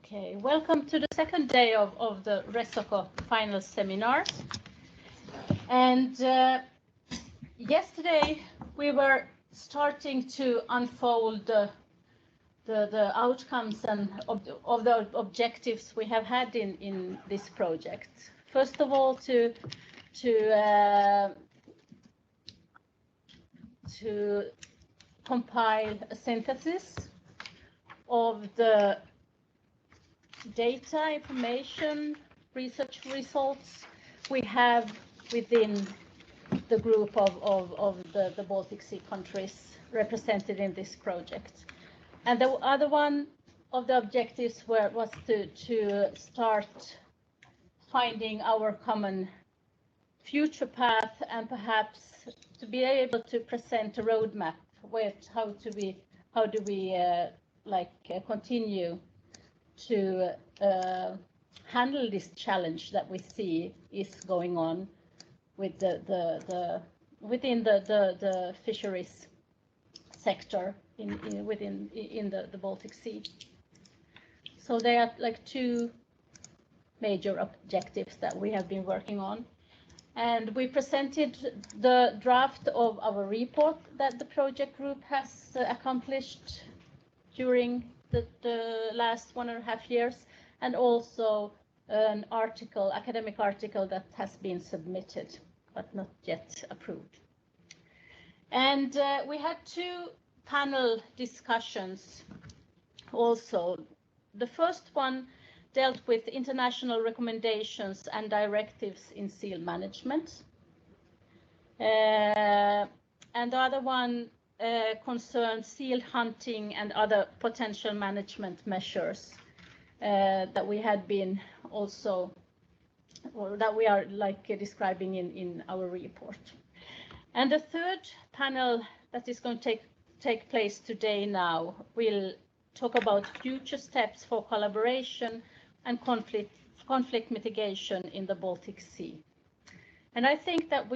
Okay, welcome to the second day of the RESOCO final seminar. And yesterday we were starting to unfold the outcomes and of the objectives we have had in this project. First of all, to compile a synthesis of the data, information, research results we have within the group of the Baltic Sea countries represented in this project. And the other one of the objectives was to start finding our common future path and perhaps to be able to present a roadmap with how do we continue to handle this challenge that we see is going on with within the fisheries sector in the Baltic Sea. So there are like two major objectives that we have been working on. And we presented the draft of our report that the project group has accomplished during the last 1.5 years, and also an article, academic article that has been submitted but not yet approved. And we had two panel discussions also. The first one dealt with international recommendations and directives in seal management. And the other one concerned seal hunting and other potential management measures that we had been also, or that we are describing in our report. And the third panel that is going to take place today now will talk about future steps for collaboration and conflict mitigation in the Baltic Sea. And I think that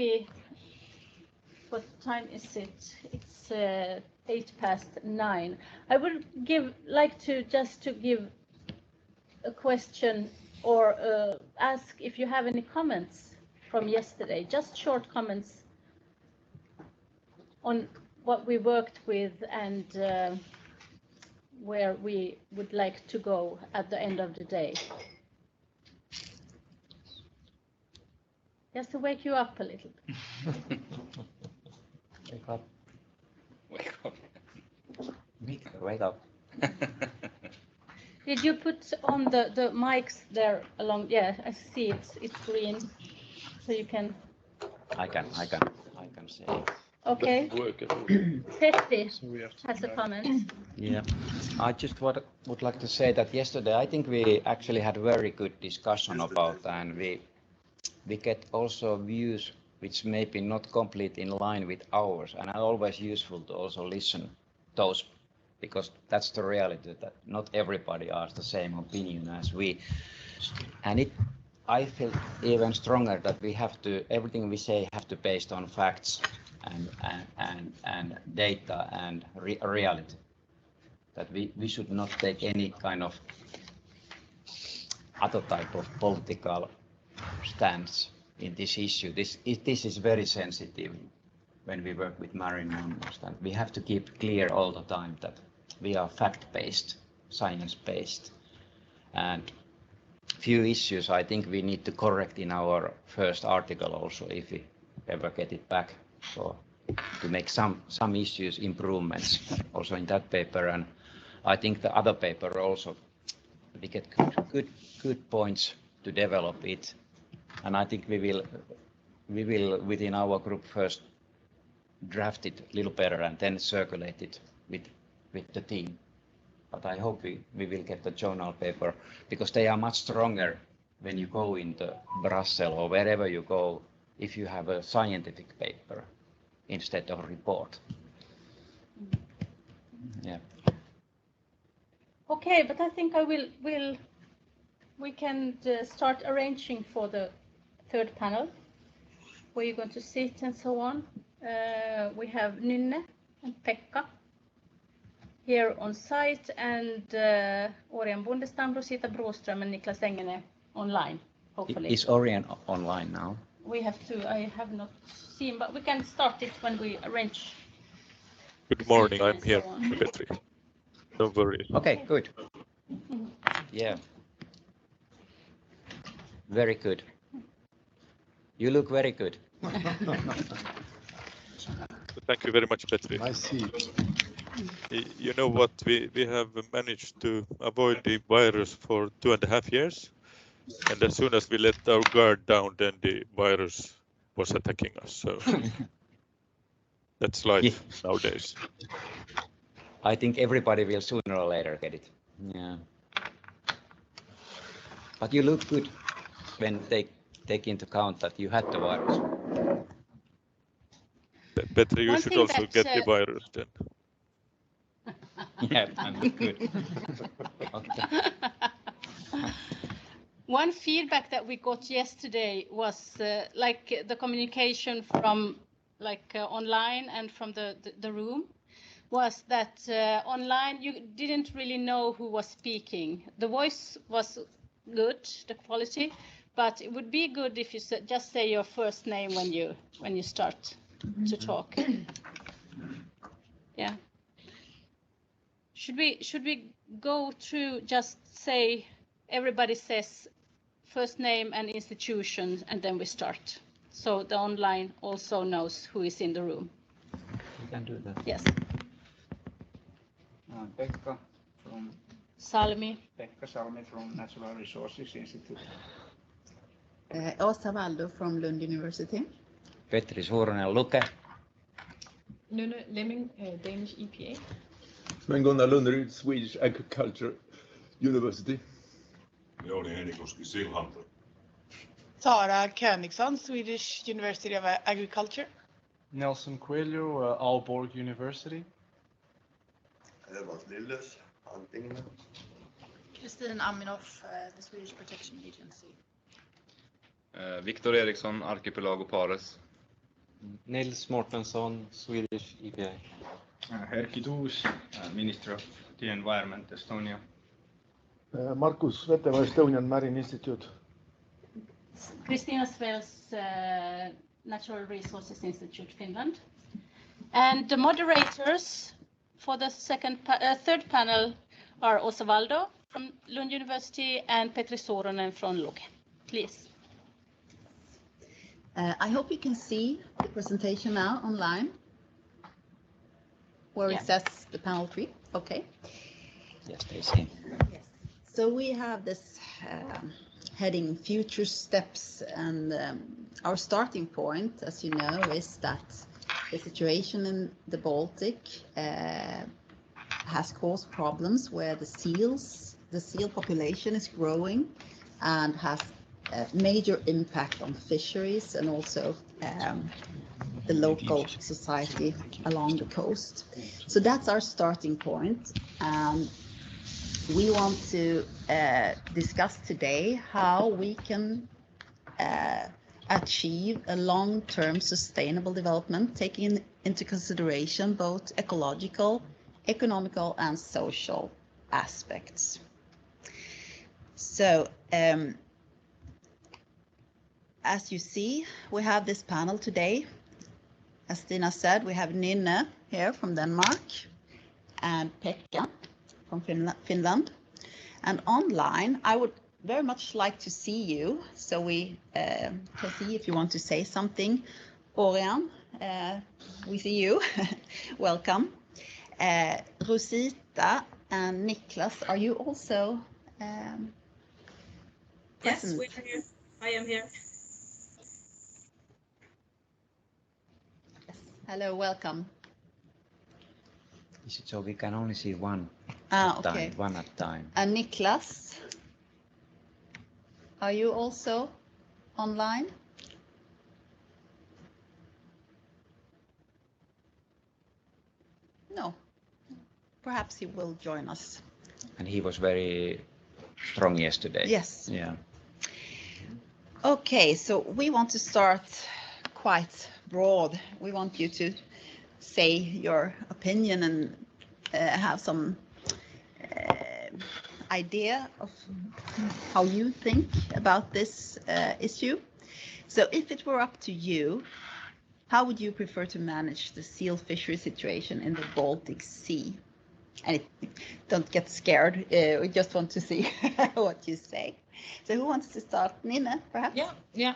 what time is it? It's 9:08. I would like to give a question or ask if you have any comments from yesterday, just short comments on what we worked with and where we would like to go at the end of the day. Just to wake you up a little bit. Wake up. Wake up. Wake up. Did you put on the mics there along? Yeah, I see it's green, so you can. I can say. Okay. Petti has a comment. Yeah, I just would like to say that yesterday I think we actually had very good discussion about, and we get also views which may be not completely in line with ours, and are always useful to also listen those, because that's the reality that not everybody has the same opinion as we. And I feel even stronger that we have to, everything we say have to based on facts and data and reality. That we should not take any kind of other type of political stance in this issue. This is very sensitive when we work with marine mammals, and we have to keep clear all the time that we are fact-based, science-based, and few issues I think we need to correct in our first article also, if we ever get it back, so to make some issues improvements also in that paper. And I think the other paper also, we get good points to develop it, and I think we will within our group first draft it a little better and then circulate it with the team. But I hope we will get the journal paper, because they are much stronger when you go into Brussels or wherever you go, if you have a scientific paper instead of a report. Yeah. Okay, but I think we can start arranging for the third panel, where you're going to sit and so on. We have Nynne and Pekka here on site, and Orion Bundestam, Rosita Broström, and Niklas Engene online, hopefully. Is Orion online now? We have to, I have not seen, but we can start it when we arrange. Good morning, I'm here, Petri. Don't worry. Okay, good. Yeah. Very good. You look very good. Thank you very much, Petri. I see. You know what, we have managed to avoid the virus for 2.5 years. And as soon as we let our guard down, then the virus was attacking us. So that's life nowadays. I think everybody will sooner or later get it. Yeah. But you look good when they take into account that you had the virus. Petri, you One should thing also that, get the virus then. Yeah, I'm good. Okay. One feedback that we got yesterday was like the communication from online and from the room was that online you didn't really know who was speaking. The voice was good, the quality, but it would be good if you just say your first name when you start to talk. Yeah. Should we go through, just say, everybody says first name and institution, and then we start, so the online also knows who is in the room. You can do that. Yes. Pekka from Salmi. Pekka Salmi from Natural Resources Institute. Åsa Waldo from Lund University. Petri Suuronen, Luke. Nune Lemming, Danish EPA. Sven-Gunnar Lunderud, Swedish Agriculture University. Jouni Heinikoski, Silhamta. Tara Königsson, Swedish University of Agriculture. Nelson Coelho, Aalborg University. Edvard Lilles, Antinginen. Kristin Aminoff, the Swedish Protection Agency. Viktor Eriksson, Archipelago Pares. Nils Mortensson, Swedish EPA. Erkki Tuus, Minister of the Environment, Estonia. Markus Vetemaa, Estonian Marine Institute. Kristina Svels, Natural Resources Institute, Finland. And the moderators for the third panel are Åsa Waldo from Lund University and Petri Suuronen from Luke. Please. I hope you can see the presentation now online, where it says the panel 3. Okay. Yes, they see. Yes. So we have this heading Future Steps, and our starting point, as you know, is that the situation in the Baltic has caused problems where the seal population is growing and has a major impact on fisheries and also the local society along the coast. So that's our starting point. We want to discuss today how we can achieve a long-term sustainable development, taking into consideration both ecological, economical, and social aspects. So, as you see, we have this panel today. As Stina said, we have Nina here from Denmark and Pekka from Finland. And online, I would very much like to see you, so we can see if you want to say something. Orion, we see you. Welcome. Rosita and Niklas, are you also present? Yes, we are here. I am here. Yes. Hello, welcome. Is it so we can only see one Okay. time, one at a time? And Niklas, are you also online? No. Perhaps he will join us. And he was very strong yesterday. Yes. Yeah. Okay, so we want to start quite broad. We want you to say your opinion and have some idea of how you think about this issue. So if it were up to you, how would you prefer to manage the seal fishery situation in the Baltic Sea? And don't get scared. We just want to see what you say. So who wants to start? Nina, perhaps? Yeah.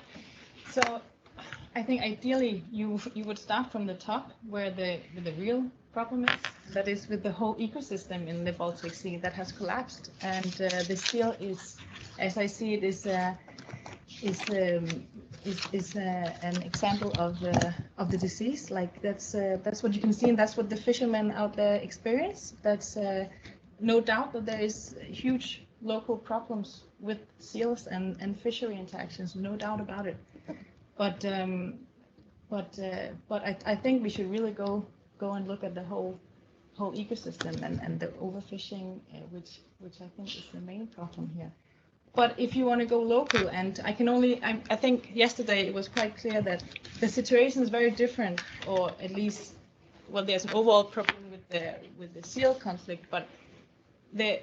So I think ideally you would start from the top where the real problem is. That is with the whole ecosystem in the Baltic Sea that has collapsed, and the seal is, as I see it, is an example of the disease. Like that's what you can see, and that's what the fishermen out there experience. That's no doubt that there is huge local problems with seals and fishery interactions. No doubt about it. But I think we should really go and look at the whole ecosystem and the overfishing, which I think is the main problem here. But if you want to go local, and I think yesterday it was quite clear that the situation is very different, or at least, well, there's an overall problem with the seal conflict, but the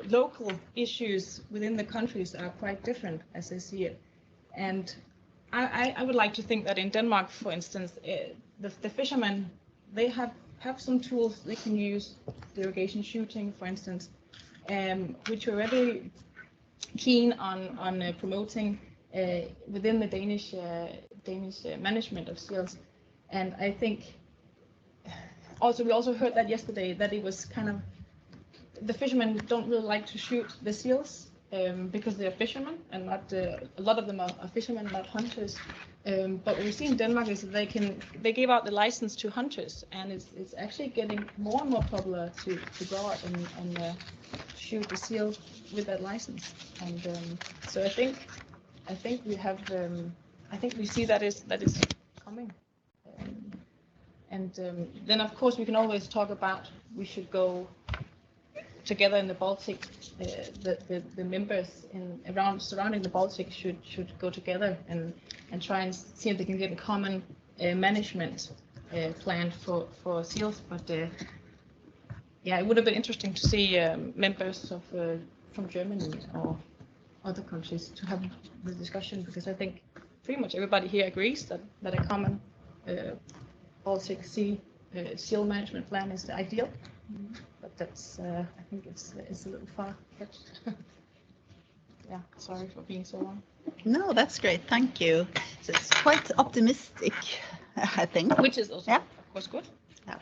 local issues within the countries are quite different, as I see it. And I would like to think that in Denmark, for instance, the fishermen, they have some tools they can use, irrigation shooting, for instance, which we're very keen on promoting within the Danish management of seals. And I think we also heard that yesterday, that it was kind of, the fishermen don't really like to shoot the seals because they're fishermen, and not a lot of them are fishermen, not hunters. But what we see in Denmark is that they give out the license to hunters, and it's actually getting more and more popular to go out and shoot the seal with that license. And so I think we have I think we see that is coming. Then of course we can always talk about, we should go together in the Baltic, the members surrounding the Baltic should go together and try and see if they can get a common management plan for seals. But yeah, it would have been interesting to see members from Germany or other countries to have the discussion, because I think pretty much everybody here agrees that a common Baltic Sea seal management plan is the ideal. But that's, I think it's a little far-fetched. Yeah, sorry for being so long. No, that's great. Thank you. So it's quite optimistic, I think. Which is also, of course, good. Yeah.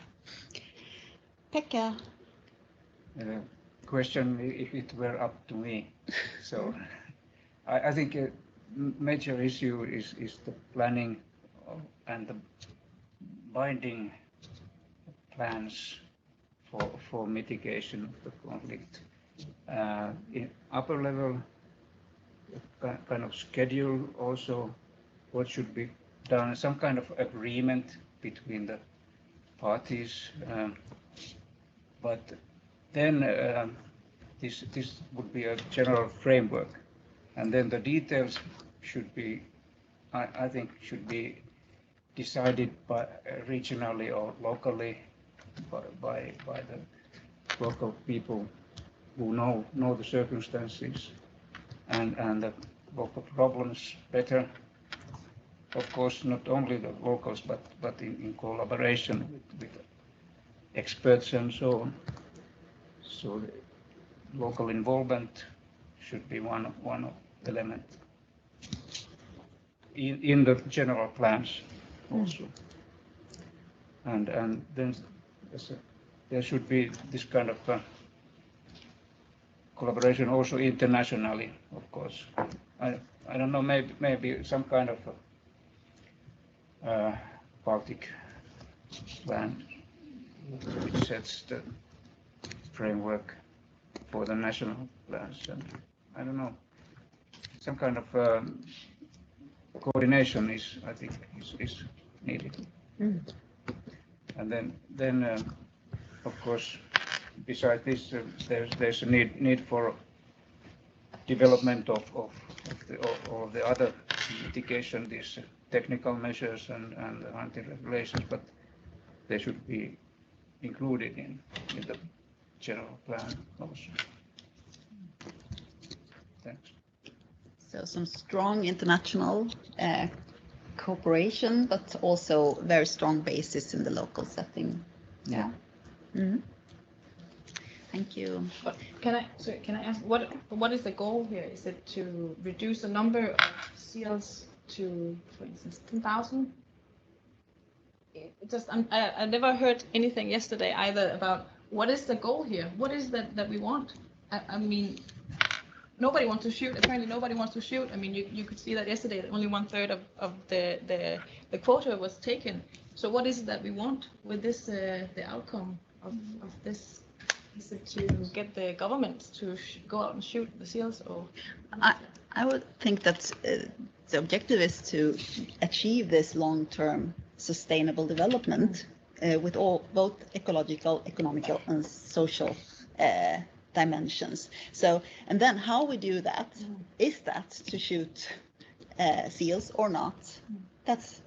Pekka. Question if it were up to me. So I think a major issue is the planning and the binding plans for mitigation of the conflict. In upper level, kind of schedule also what should be done, some kind of agreement between the parties. But then this would be a general framework, and then the details should be, I think, should be decided by regionally or locally by the local people who know the circumstances and the local problems better. Of course, not only the locals, but in collaboration with experts and so on. So the local involvement should be one element in the general plans also. And then there should be this kind of collaboration also internationally, of course. I don't know, maybe some kind of Baltic plan which sets the framework for the national plans, and I don't know, some kind of coordination is, I think, is needed. And then of course, besides this, there's a need for development of the other mitigation, these technical measures and the hunting regulations, but there should be included in the general plan also. Thanks. So some strong international cooperation, but also very strong basis in the local setting. Yeah. Mhm. Thank you. But can I ask what is the goal here? Is it to reduce the number of seals to, for instance, 10,000? I never heard anything yesterday either about what is the goal here. What is that we want? I mean, nobody wants to shoot. Apparently, nobody wants to shoot. I mean, you could see that yesterday. That only 1/3 of the quota was taken. So what is it that we want with this? The outcome of this. Is it to get the government to go out and shoot the seals, or? I would think that the objective is to achieve this long-term sustainable development with both ecological, economical, and social dimensions. So, and then how we do that, is that to shoot seals or not? That's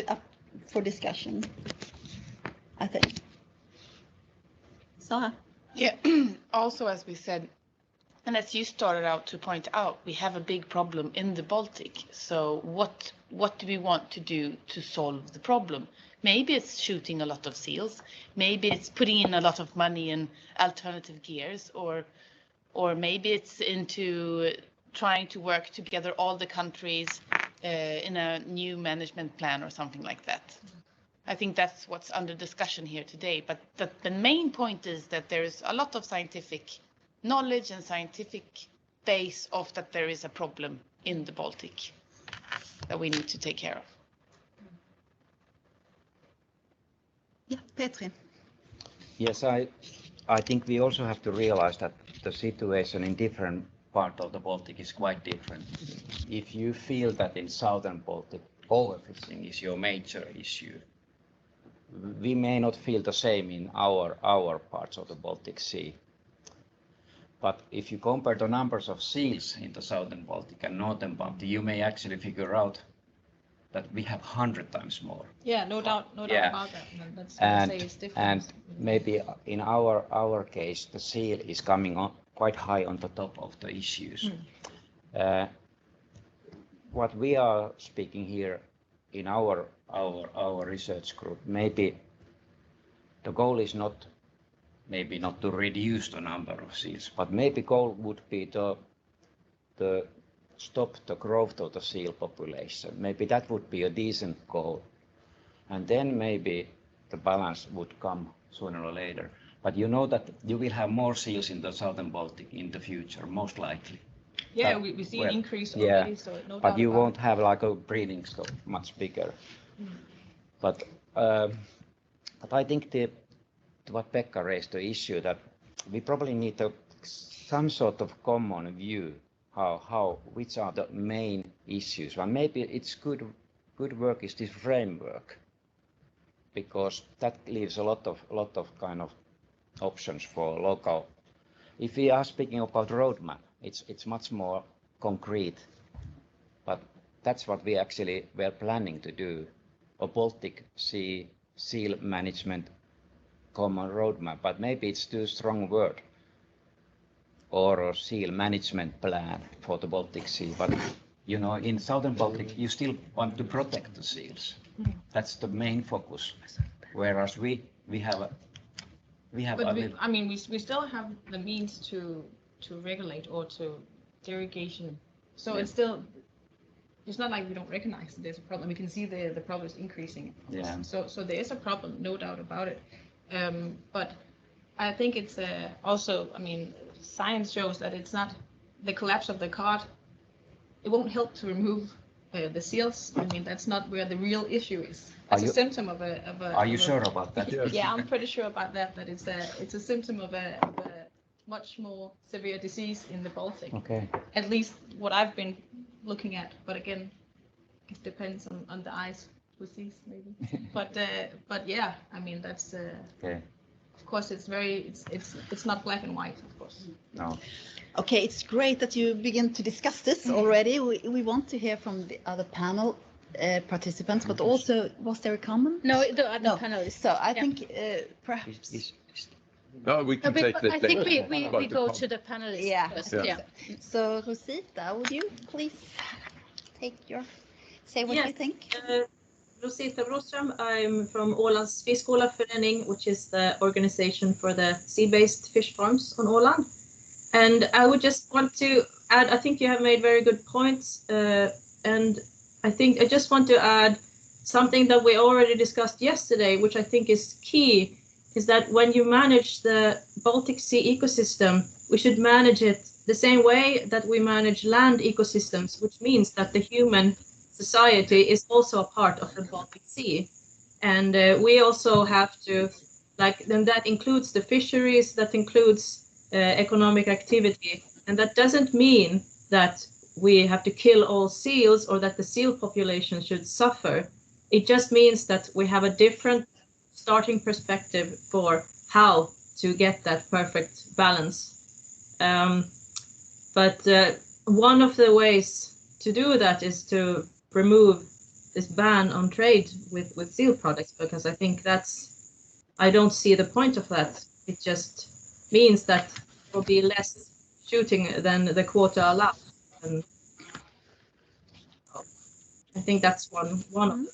up for discussion, I think. Sarah? Yeah, also, as we said, and as you started out to point out, we have a big problem in the Baltic. So what do we want to do to solve the problem? Maybe it's shooting a lot of seals. Maybe it's putting in a lot of money in alternative gears, or maybe it's into trying to work together all the countries in a new management plan or something like that. I think that's what's under discussion here today. But the main point is that there is a lot of scientific knowledge and scientific base of that there is a problem in the Baltic that we need to take care of. Yeah, Petri. Yes, I think we also have to realize that the situation in different parts of the Baltic is quite different. If you feel that in southern Baltic overfishing is your major issue, we may not feel the same in our parts of the Baltic Sea. But if you compare the numbers of seals in the southern Baltic and northern Baltic, you may actually figure out that we have 100 times more. Yeah, no doubt about that. That's what I say is different. And maybe in our case, the seal is coming on quite high on the top of the issues. What we are speaking here in our research group, maybe the goal is not to reduce the number of seals, but maybe goal would be to stop the growth of the seal population. Maybe that would be a decent goal, and then maybe the balance would come sooner or later. But you know that you will have more seals in the southern Baltic in the future, most likely. Yeah, we see an increase already, so no doubt. But you won't have like a breeding stock much bigger. But I think what Pekka raised the issue that we probably need some sort of common view which are the main issues. And maybe it's good work is this framework, because that leaves a lot of kind of options for local. If we are speaking about roadmap, it's much more concrete, but that's what we actually were planning to do, a Baltic Sea seal management common roadmap, but maybe it's too strong word, or a seal management plan for the Baltic Sea. But you know, in southern Baltic, you still want to protect the seals. That's the main focus. Whereas we have. I mean, we still have the means to regulate or to derogation. So it's still. It's not like we don't recognize that there's a problem. We can see the problem is increasing. Yeah. So there is a problem, no doubt about it. But I think it's also, I mean, science shows that it's not the collapse of the cod. It won't help to remove the seals. I mean, that's not where the real issue is. It's a symptom of a. Are you sure about that? Yeah, I'm pretty sure about that. That it's a symptom of a much more severe disease in the Baltic. Okay. At least what I've been looking at, but again, it depends on the eyes who sees maybe. But yeah, I mean that's. Okay. Of course, it's not black and white, of course. No. Okay, it's great that you begin to discuss this already. We want to hear from the other panel participants, but also was there a comment? No, the other panelists. So I think perhaps. No, we can take that I think later. we go to the panelists Yeah. first. Yeah. Yeah. So Rosita, would you please say what you think? Rosita Broström, I'm from Ålands Fiskålarförening, which is the organization for the sea-based fish farms on Åland. And I would just want to add, I think you have made very good points. And I think I just want to add something that we already discussed yesterday, which I think is key, is that when you manage the Baltic Sea ecosystem, we should manage it the same way that we manage land ecosystems, which means that the human society is also a part of the Baltic Sea. And we also have to, then that includes the fisheries, that includes economic activity. And that doesn't mean that we have to kill all seals or that the seal population should suffer. It just means that we have a different starting perspective for how to get that perfect balance. But one of the ways to do that is to remove this ban on trade with seal products, because I think I don't see the point of that. It just means that there will be less shooting than the quota allows. And I think that's one of them.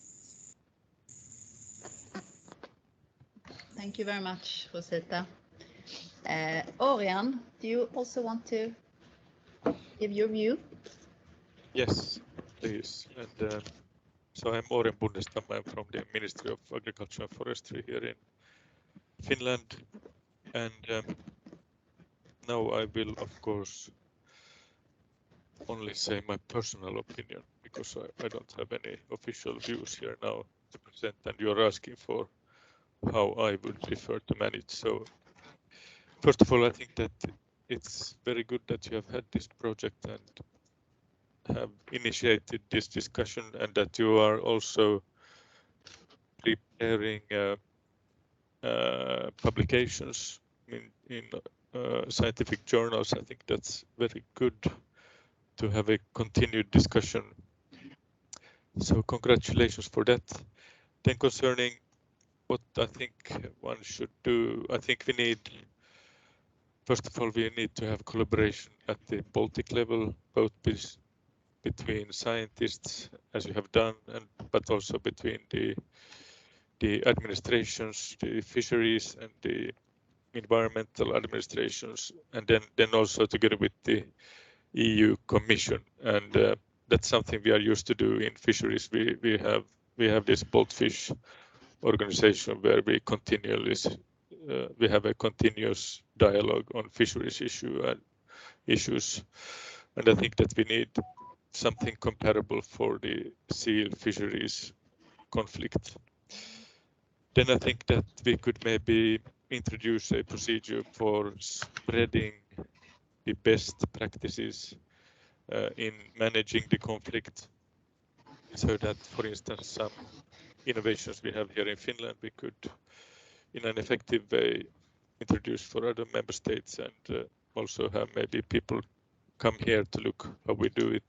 Thank you very much, Rosita. Orion, do you also want to give your view? Yes, please. And so I'm Orion Bundestam. I'm from the Ministry of Agriculture and Forestry here in Finland. And now I will, of course, only say my personal opinion, because I don't have any official views here now to present, and you're asking for how I would prefer to manage. So first of all, I think that it's very good that you have had this project and have initiated this discussion, and that you are also preparing publications in scientific journals. I think that's very good to have a continued discussion. So congratulations for that. Then concerning what I think one should do, I think first of all, we need to have collaboration at the Baltic level, both between scientists, as you have done, but also between the administrations, the fisheries and the environmental administrations, and then also together with the EU Commission. And that's something we are used to do in fisheries. We have this Baltfish organization where we have a continuous dialogue on fisheries issues, and I think that we need something comparable for the seal fisheries conflict. Then I think that we could maybe introduce a procedure for spreading the best practices in managing the conflict, so that, for instance, some innovations we have here in Finland, we could, in an effective way, introduce for other member states, and also have maybe people come here to look how we do it.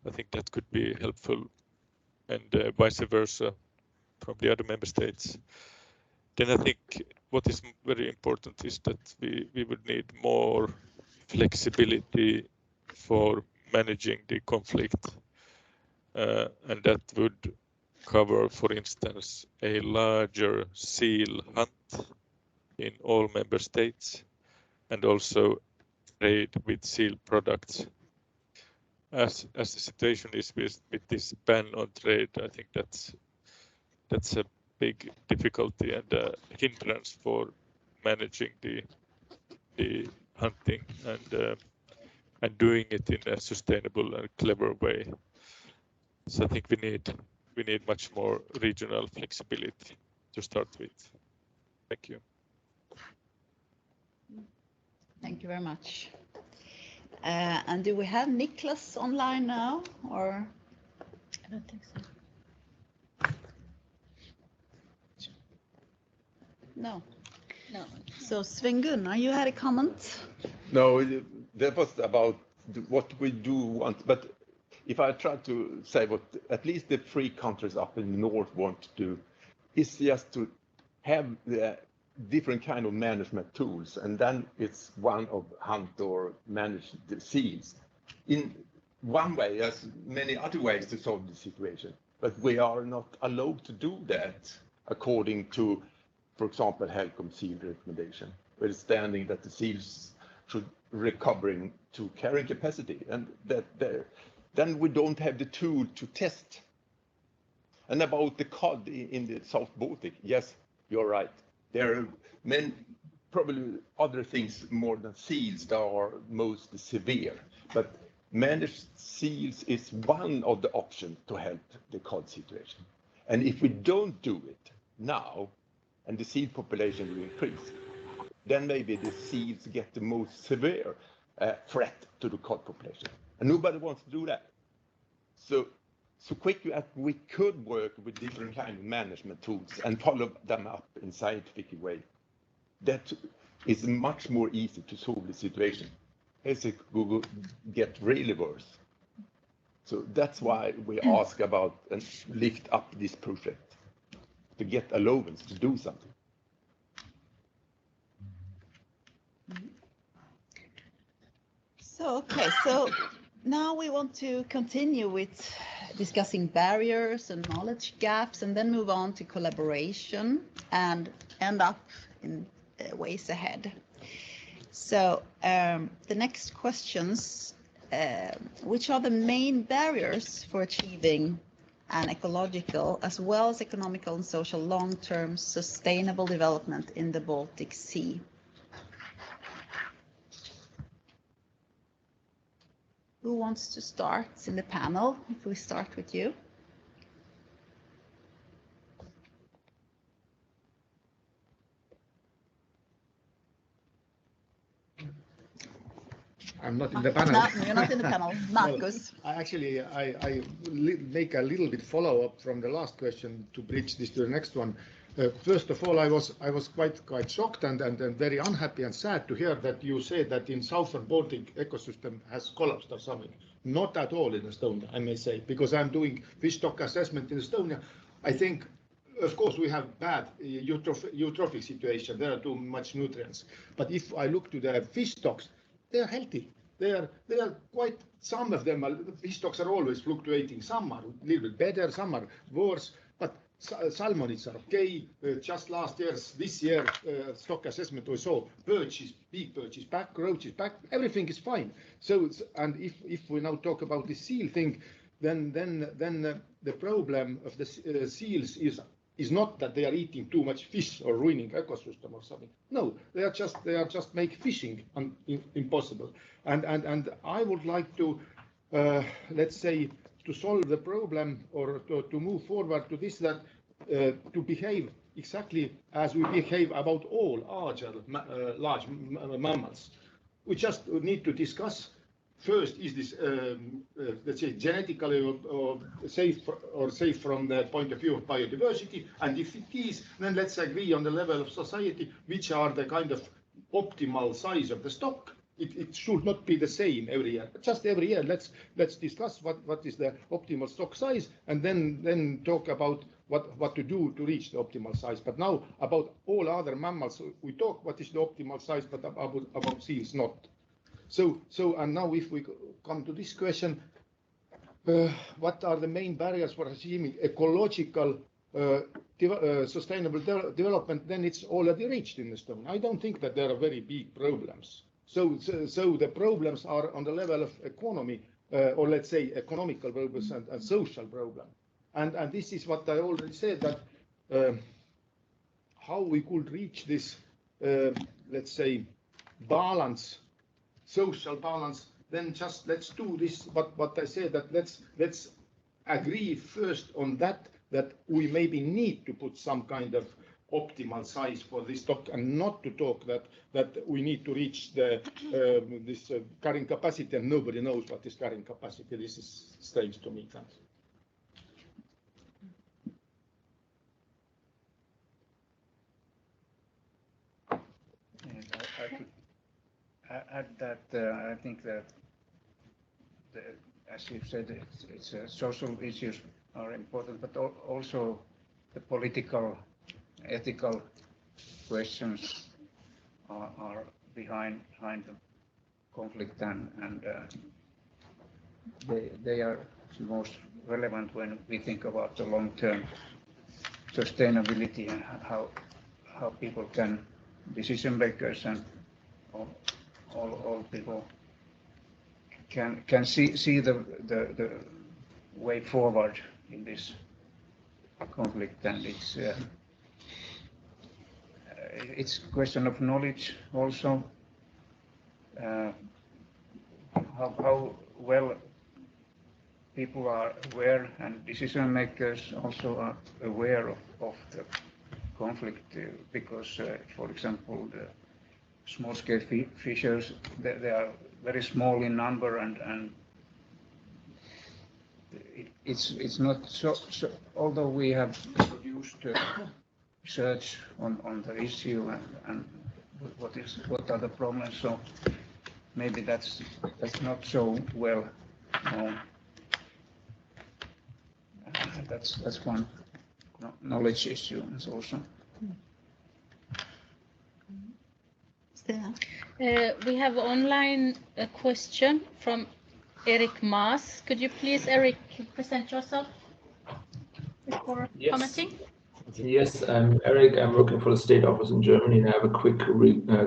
I think that could be helpful, and vice versa from the other member states. Then I think what is very important is that we would need more flexibility for managing the conflict, and that would cover, for instance, a larger seal hunt in all member states, and also trade with seal products. As the situation is with this ban on trade, I think that's a big difficulty and a hindrance for managing the hunting and doing it in a sustainable and clever way. So I think we need much more regional flexibility to start with. Thank you. Thank you very much. And do we have Niklas online now, or? I don't think so. No. No. So Sven-Gunnar, you had a comment? No, that was about what we do want, but if I try to say what at least the 3 countries up in the north want to do, is just to have the different kind of management tools, and then it's one of hunt or manage the seals. In one way, there's many other ways to solve the situation, but we are not allowed to do that according to, for example, HELCOM seal recommendation, where it's standing that the seals should recovering to carrying capacity, and that then we don't have the tool to test. And about the cod in the South Baltic, yes, you're right. There are many, probably other things more than seals that are most severe, but managed seals is one of the options to help the cod situation. And if we don't do it now, and the seal population will increase, then maybe the seals get the most severe threat to the cod population. And nobody wants to do that. So quickly as we could work with different kind of management tools and follow them up in scientific way, that is much more easy to solve the situation as it will get really worse. So that's why we ask about and lift up this project to get allowance to do something. So now we want to continue with discussing barriers and knowledge gaps, and then move on to collaboration and end up in ways ahead. So the next questions, which are the main barriers for achieving an ecological as well as economical and social long-term sustainable development in the Baltic Sea? Who wants to start in the panel? If we start with you. I'm not in the panel. No, you're not in the panel. Marcus. Well, I make a little bit follow-up from the last question to bridge this to the next one. First of all, I was quite shocked and very unhappy and sad to hear that you said that in southern Baltic ecosystem has collapsed or something. Not at all in Estonia, I may say, because I'm doing fish stock assessment in Estonia. I think, of course, we have bad eutrophic situation. There are too much nutrients. But if I look to the fish stocks, they are healthy. They are quite. Some of them fish stocks are always fluctuating. Some are a little bit better, some are worse. But salmonids are okay. Just this year, stock assessment we saw perches, big perches back, roaches back. Everything is fine. So, and if we now talk about the seal thing, then the problem of the seals is not that they are eating too much fish or ruining ecosystem or something. No, they are just make fishing impossible. And I would like to let's say to solve the problem or to move forward to this, that to behave exactly as we behave about all large mammals. We just need to discuss first, is this let's say genetically safe from the point of view of biodiversity, and if it is, then let's agree on the level of society which are the kind of optimal size of the stock. It should not be the same every year. Just every year, let's discuss what is the optimal stock size, and then talk about what to do to reach the optimal size. But now about all other mammals, we talk what is the optimal size, but about seals not. So and now if we come to this question, what are the main barriers for achieving ecological sustainable development? Then it's already reached in Estonia. I don't think that there are very big problems. So the problems are on the level of economy, or let's say economical problems and social problem. And this is what I already said, that how we could reach this, let's say, balance, social balance, then just let's do this. What I said, that let's agree first on that we maybe need to put some kind of optimal size for this stock, and not to talk that we need to reach the this carrying capacity, and nobody knows what is carrying capacity. This is strange to me. Thanks. And I could add that I think that as you said, it's social issues are important, but also the political, ethical questions are behind the conflict, and they are the most relevant when we think about the long-term sustainability and how people can, decision makers and all people can see the way forward in this conflict, and it's a question of knowledge also, how well people are aware and decision makers also are aware of the conflict, because for example the small-scale fishers, they are very small in number, and it's not so although we have produced research on the issue and what are the problems, so maybe that's not so well known. That's one knowledge issue also. We have online a question from Eric Maas. Could you please, Eric, present yourself before commenting? Yes, I'm Eric. I'm working for the State Office in Germany, and I have a quick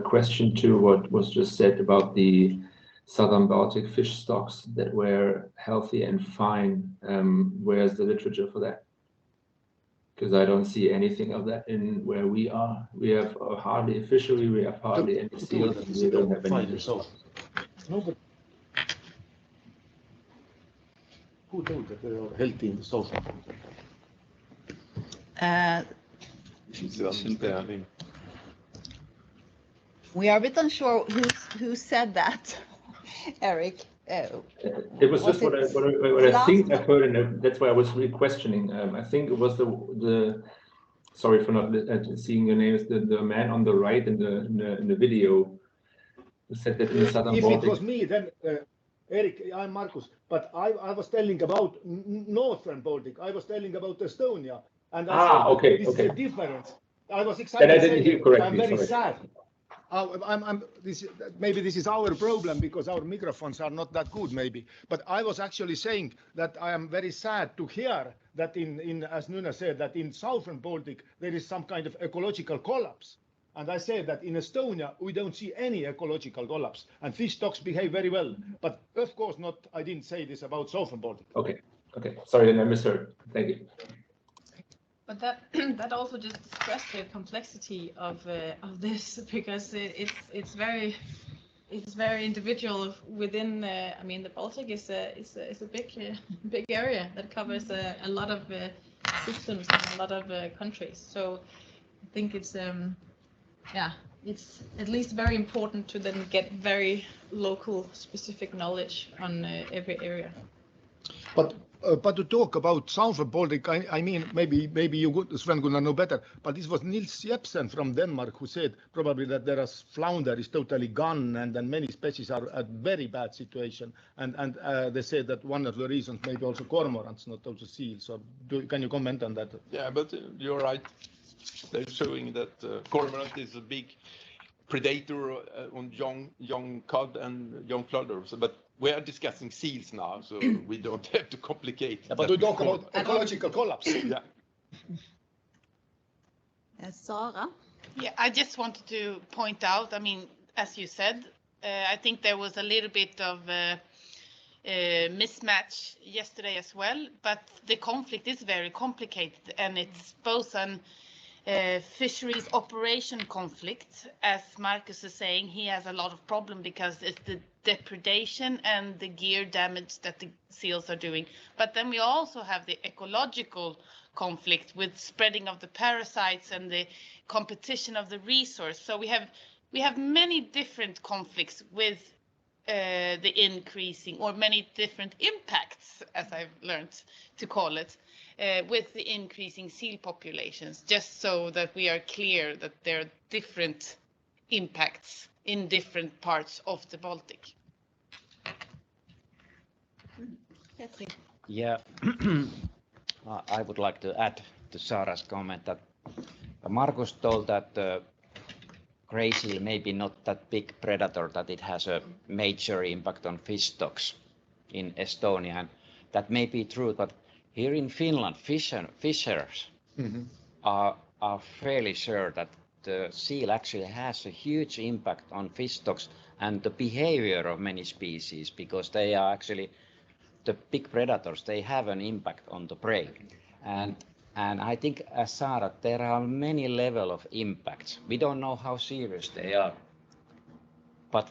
question to what was just said about the Southern Baltic fish stocks that were healthy and fine. Where's the literature for that? Because I don't see anything of that in where we are. We have hardly a fishery, we have hardly any seals, and we don't have any fish stocks. No, but who told that they are healthy in the south? We are a bit unsure who said that, Eric. It was just what I think I've heard, and that's why I was really questioning. I think it was the sorry for not seeing your names, the man on the right in the video who said that in the Southern Baltic. If it was me, then Eric, I'm Markus, but I was telling about Northern Baltic. I was telling about Estonia, and I said okay, this okay. is a difference. I was exactly then I didn't hear correctly. I'm very sorry. sad. Maybe this is our problem because our microphones are not that good, maybe. But I was actually saying that I am very sad to hear that as Nuna said, that in Southern Baltic there is some kind of ecological collapse. And I said that in Estonia we don't see any ecological collapse, and fish stocks behave very well. But of course not. I didn't say this about Southern Baltic. Okay. Sorry, then I misheard. Thank you. But that also just stressed the complexity of this, because it's very individual within. I mean, the Baltic is a big area that covers a lot of systems and a lot of countries. So I think it's it's at least very important to then get very local specific knowledge on every area. But to talk about Southern Baltic, I mean, maybe you, Sven, gonna know better. But this was Nils Jepsen from Denmark who said probably that there is flounder is totally gone, and then many species are at very bad situation. And they said that one of the reasons maybe also cormorants, not also seals. So can you comment on that? Yeah, but you're right. They're showing that cormorant is a big predator on young cod and young flounders. But we are discussing seals now, so we don't have to complicate. Yeah, but we talk about ecological collapse. Yeah. Sara? Yeah, I just wanted to point out, I mean, as you said, I think there was a little bit of mismatch yesterday as well, but the conflict is very complicated, and it's both an fisheries operation conflict. As Marcus is saying, he has a lot of problem because it's the depredation and the gear damage that the seals are doing. But then we also have the ecological conflict with spreading of the parasites and the competition of the resource. So we have many different conflicts with the increasing, or many different impacts, as I've learned to call it, with the increasing seal populations, just so that we are clear that there are different impacts in different parts of the Baltic. Petri. Yeah, I would like to add to Sarah's comment that Markus told that grey seal may be not that big predator, that it has a major impact on fish stocks in Estonia. And that may be true, but here in Finland, fishers are fairly sure that the seal actually has a huge impact on fish stocks and the behavior of many species, because they are actually the big predators. They have an impact on the prey. And I think, as Sarah, there are many levels of impacts. We don't know how serious they are, but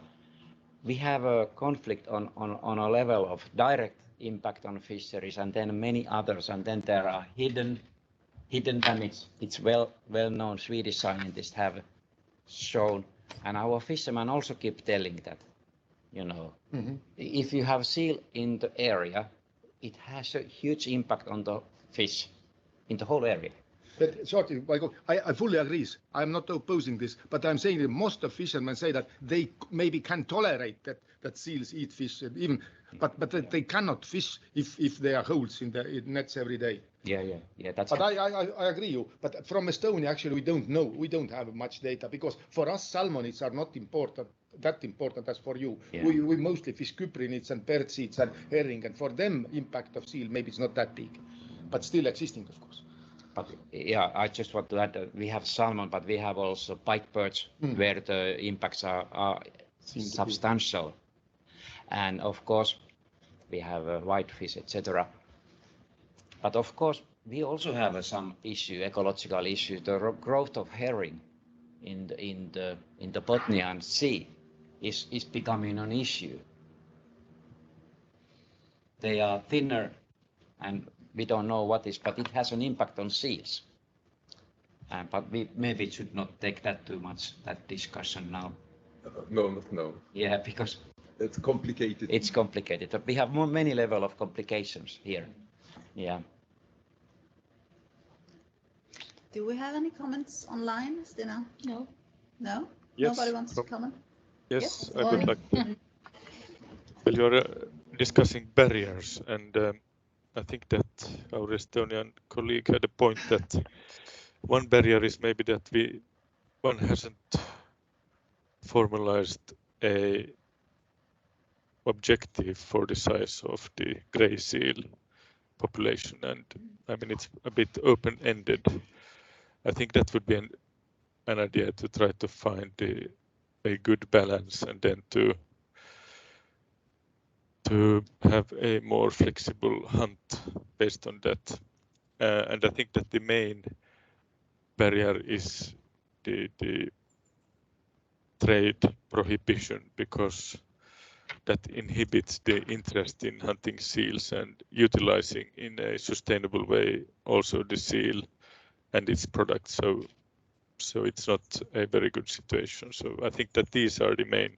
we have a conflict on a level of direct impact on fisheries, and then many others, and then there are hidden damage. It's well known. Swedish scientists have shown, and our fishermen also keep telling that, you know, if you have seal in the area, it has a huge impact on the fish in the whole area. But shortly, Michael, I fully agree. I'm not opposing this, but I'm saying that most of fishermen say that they maybe can tolerate that seals eat fish, even, but that they cannot fish if there are holes in the nets every day. Yeah. That's. But I agree you. But from Estonia, actually, we don't know. We don't have much data, because for us, salmonids are not that important as for you. Yeah. We mostly fish cyprinids and birdseeds and herring, and for them, impact of seal maybe it's not that big, but still existing, of course. But yeah, I just want to add that we have salmon, but we have also pike perch, where the impacts are substantial. And of course, we have whitefish, etc. But of course, we also have some ecological issue. The growth of herring in the Botnian Sea is becoming an issue. They are thinner, and we don't know what is, but it has an impact on seals. But we maybe should not take that too much, that discussion now. No. Yeah, because it's complicated. It's complicated. We have many levels of complications here. Yeah. Do we have any comments online, Stina? No. No? Yes. Nobody wants to comment? Yes, Yes, I would like to. Well, you're discussing barriers, and I think that our Estonian colleague had a point that one barrier is maybe that one hasn't formalized a objective for the size of the grey seal population, and I mean it's a bit open-ended. I think that would be an idea to try to find a good balance, and then to have a more flexible hunt based on that. And I think that the main barrier is the trade prohibition, because that inhibits the interest in hunting seals and utilizing in a sustainable way also the seal and its products. So it's not a very good situation. So I think that these are the main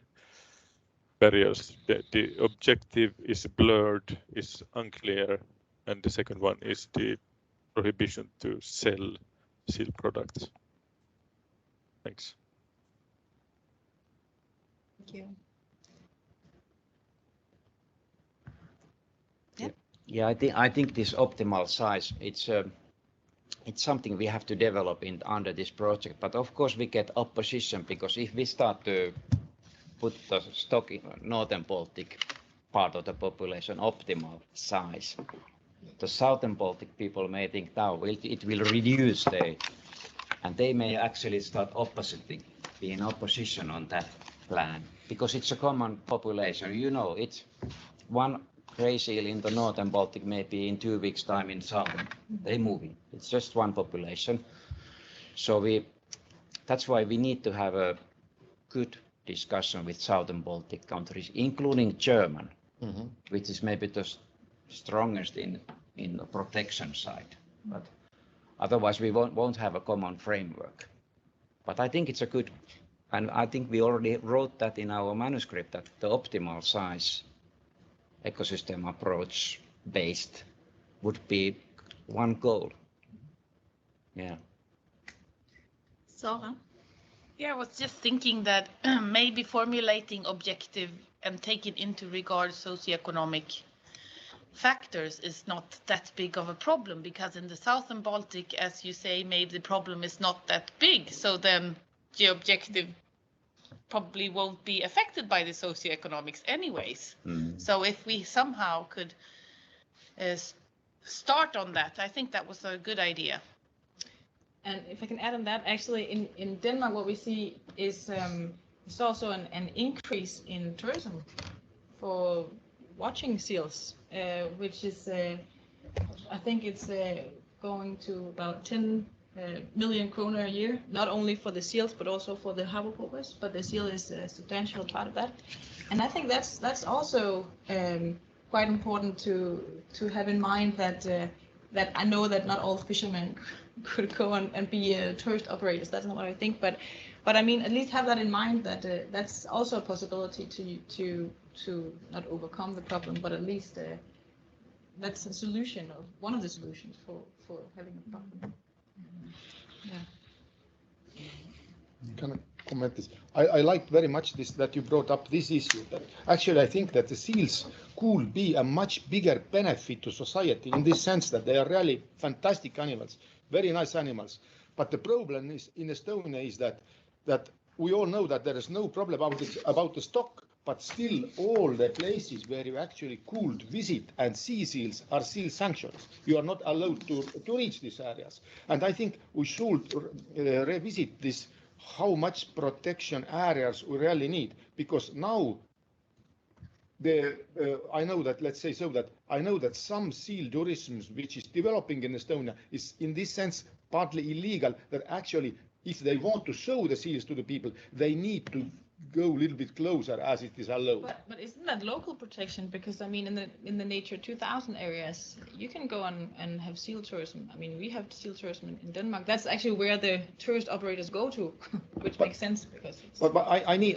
barriers. The objective is blurred, is unclear, and the second one is the prohibition to sell seal products. Thanks. Thank you. Yeah, I think this optimal size, it's something we have to develop under this project. But of course we get opposition, because if we start to put the stock in Northern Baltic part of the population optimal size, the Southern Baltic people may think now it will reduce and they may actually start be in opposition on that plan, because it's a common population. You know, it's one grey seal in the Northern Baltic, maybe in 2 weeks' time in Southern. They moving. It's just one population. So that's why we need to have a good discussion with Southern Baltic countries, including German, which is maybe the strongest in the protection side. But otherwise we won't have a common framework. But I think it's a good, and I think we already wrote that in our manuscript, that the optimal size ecosystem approach based would be one goal. Yeah. Sarah? Yeah, I was just thinking that maybe formulating objective and taking into regard socioeconomic factors is not that big of a problem, because in the southern Baltic, as you say, maybe the problem is not that big. So then the objective probably won't be affected by the socioeconomics anyways. So if we somehow could start on that, I think that was a good idea. And if I can add on that, actually in Denmark, what we see is it's also an increase in tourism for watching seals, which is, I think it's going to about 10 million kroner a year, not only for the seals, but also for the harbor porpoise, but the seal is a substantial part of that. And I think that's also quite important to have in mind that that I know that not all fishermen could go and be tourist operators. That's not what I think, but I mean, at least have that in mind, that that's also a possibility to not overcome the problem, but at least that's a solution, or one of the solutions for having a problem. Yeah. Can I comment this? I liked very much this, that you brought up this issue. That actually, I think that the seals could be a much bigger benefit to society, in this sense that they are really fantastic animals, very nice animals. But the problem is in Estonia is that we all know that there is no problem about the stock, but still all the places where you actually could visit and see seals are seal sanctuaries. You are not allowed to reach these areas. And I think we should revisit this, how much protection areas we really need, because now I know that, let's say so, that I know that some seal tourism which is developing in Estonia is in this sense partly illegal, that actually if they want to show the seals to the people, they need to go a little bit closer as it is allowed. But isn't that local protection? Because I mean, in the Nature 2000 areas, you can go on and have seal tourism. I mean, we have seal tourism in Denmark. That's actually where the tourist operators go to, which makes sense because. But I need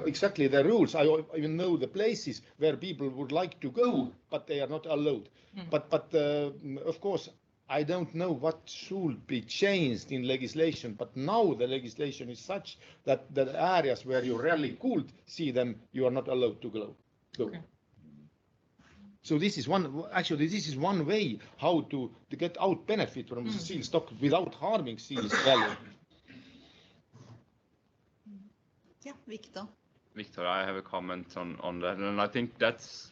exactly the rules. I even know the places where people would like to go, but they are not allowed. But of course, I don't know what should be changed in legislation, but now the legislation is such that the areas where you really could see them, you are not allowed to go. Okay. So this is one way how to get out benefit from the seal stock without harming seals value. Yeah, Victor. Victor, I have a comment on that, and I think that's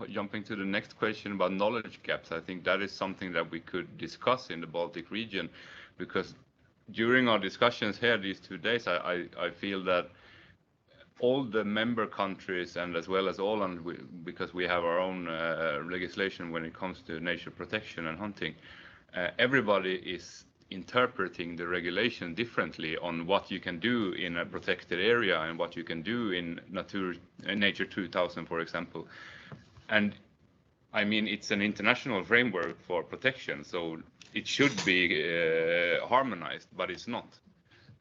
jumping to the next question about knowledge gaps. I think that is something that we could discuss in the Baltic region, because during our discussions here these 2 days, I feel that all the member countries, and as well as Åland, because we have our own legislation when it comes to nature protection and hunting, everybody is interpreting the regulation differently on what you can do in a protected area and what you can do in Nature 2000, for example. And I mean, it's an international framework for protection, so it should be harmonized, but it's not.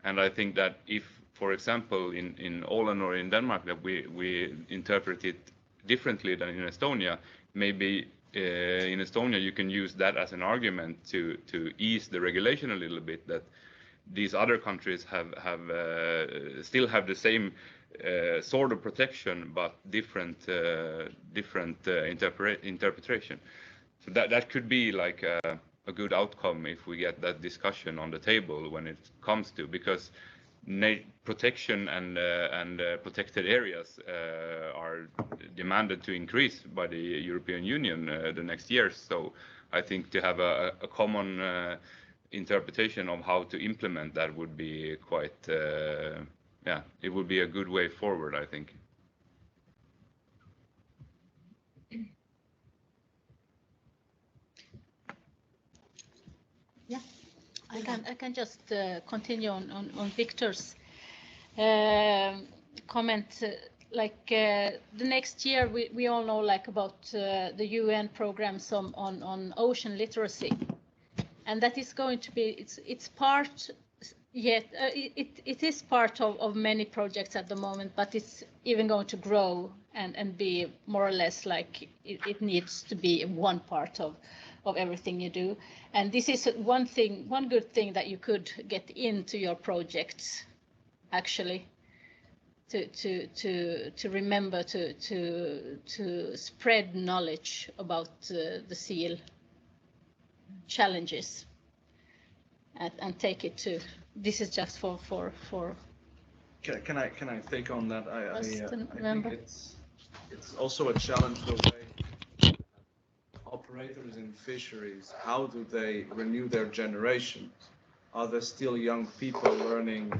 And I think that if, for example, in Åland or in Denmark, that we interpret it differently than in Estonia, maybe in Estonia you can use that as an argument to ease the regulation a little bit, that these other countries still have the same sort of protection, but different interpretation. So that could be like a good outcome if we get that discussion on the table when it comes to, because protection and protected areas are demanded to increase by the European Union the next years. So I think to have a common interpretation of how to implement that would be quite, it would be a good way forward, I think. Yeah, I can just continue on Victor's comment. The next year, we all know about the UN programs on ocean literacy, and that is going to be it's part. Yet it is part of many projects at the moment, but it's even going to grow and be more or less like it needs to be one part of everything you do. And this is one good thing that you could get into your projects, actually, to remember to spread knowledge about the seal challenges and take it to. This is just for. Can I take on that? I think it's also a challenge the way operators in fisheries, how do they renew their generations? Are there still young people learning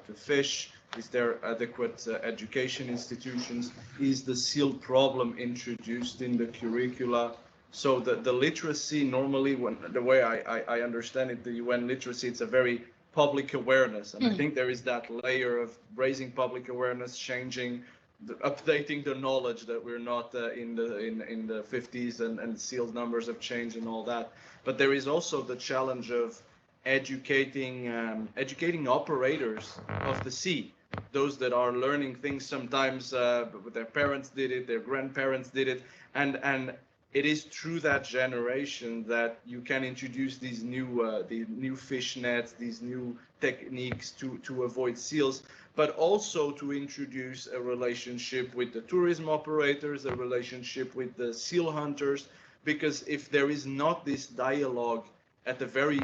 to fish? Is there adequate education institutions? Is the seal problem introduced in the curricula? So the literacy normally, when the way I understand it, the UN literacy, it's a very public awareness. And I think there is that layer of raising public awareness, updating the knowledge that we're not in the 50s and seal numbers have changed and all that. But there is also the challenge of educating operators of the sea, those that are learning things sometimes their parents did it, their grandparents did it, and it is through that generation that you can introduce these new fish nets, these new techniques to avoid seals, but also to introduce a relationship with the tourism operators, a relationship with the seal hunters, because if there is not this dialogue at a very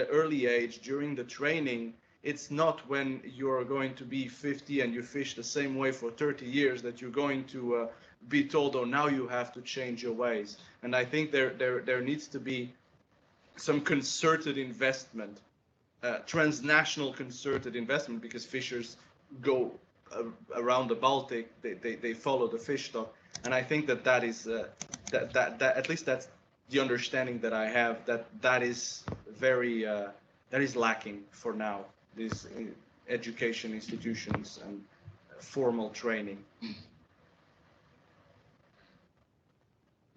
early age during the training, it's not when you're going to be 50 and you fish the same way for 30 years that you're going to be told, oh, now you have to change your ways. And I think there needs to be some concerted investment, transnational concerted investment, because fishers go around the Baltic, they follow the fish stock. And I think that is that at least that's the understanding that I have, that is very that is lacking for now, these education institutions and formal training.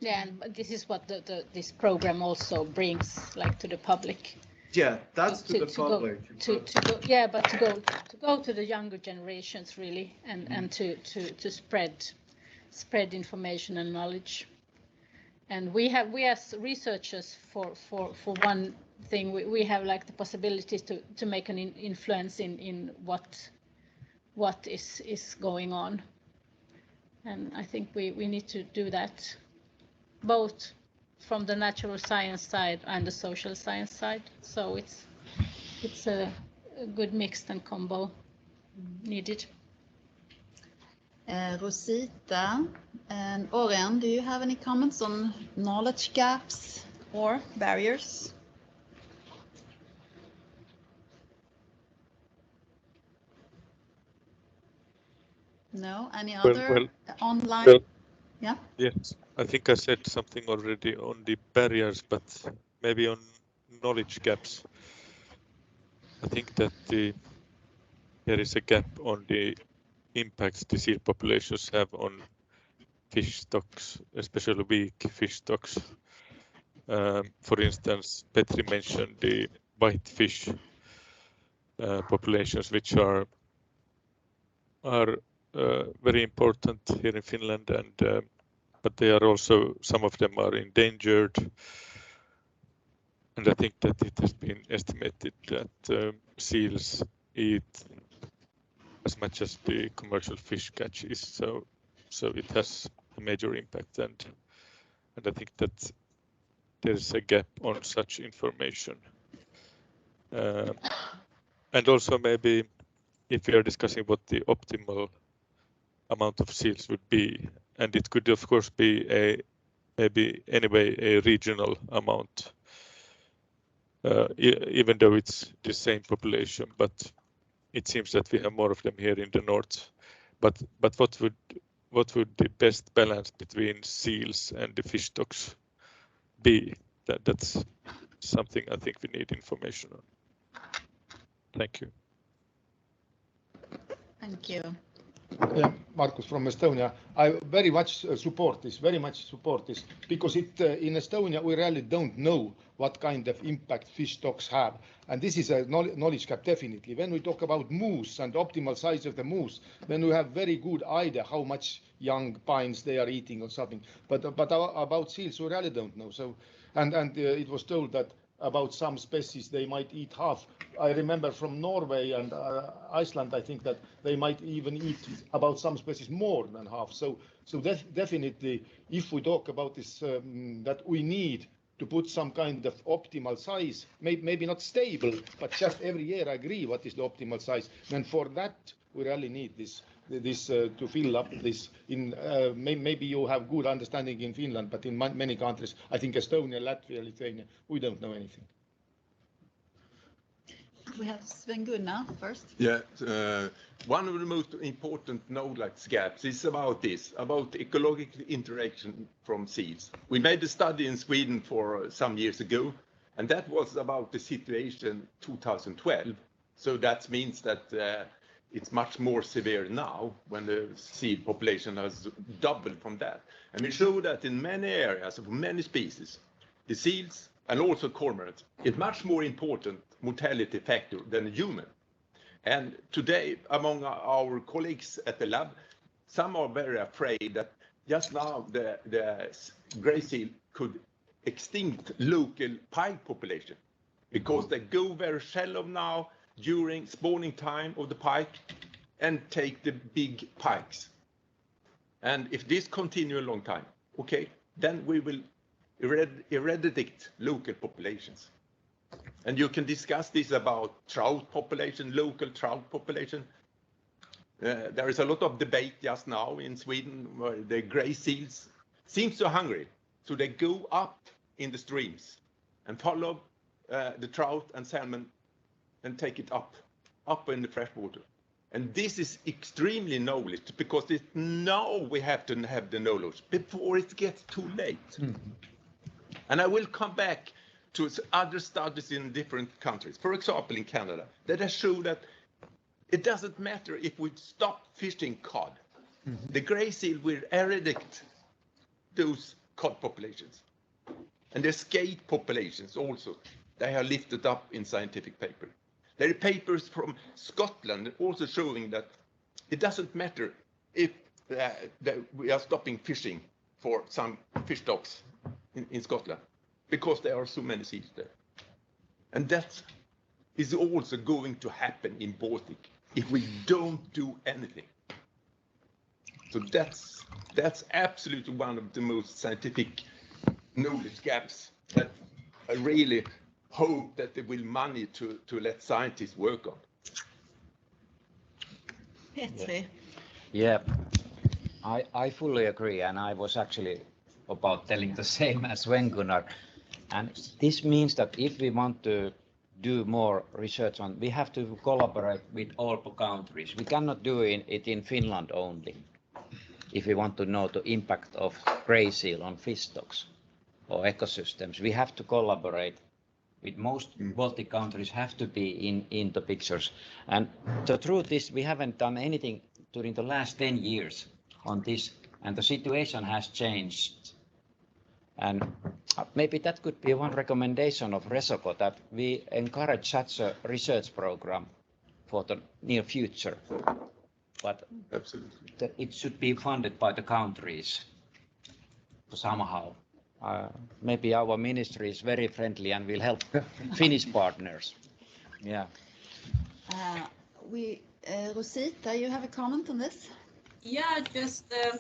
Yeah, and this is what this program also brings, like, to the public. Yeah, that's to the public. But to go to the younger generations really, and to spread information and knowledge. And we as researchers, for one thing, we have like the possibility to make an influence in what is going on. And I think we need to do that, both from the natural science side and the social science side. So it's a good mix and combo needed. Rosita and Oren, do you have any comments on knowledge gaps or barriers? No? Any other online? Yeah? Yes, I think I said something already on the barriers, but maybe on knowledge gaps. I think that there is a gap on the impacts the seal populations have on fish stocks, especially weak fish stocks. For instance, Petri mentioned the whitefish populations, which are very important here in Finland, and but they are also, some of them are endangered. And I think that it has been estimated that seals eat as much as the commercial fish catch is, so it has a major impact, and I think that there's a gap on such information. And also maybe if we are discussing what the optimal amount of seals would be, and it could of course be maybe anyway a regional amount, even though it's the same population, but it seems that we have more of them here in the north. But what would the best balance between seals and the fish stocks be? That's something I think we need information on. Thank you. Thank you. Yeah, Markus from Estonia. I very much support this, because in Estonia we really don't know what kind of impact fish stocks have. And this is a knowledge gap, definitely. When we talk about moose and optimal size of the moose, then we have very good idea how much young pines they are eating or something. But about seals, we really don't know. So, and it was told that about some species they might eat half. I remember from Norway and Iceland, I think that they might even eat about some species more than half. So definitely, if we talk about this, that we need to put some kind of optimal size, maybe not stable, but just every year agree what is the optimal size. And for that, we really need this to fill up this. In maybe you have good understanding in Finland, but in many countries, I think Estonia, Latvia, Lithuania, we don't know anything. We have Sven Gunnar first. Yeah, one of the most important knowledge gaps is about ecological interaction from seals. We made a study in Sweden for some years ago, and that was about the situation 2012. So that means that it's much more severe now when the seal population has doubled from that. And we show that in many areas of many species, the seals and also cormorants is much more important mortality factor than human. And today, among our colleagues at the lab, some are very afraid that just now the gray seal could extinct local pike population because they go very shallow now during spawning time of the pike and take the big pikes. And if this continue a long time, okay, then we will eradicate local populations. And you can discuss this about trout population, local trout population. There is a lot of debate just now in Sweden where the gray seals seem so hungry. So they go up in the streams and follow the trout and salmon and take it up in the fresh water. And this is extremely knowledge because now we have to have the knowledge before it gets too late. Mm-hmm. And I will come back to other studies in different countries. For example, in Canada, that has shown that it doesn't matter if we stop fishing cod. Mm-hmm. The gray seal will eradicate those cod populations. And the skate populations also, they are lifted up in scientific paper. There are papers from Scotland also showing that it doesn't matter if we are stopping fishing for some fish stocks in Scotland, because there are so many seals there. And that is also going to happen in Baltic if we don't do anything. So that's absolutely one of the most scientific knowledge gaps that I really hope that there will money to let scientists work on. Petri. Yeah, I fully agree, and I was actually about telling the same as Sven Gunnar. And this means that if we want to do more research on, we have to collaborate with all countries. We cannot do it in Finland only. If we want to know the impact of gray seal on fish stocks or ecosystems, we have to collaborate with most Baltic countries have to be in the pictures. And the truth is we haven't done anything during the last 10 years on this, and the situation has changed. And maybe that could be one recommendation of RESOCO, that we encourage such a research program for the near future. But absolutely, it should be funded by the countries somehow. Maybe our ministry is very friendly and will help Finnish partners. Yeah. Rosita, you have a comment on this? Yeah, just a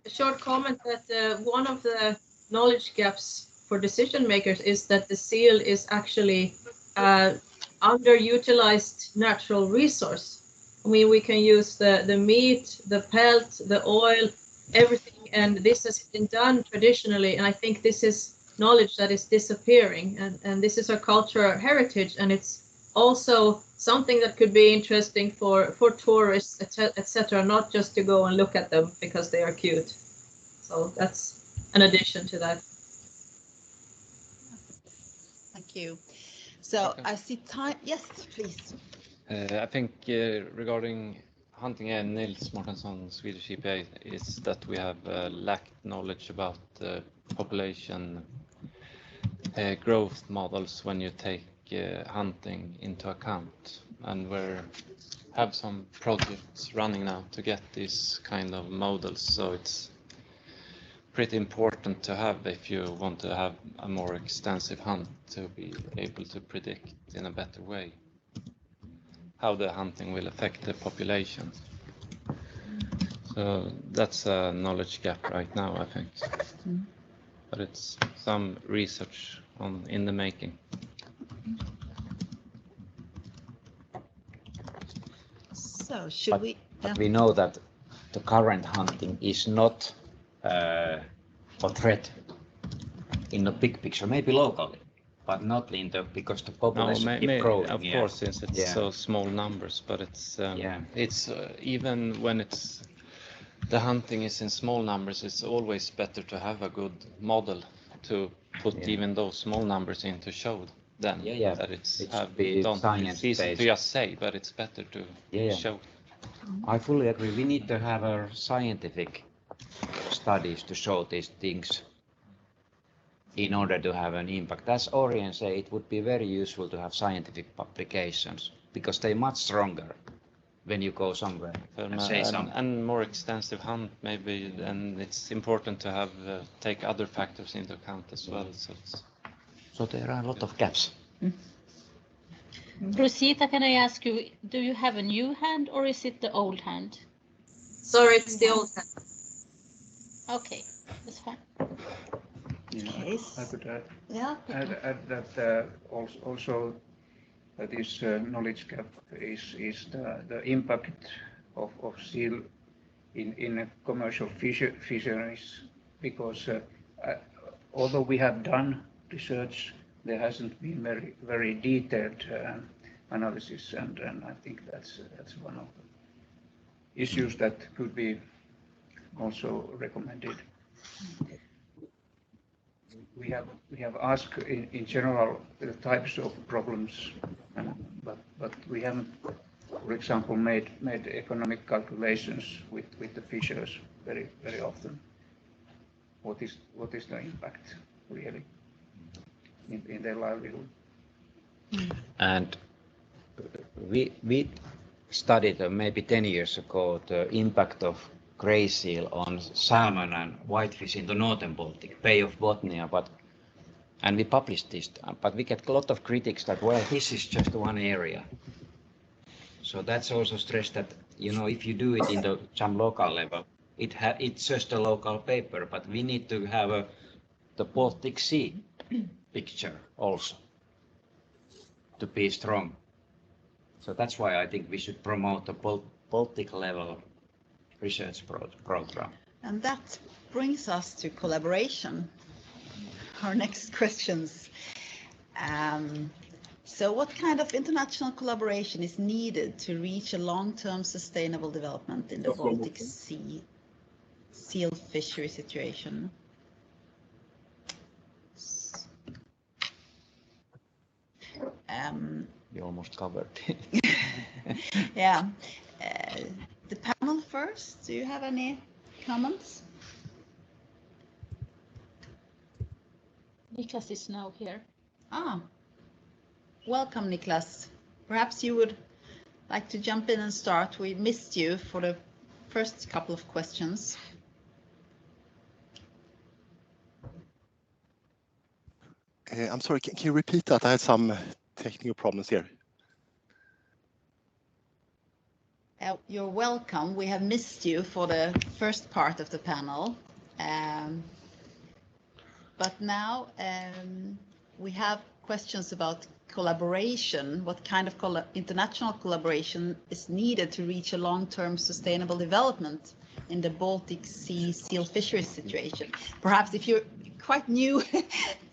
short comment that one of the knowledge gaps for decision makers is that the seal is actually underutilized natural resource. I mean, we can use the meat, the pelt, the oil, everything, and this has been done traditionally, and I think this is knowledge that is disappearing, and this is our cultural heritage, and it's also something that could be interesting for tourists, etc., not just to go and look at them because they are cute. So that's an addition to that. Thank you. So I see time. Yes, please. I think regarding hunting and Nils Mortensson, Swedish EPA, is that we have lacked knowledge about population growth models when you take hunting into account, and we have some projects running now to get these kind of models. So it's pretty important to have if you want to have a more extensive hunt, to be able to predict in a better way how the hunting will affect the population. So that's a knowledge gap right now, I think. But it's some research in the making. So should we? But we know that the current hunting is not a threat in the big picture, maybe locally, but not in the, because the population keep growing. Of course, since it's so small numbers, but it's even when it's the hunting is in small numbers, it's always better to have a good model to put even those small numbers in to show them that it's have been done. It's easy to just say, but it's better to show. I fully agree. We need to have our scientific studies to show these things in order to have an impact. As Orion said, it would be very useful to have scientific publications because they're much stronger when you go somewhere and say something. And more extensive hunt maybe, and it's important to have take other factors into account as well. So there are a lot of gaps. Rosita, can I ask you, do you have a new hand or is it the old hand? Sorry, it's the old hand. Okay, that's fine. Yeah, I could add, Yeah. add that also that this knowledge gap is the impact of seal in commercial fisheries, because although we have done research, there hasn't been very detailed analysis, and I think that's one of the issues that could be also recommended. We have asked in general the types of problems, but we haven't, for example, made economic calculations with the fishers very often. What is the impact really in their livelihood? And we studied maybe 10 years ago the impact of gray seal on salmon and whitefish in the northern Baltic, Bay of Bothnia, and we published this, but we get a lot of critics that, well, this is just one area. So that's also stressed that, you know, if you do it in some local level, it's just a local paper, but we need to have the Baltic Sea picture also to be strong. So that's why I think we should promote the Baltic level research program. And that brings us to collaboration. Our next questions. So what kind of international collaboration is needed to reach a long-term sustainable development in the Baltic Sea seal fishery situation? You almost covered. Yeah. The panel first, do you have any comments? Niklas is now here. Welcome, Niklas. Perhaps you would like to jump in and start. We missed you for the first couple of questions. I'm sorry, can you repeat that? I had some technical problems here. You're welcome. We have missed you for the first part of the panel. But now we have questions about collaboration. What kind of international collaboration is needed to reach a long-term sustainable development in the Baltic Sea seal fisheries situation? Perhaps if you're quite new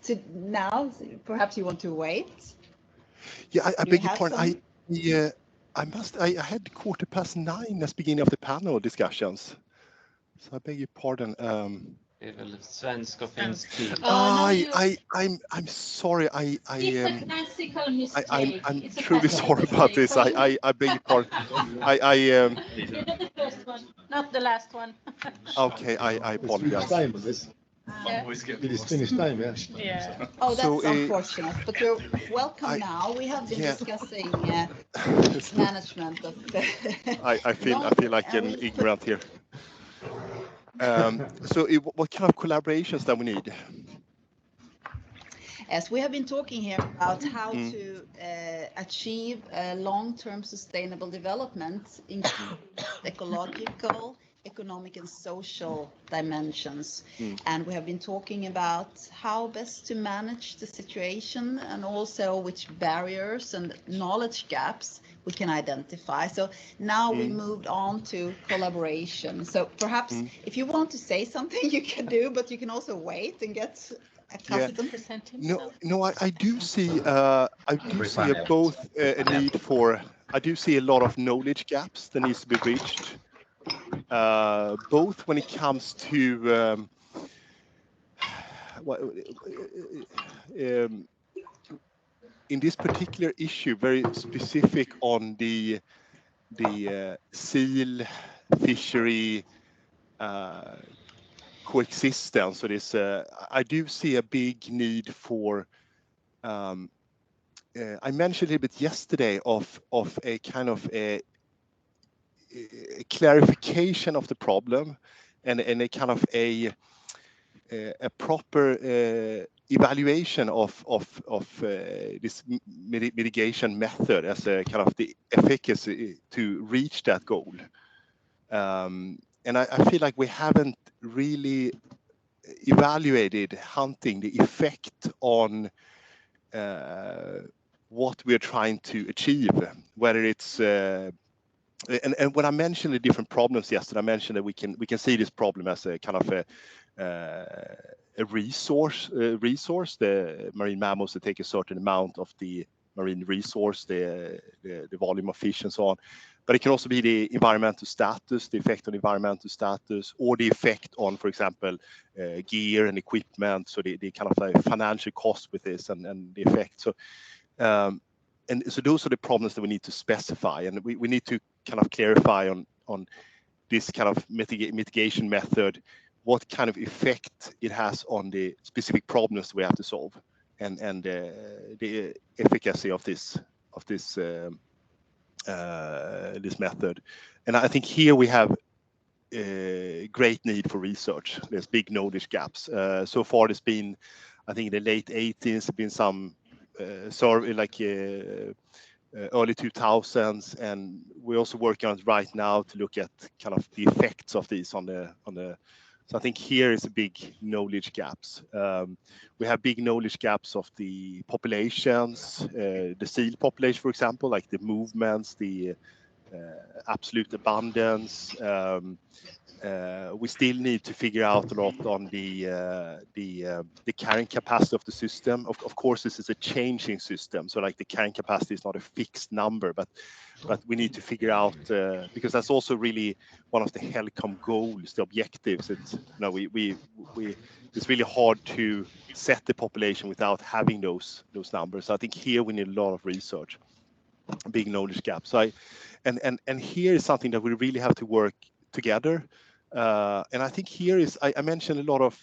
to now, perhaps you want to wait. Yeah, I beg your pardon. I had 9:15 as beginning of the panel discussions. So I beg your pardon. Svensk och finsk. I'm sorry. It's a classical mistake. I'm truly sorry about this. I beg your pardon. You're the first one, not the last one. Okay, I apologize. It is finished time, yeah. Yeah. Oh, that's unfortunate, but you're welcome now. We have been discussing management of I feel like an ignorant here. So what kind of collaborations that we need? As we have been talking here about how to achieve long-term sustainable development, including ecological, economic and social dimensions. And we have been talking about how best to manage the situation and also which barriers and knowledge gaps we can identify. So now we moved on to collaboration. So perhaps if you want to say something, you can do, but you can also wait and get accustomed. No, I do see both a need for. I do see a lot of knowledge gaps that needs to be bridged. Both when it comes to in this particular issue, very specific on the seal fishery coexistence. So this, I do see a big need for. I mentioned a little bit yesterday of a kind of a clarification of the problem and a kind of a proper evaluation of this mitigation method as a kind of the efficacy to reach that goal. And I feel like we haven't really evaluated hunting, the effect on what we're trying to achieve, whether it's and when I mentioned the different problems yesterday, I mentioned that we can see this problem as a kind of a resource. The marine mammals that take a certain amount of the marine resource, the volume of fish and so on. But it can also be the environmental status, the effect on environmental status, or the effect on, for example, gear and equipment. So the kind of like financial cost with this and the effect. So and so those are the problems that we need to specify, and we need to kind of clarify on this kind of mitigation method, what kind of effect it has on the specific problems we have to solve, and the efficacy of this method. And I think here we have a great need for research. There's big knowledge gaps. So far, there's been, I think, in the late 80s, been some survey like early 2000s, and we're also working on it right now to look at kind of the effects of these on the. So I think here is a big knowledge gaps. We have big knowledge gaps of the populations, the seal population, for example, like the movements, the absolute abundance. We still need to figure out a lot on the carrying capacity of the system. Of course, this is a changing system, so like the carrying capacity is not a fixed number, but we need to figure out because that's also really one of the HELCOM goals, the objectives. It's it's really hard to set the population without having those numbers. So I think here we need a lot of research, big knowledge gaps. So and here is something that we really have to work together. And I think here is, I mentioned a lot of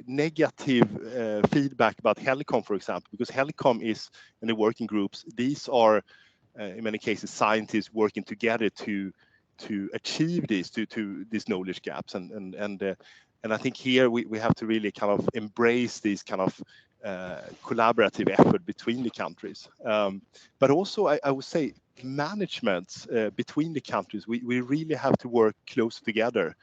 negative feedback about HELCOM, for example, because HELCOM is in the working groups. These are, in many cases, scientists working together to achieve this, to these knowledge gaps. And I think here we have to really kind of embrace these kind of collaborative effort between the countries. But also, I would say, management between the countries, we really have to work close together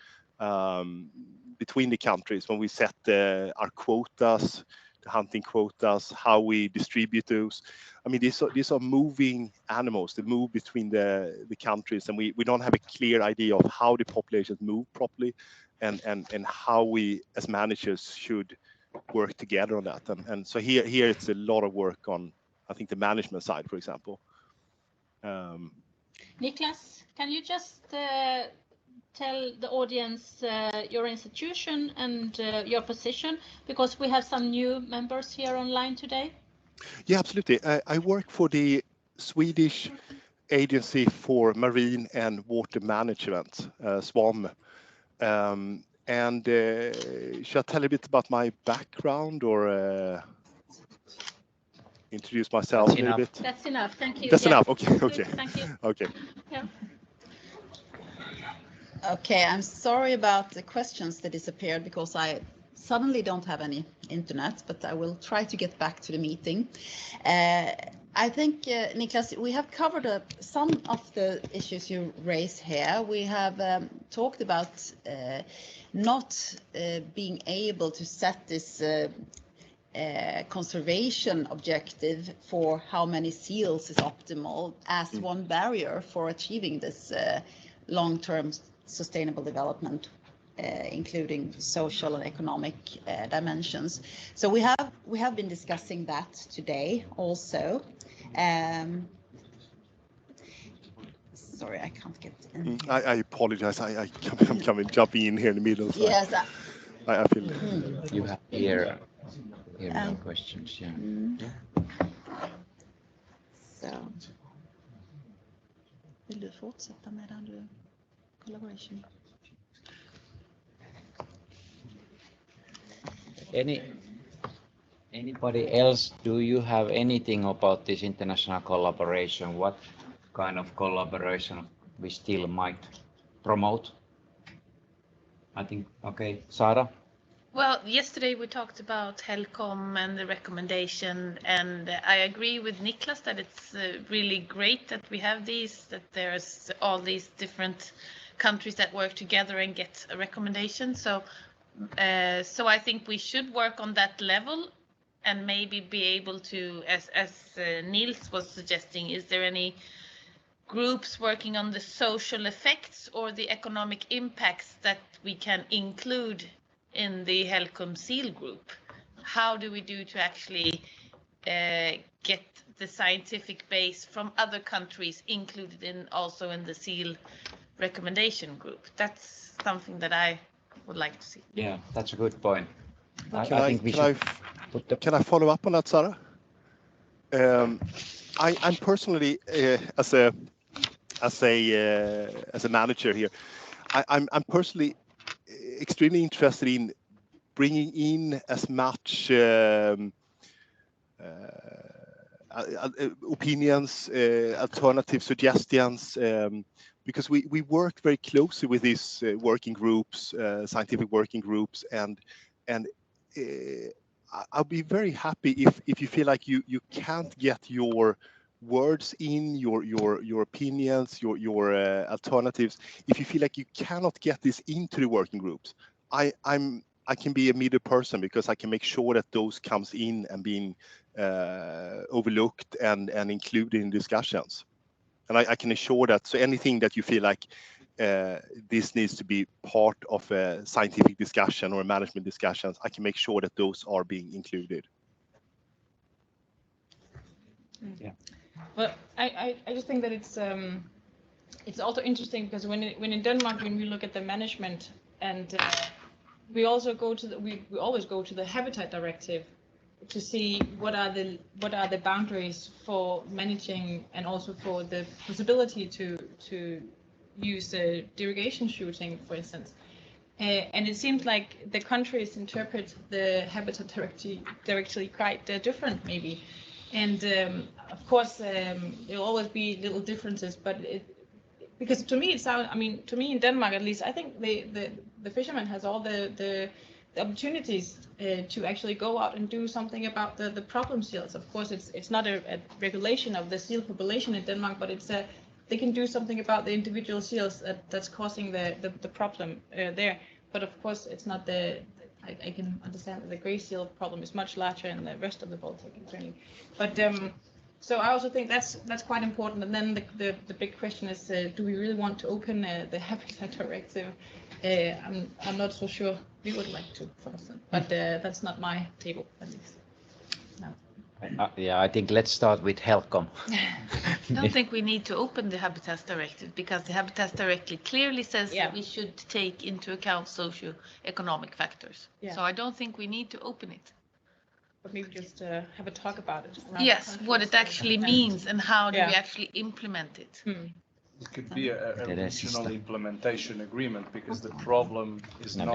between the countries when we set our quotas, the hunting quotas, how we distribute those. I mean, these are moving animals. They move between the countries, and we don't have a clear idea of how the populations move properly, and how we as managers should work together on that. And so here it's a lot of work on, I think, the management side, for example. Niklas, can you just tell the audience your institution and your position, because we have some new members here online today? Yeah, absolutely. I work for the Swedish Agency for Marine and Water Management, SWAM. And shall I tell a bit about my background, or introduce myself a little bit? That's enough. Thank you. That's enough. Okay. Good. Okay. Thank you. Okay. Yeah. Okay, I'm sorry about the questions that disappeared because I suddenly don't have any internet, but I will try to get back to the meeting. I think, Niklas, we have covered some of the issues you raised here. We have talked about not being able to set this conservation objective for how many seals is optimal as one barrier for achieving this long-term sustainable development, including social and economic dimensions. So we have been discussing that today also. Sorry, I can't get in. I apologize. I'm jumping in here in the middle. So Yes. I feel. You have here no questions. Yeah. Så. Vill du fortsätta med den collaboration? Anybody else? Do you have anything about this international collaboration? What kind of collaboration we still might promote? I think, okay, Sara? Well, yesterday we talked about HELCOM and the recommendation, and I agree with Niklas that it's really great that we have these, that there's all these different countries that work together and get a recommendation. So I think we should work on that level and maybe be able to, as Niels was suggesting, is there any groups working on the social effects or the economic impacts that we can include in the HELCOM SEAL group? How do we do to actually get the scientific base from other countries included in also in the SEAL recommendation group? That's something that I would like to see. Yeah, that's a good point. I think we should. Can I follow up on that, Sara? I'm personally as a manager here, I'm personally extremely interested in bringing in as much opinions, alternative suggestions, because we work very closely with these working groups, scientific working groups, and I'll be very happy if you feel like you can't get your words in, your opinions, your alternatives. If you feel like you cannot get this into the working groups, I can be a middle person because I can make sure that those comes in and being overlooked and included in discussions. And I can assure that. So anything that you feel like this needs to be part of a scientific discussion or a management discussions, I can make sure that those are being included. Yeah. Well, I just think that it's also interesting because when in Denmark, when we look at the management, and we also go to we always go to the Habitat Directive to see what are the boundaries for managing and also for the possibility to use derogation shooting, for instance. And it seems like the countries interpret the Habitat Directive quite different, maybe. And of course, there will always be little differences, but because to me it sounds, I mean, to me in Denmark at least, I think the fisherman has all the opportunities to actually go out and do something about the problem seals. Of course, it's not a regulation of the seal population in Denmark, but it's they can do something about the individual seals that's causing the problem there. But of course, it's not I can understand that the grey seal problem is much larger in the rest of the Baltic, certainly. But so I also think that's quite important. And then the big question is, do we really want to open the Habitat Directive? I'm not so sure we would like to, for instance, but that's not my table, at least. No. Yeah, I think let's start with HELCOM. I don't think we need to open the Habitat Directive because the Habitat Directive clearly says that we should take into account socio-economic factors. Yeah. So I don't think we need to open it. But maybe just have a talk about it. Yes, what it actually means and how do we actually implement it. It could be a regional implementation agreement because the problem is not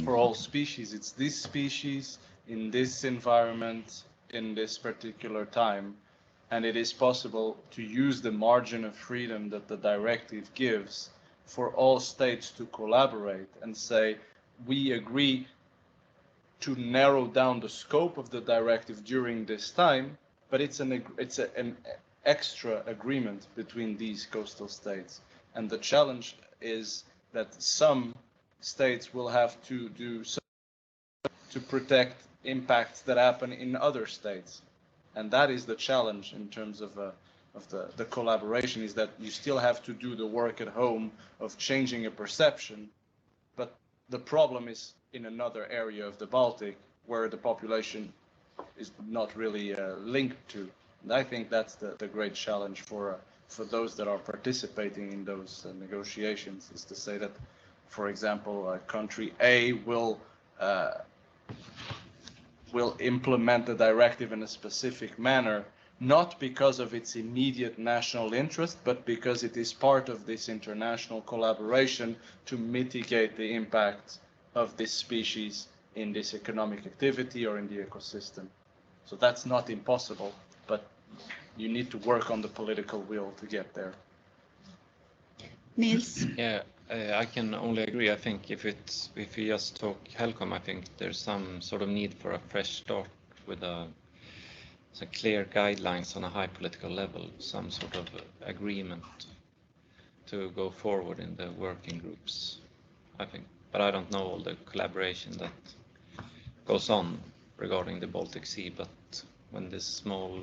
for all species. It's this species in this environment in this particular time. And it is possible to use the margin of freedom that the directive gives for all states to collaborate and say, we agree to narrow down the scope of the directive during this time, but it's an extra agreement between these coastal states. And the challenge is that some states will have to do so to protect impacts that happen in other states. And that is the challenge in terms of the collaboration, is that you still have to do the work at home of changing a perception, but the problem is in another area of the Baltic where the population is not really linked to. And I think that's the great challenge for those that are participating in those negotiations, is to say that, for example, country A will implement the directive in a specific manner, not because of its immediate national interest, but because it is part of this international collaboration to mitigate the impact of this species in this economic activity or in the ecosystem. So that's not impossible, but you need to work on the political will to get there. Niels? Yeah, I can only agree. I think if we just talk HELCOM, I think there's some sort of need for a fresh start with some clear guidelines on a high political level, some sort of agreement to go forward in the working groups, I think. But I don't know all the collaboration that goes on regarding the Baltic Sea, but when this small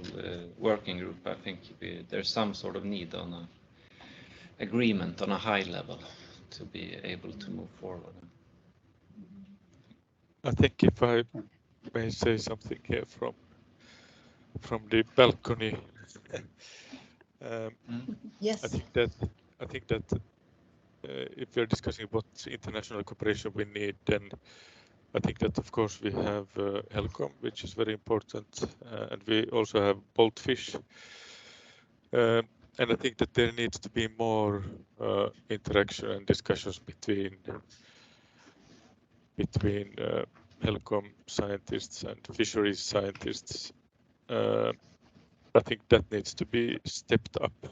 working group, I think there's some sort of need on a agreement on a high level to be able to move forward. I think if I may say something here from the balcony, yes. I think that if we're discussing what international cooperation we need, then I think that of course we have HELCOM, which is very important, and we also have Baltfish. And I think that there needs to be more interaction and discussions between HELCOM scientists and fisheries scientists. I think that needs to be stepped up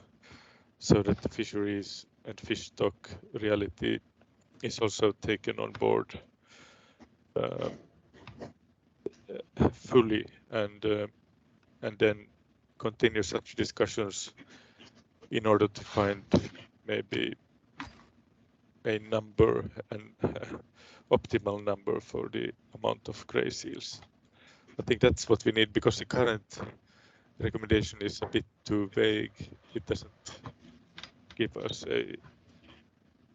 so that the fisheries and fish stock reality is also taken on board fully, and then continue such discussions in order to find maybe a number, an optimal number for the amount of grey seals. I think that's what we need, because the current recommendation is a bit too vague. It doesn't give us a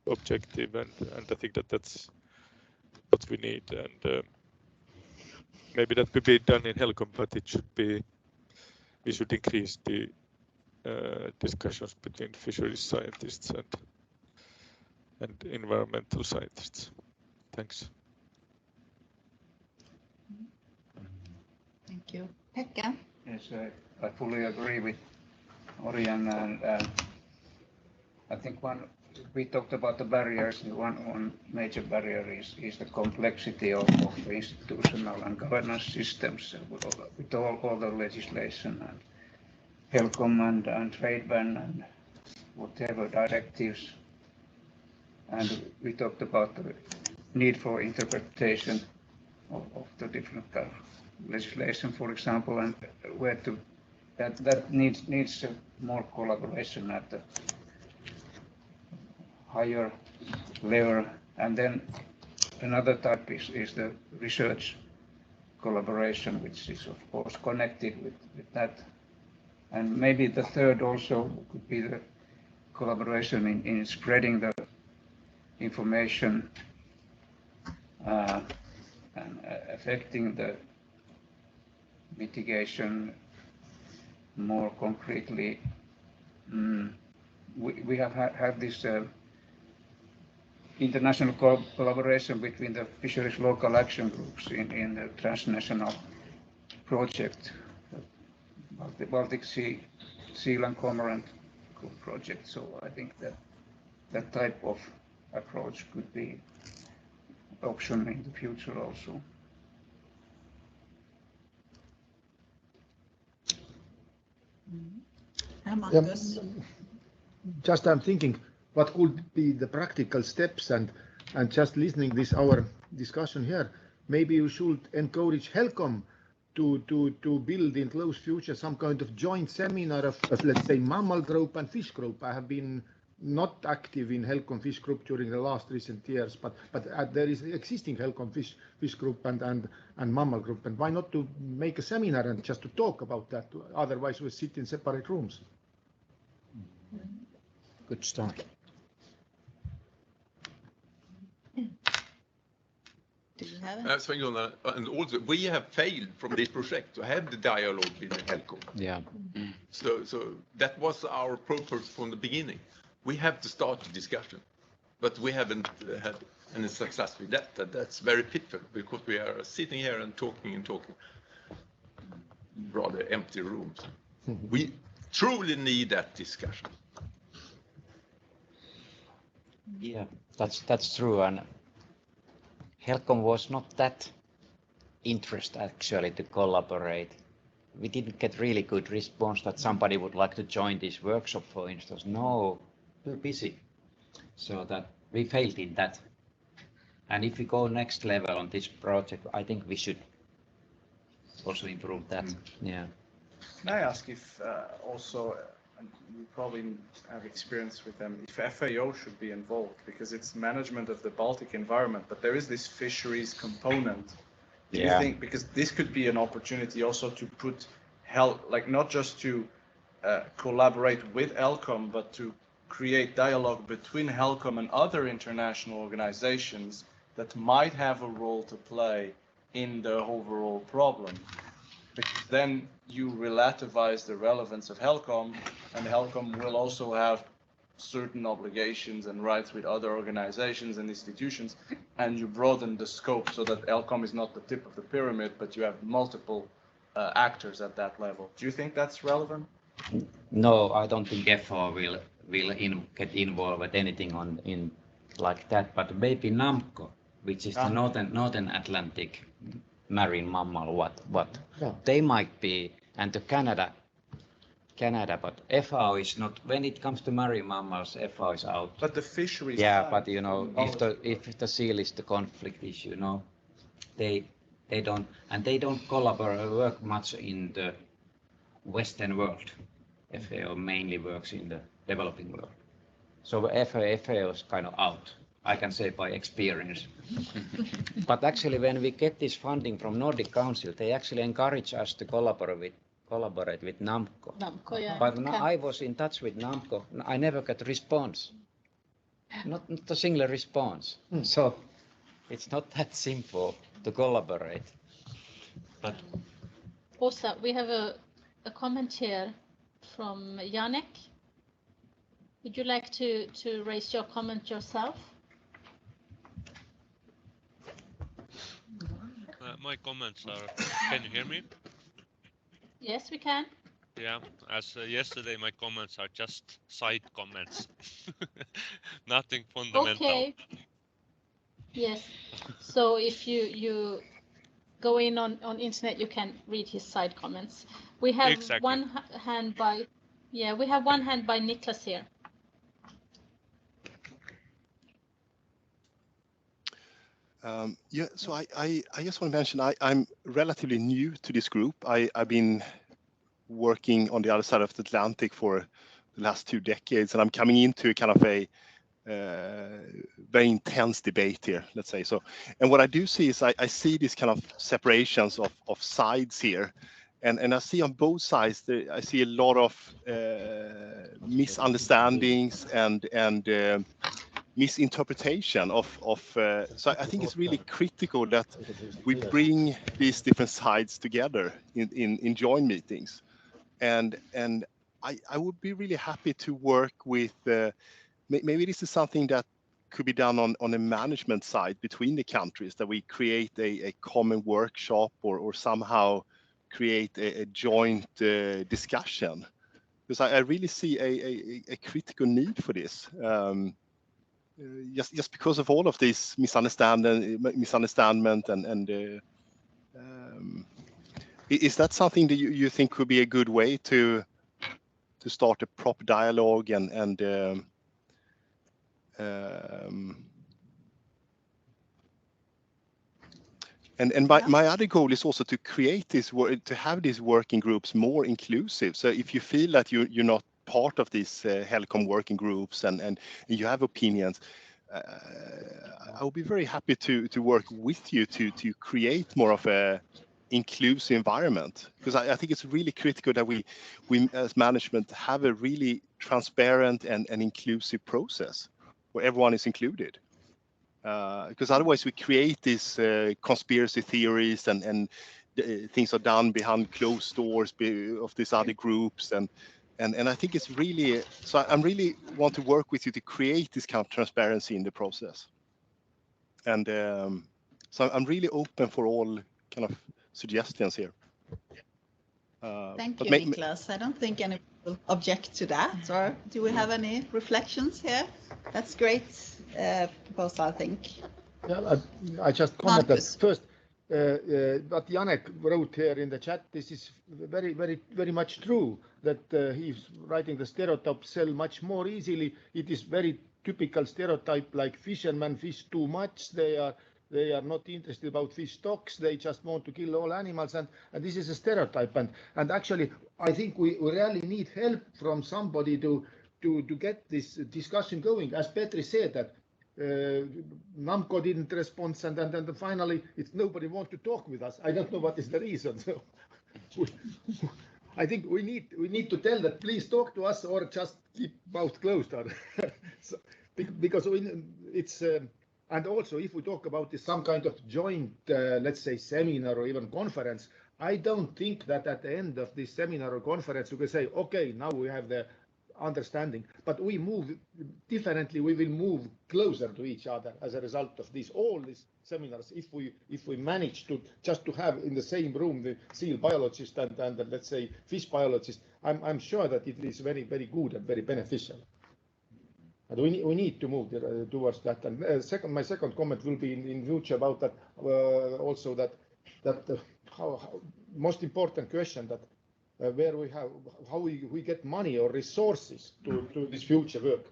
objective, and I think that that's what we need. And maybe that could be done in HELCOM, but it should be, we should increase the discussions between fisheries scientists and environmental scientists. Thanks. Thank you. Pekka? Yes, I fully agree with Orion, and I think we talked about the barriers. One major barrier is the complexity of the institutional and governance systems with all the legislation and HELCOM and trade ban and whatever directives. And we talked about the need for interpretation of the different legislation, for example, and where that needs more collaboration at the higher level. And then another type is the research collaboration, which is of course connected with that. And maybe the third also could be the collaboration in spreading the information and affecting the mitigation more concretely. We have had this international collaboration between the fisheries local action groups in the transnational project, the Baltic Sea Seal and Cormorant project. So I think that type of approach could be option in the future also. Just I'm thinking, what could be the practical steps, and just listening this our discussion here, maybe you should encourage HELCOM to build in close future some kind of joint seminar of let's say mammal group and fish group. I have been not active in HELCOM fish group during the last recent years, but there is existing HELCOM fish group and mammal group, and why not to make a seminar and just to talk about that? Otherwise we sit in separate rooms. Good start. Do you have it? Sven Gunnar, and also we have failed from this project to have the dialogue with HELCOM. Yeah. So that was our purpose from the beginning. We have to start the discussion, but we haven't had any success with that. That's very pitiful, because we are sitting here and talking, rather empty rooms. We truly need that discussion. Yeah, that's true. And HELCOM was not that interested actually to collaborate. We didn't get really good response that somebody would like to join this workshop, for instance. No, we're busy. So that we failed in that. And if we go next level on this project, I think we should also improve that. Yeah. Can I ask if also, and you probably have experience with them, if FAO should be involved, because it's management of the Baltic environment, but there is this fisheries component. Do you think, because this could be an opportunity also to put help, like not just to collaborate with HELCOM, but to create dialogue between HELCOM and other international organizations that might have a role to play in the overall problem. Because then you relativize the relevance of HELCOM, and HELCOM will also have certain obligations and rights with other organizations and institutions, and you broaden the scope so that HELCOM is not the tip of the pyramid, but you have multiple actors at that level. Do you think that's relevant? No, I don't think FAO will get involved with anything in like that, but maybe NAMCO, which is the Northern Atlantic marine mammal, what they might be, and to Canada, but FAO is not. When it comes to marine mammals, FAO is out. But the fisheries. Yeah, but you know, if the seal is the conflict issue, they don't collaborate, work much in the Western world. FAO mainly works in the developing world. So FAO is kind of out, I can say by experience. But actually, when we get this funding from Nordic Council, they actually encourage us to collaborate with NAMCO. Yeah. But when I was in touch with NAMCO, I never got a response. Not a single response. So it's not that simple to collaborate. But Also, we have a comment here from Janek. Would you like to raise your comment yourself? My comments are, can you hear me? Yes, we can. Yeah, as yesterday my comments are just side comments. Nothing fundamental. Okay. Yes. So if you go in on internet, you can read his side comments. We have one hand by, we have one hand by Niklas here. So I just want to mention I'm relatively new to this group. I've been working on the other side of the Atlantic for the last 2 decades, and I'm coming into kind of a very intense debate here, let's say. So, and what I do see is I see these kind of separations of sides here, and I see on both sides I see a lot of misunderstandings and misinterpretation of so I think it's really critical that we bring these different sides together in joint meetings, and I would be really happy to work with maybe this is something that could be done on a management side between the countries, that we create a common workshop or somehow create a joint discussion, because I really see a critical need for this. Just because of all of this misunderstanding and is that something that you think could be a good way to start a proper dialogue and And my other goal is also to create this to have these working groups more inclusive. So if you feel that you're not part of these HELCOM working groups and you have opinions, I will be very happy to work with you to create more of a inclusive environment, because I think it's really critical that we as management have a really transparent and inclusive process where everyone is included. Because otherwise we create these conspiracy theories and things are done behind closed doors of these other groups, and I think it's really, so I'm really want to work with you to create this kind of transparency in the process, and so I'm really open for all kind of suggestions here. Thank you, Niklas. I don't think anyone will object to that, or do we have any reflections here? That's great proposal, I think. Yeah, I just comment that first. What Janek wrote here in the chat, this is very much true, that he's writing the stereotype sell much more easily. It is very typical stereotype, like fishermen fish too much. They are not interested about fish stocks. They just want to kill all animals, and this is a stereotype. And actually, I think we really need help from somebody to get this discussion going. As Petri said, that NAMCO didn't respond, and then finally nobody wants to talk with us. I don't know what is the reason. So I think we need to tell that please talk to us, or just keep mouth closed. So, because it's and also if we talk about this, some kind of joint, let's say, seminar or even conference, I don't think that at the end of this seminar or conference you can say, okay, now we have the understanding, but we move differently. We will move closer to each other as a result of all these seminars. If we manage to just to have in the same room the seal biologist and let's say fish biologist, I'm sure that it is very good and very beneficial. And we need to move towards that. And my second comment will be in future about that also that how most important question that. How we get money or resources to this future work.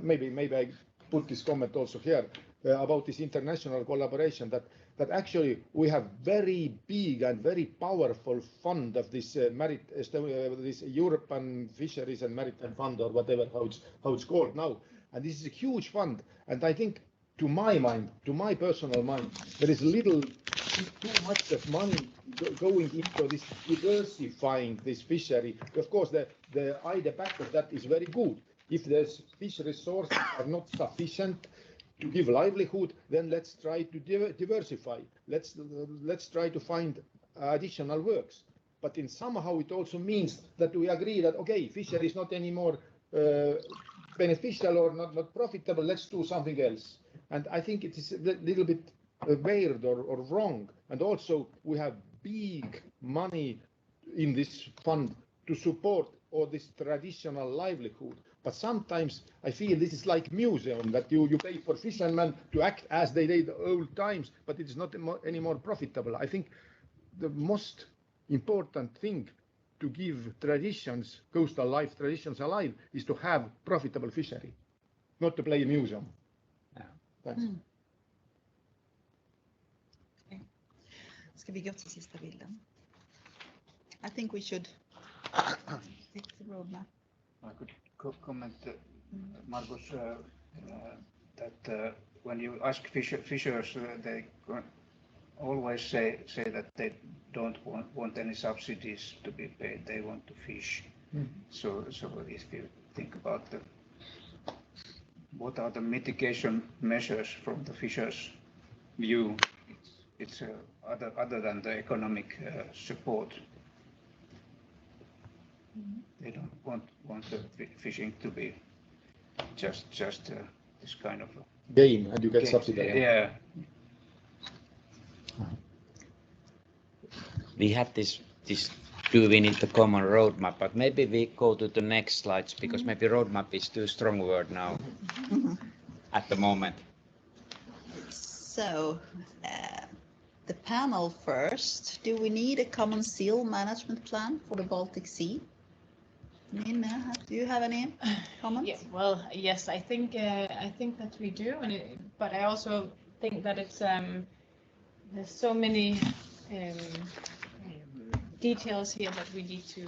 Maybe I put this comment also here about this international collaboration, that actually we have very big and very powerful fund of this this European Fisheries and Maritime Fund, or whatever how it's called now, and this is a huge fund. And I think, to my personal mind, there is too much of money going into this diversifying this fishery. Of course, the idea back of that is very good. If the fish resources are not sufficient to give livelihood, then let's try to diversify. Let's try to find additional works. But in somehow it also means that we agree that okay, fishery is not anymore beneficial or not profitable. Let's do something else. And I think it is a little bit weird or wrong. And also we have big money in this fund to support all this traditional livelihood. But sometimes I feel this is like museum, that you pay for fishermen to act as they did old times, but it is not any more profitable. I think the most important thing to give traditions, coastal life traditions alive, is to have profitable fishery, not to play a museum. Yeah. Thanks. Ska vi gå till sista bilden? I think we should take the roadmap. I could comment, Margus, that when you ask fishers, they always say that they don't want any subsidies to be paid. They want to fish. So if you think about what are the mitigation measures from the fishers' view, it's other than the economic support. They don't want the fishing to be just this kind of game, and you get subsidy. Yeah. We had this do we need the common roadmap, but maybe we go to the next slides, because maybe roadmap is too strong word now at the moment. So the panel first, do we need a common seal management plan for the Baltic Sea? Nina, do you have any comments? Yeah, well, yes, I think that we do, but I also think that it's there's so many details here that we need to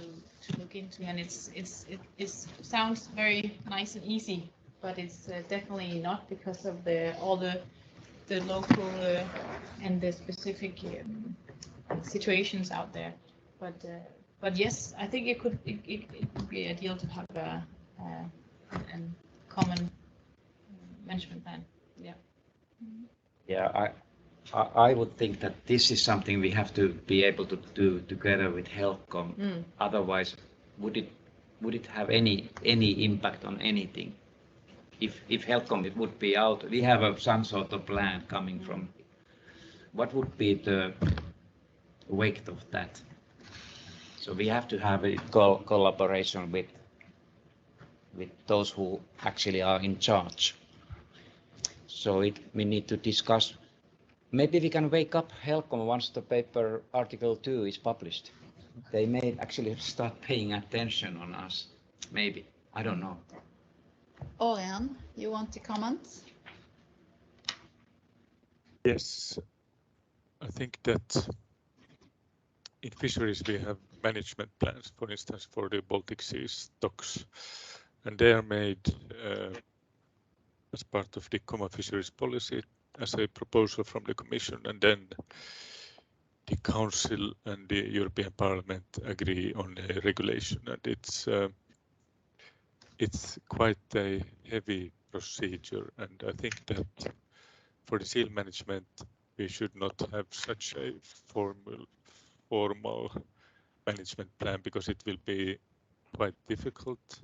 look into, and it sounds very nice and easy, but it's definitely not because of all the local and the specific situations out there. But yes, I think it would be ideal to have a common management plan. Yeah. Yeah, I would think that this is something we have to be able to do together with HELCOM. Otherwise, would it have any impact on anything? If HELCOM it would be out, we have some sort of plan coming from. What would be the weight of that? So we have to have a collaboration with those who actually are in charge. So we need to discuss. Maybe we can wake up HELCOM once the paper Article 2 is published. They may actually start paying attention on us. Maybe. I don't know. Orion, you want to comment? Yes. I think that in fisheries we have management plans, for instance, for the Baltic Sea stocks, and they are made as part of the common fisheries policy as a proposal from the Commission, and then the Council and the European Parliament agree on a regulation, and it's quite a heavy procedure, and I think that for the seal management we should not have such a formal management plan because it will be quite difficult,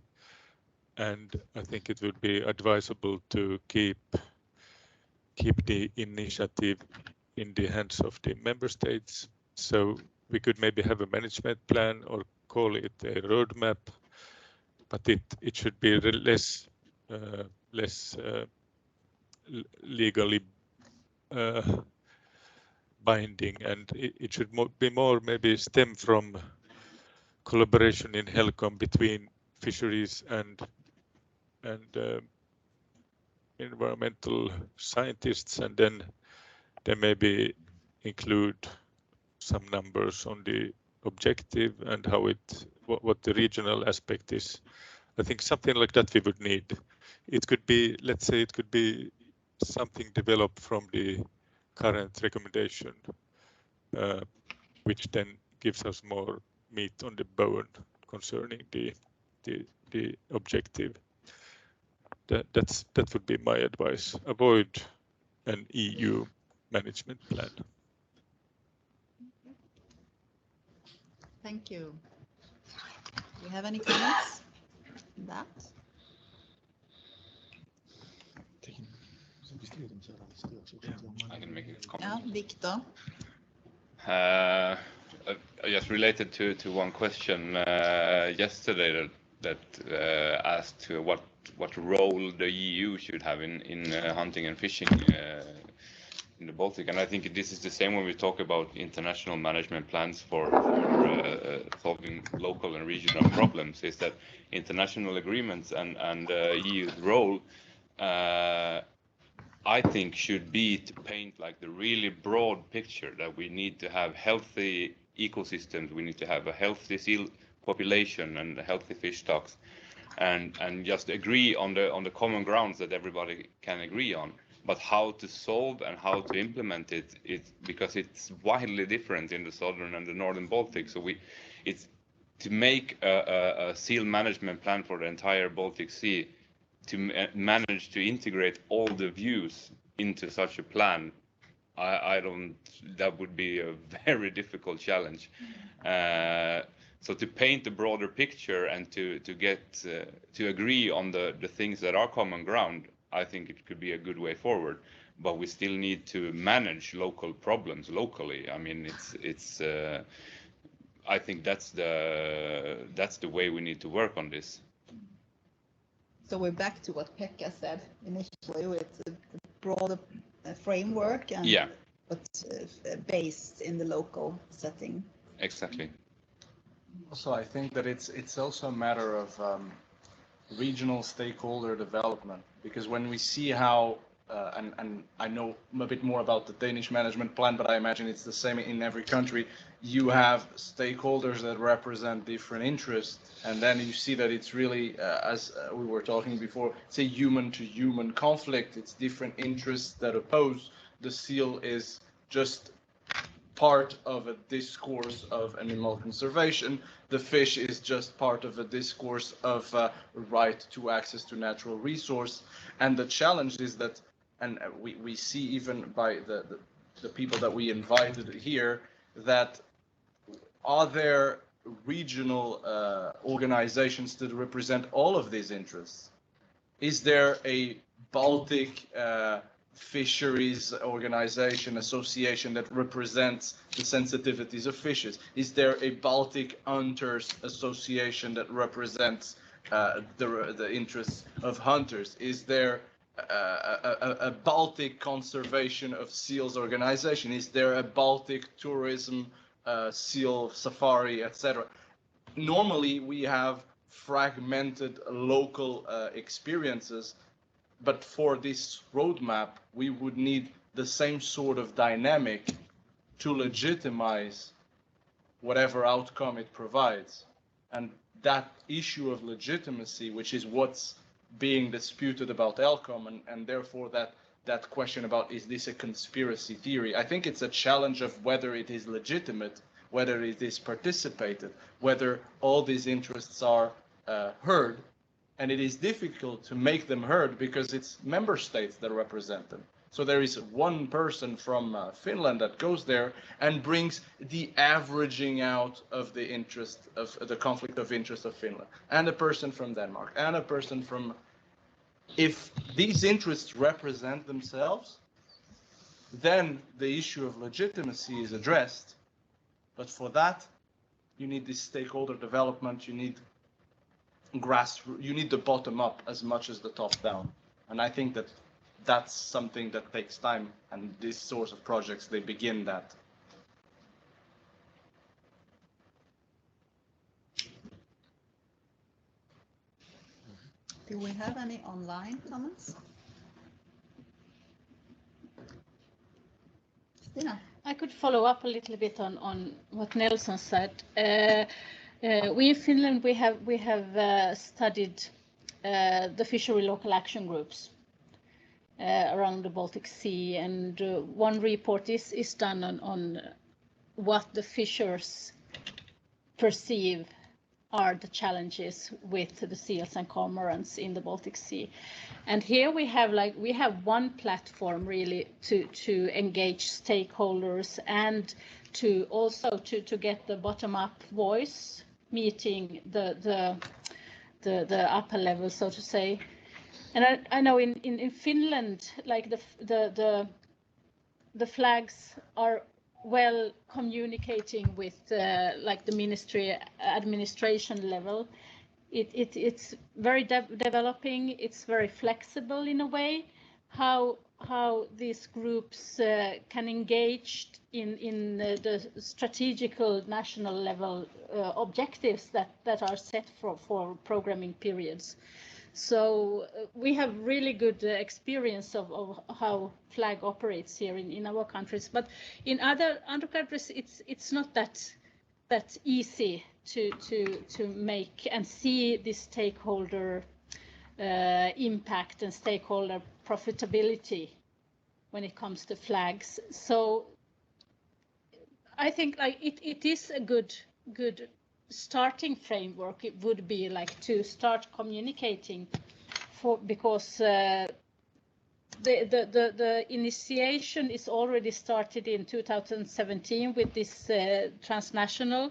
and I think it would be advisable to keep the initiative in the hands of the member states. So we could maybe have a management plan or call it a roadmap, but it should be less legally binding, and it should be more maybe stem from collaboration in HELCOM between fisheries and environmental scientists, and then maybe include some numbers on the objective and how what the regional aspect is. I think something like that we would need. It could be, let's say, it could be something developed from the current recommendation, which then gives us more meat on the bone concerning the objective. That would be my advice. Avoid an EU management plan. Thank you. Do you have any comments on that? I can make a comment. Yeah, Victor. Just related to one question yesterday that asked what role the EU should have in hunting and fishing in the Baltic, and I think this is the same when we talk about international management plans for solving local and regional problems. Is that international agreements and EU's role? I think should be to paint like the really broad picture that we need to have healthy ecosystems, we need to have a healthy seal population and healthy fish stocks, and just agree on the common grounds that everybody can agree on. But how to solve and how to implement it, because it's wildly different in the southern and the northern Baltic. So it's to make a seal management plan for the entire Baltic Sea, to manage to integrate all the views into such a plan, that would be a very difficult challenge. So to paint the broader picture and to get to agree on the things that are common ground, I think it could be a good way forward. But we still need to manage local problems locally. I mean, it's I think that's the way we need to work on this. So we're back to what Pekka said initially, with a broader framework, and yeah, but based in the local setting. Exactly. So I think that it's also a matter of regional stakeholder development, because when we see how and I know a bit more about the Danish management plan, but I imagine it's the same in every country. You have stakeholders that represent different interests, and then you see that it's really, as we were talking before, it's a human-to-human conflict. It's different interests that oppose. The seal is just part of a discourse of animal conservation. The fish is just part of a discourse of right to access to natural resource. And the challenge is that, and we see even by the people that we invited here, that are there regional organizations that represent all of these interests? Is there a Baltic fisheries organization, association that represents the sensitivities of fishes? Is there a Baltic hunters association that represents the interests of hunters? Is there a Baltic conservation of seals organization? Is there a Baltic tourism seal safari, etc.? Normally we have fragmented local experiences, but for this roadmap, we would need the same sort of dynamic to legitimize whatever outcome it provides. And that issue of legitimacy, which is what's being disputed about ELCOM, and therefore that question about, is this a conspiracy theory? I think it's a challenge of whether it is legitimate, whether it is participated, whether all these interests are heard. And it is difficult to make them heard because it's member states that represent them. So there is one person from Finland that goes there and brings the averaging out of the interest of the conflict of interest of Finland, and a person from Denmark, and a person from. If these interests represent themselves, then the issue of legitimacy is addressed. But for that, you need this stakeholder development. You need you need the bottom up as much as the top down, and I think that that's something that takes time, and these sorts of projects, they begin that. Do we have any online comments? Stina? I could follow up a little bit on what Nelson said. We in Finland, we have studied the fishery local action groups around the Baltic Sea, and one report is done on what the fishers perceive are the challenges with the seals and cormorants in the Baltic Sea. And here we have one platform really to engage stakeholders and to also to get the bottom-up voice meeting the upper level, so to say. And I know in Finland, like the flags are well communicating with like the ministry administration level. It's very developing. It's very flexible in a way. How these groups can engage in the strategical national level objectives that are set for programming periods. So we have really good experience of how flag operates here in our countries, but in other countries it's not that easy to make and see the stakeholder impact and stakeholder profitability when it comes to flags. So I think like it is a good starting framework. It would be like to start communicating because the initiation is already started in 2017 with this transnational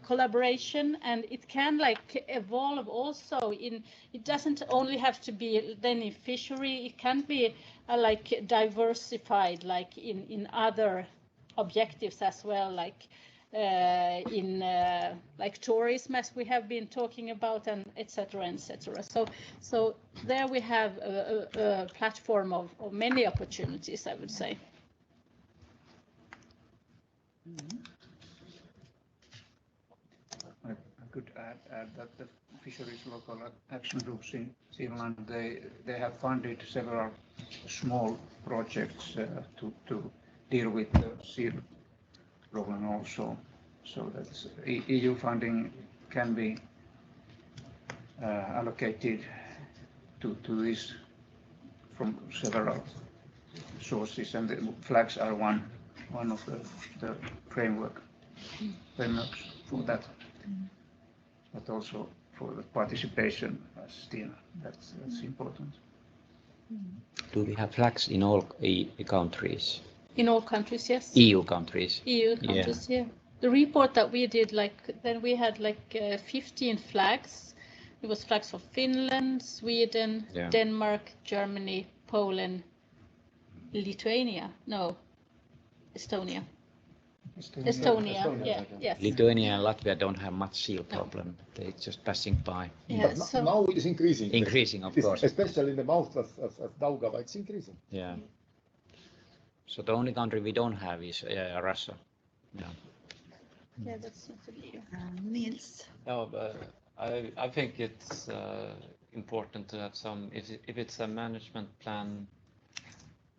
collaboration, and it can like evolve also in. It doesn't only have to be then in fishery. It can be like diversified, like in other objectives as well, like in like tourism, as we have been talking about, and etc. etc. So there we have a platform of many opportunities, I would say. could add that the fisheries local action groups in Finland, they have funded several small projects to deal with the seal problem also. So that EU funding can be allocated to this from several sources, and the flags are one of the frameworks for that, but also for the participation as Stina, that's important. Do we have flags in all countries? In all countries, yes. EU countries. EU countries, yeah. The report that we did, then we had 15 flags. It was flags for Finland, Sweden, Denmark, Germany, Poland, Lithuania. No, Estonia. Estonia. Yeah, yes. Lithuania and Latvia don't have much seal problem. They're just passing by. Yeah, but now it is increasing. Increasing, of course. Especially in the mouth of Daugava, it's increasing. Yeah. So the only country we don't have is Russia. Yeah. Yeah, that's not clear. Niels. No, but I think it's important to have some, if it's a management plan,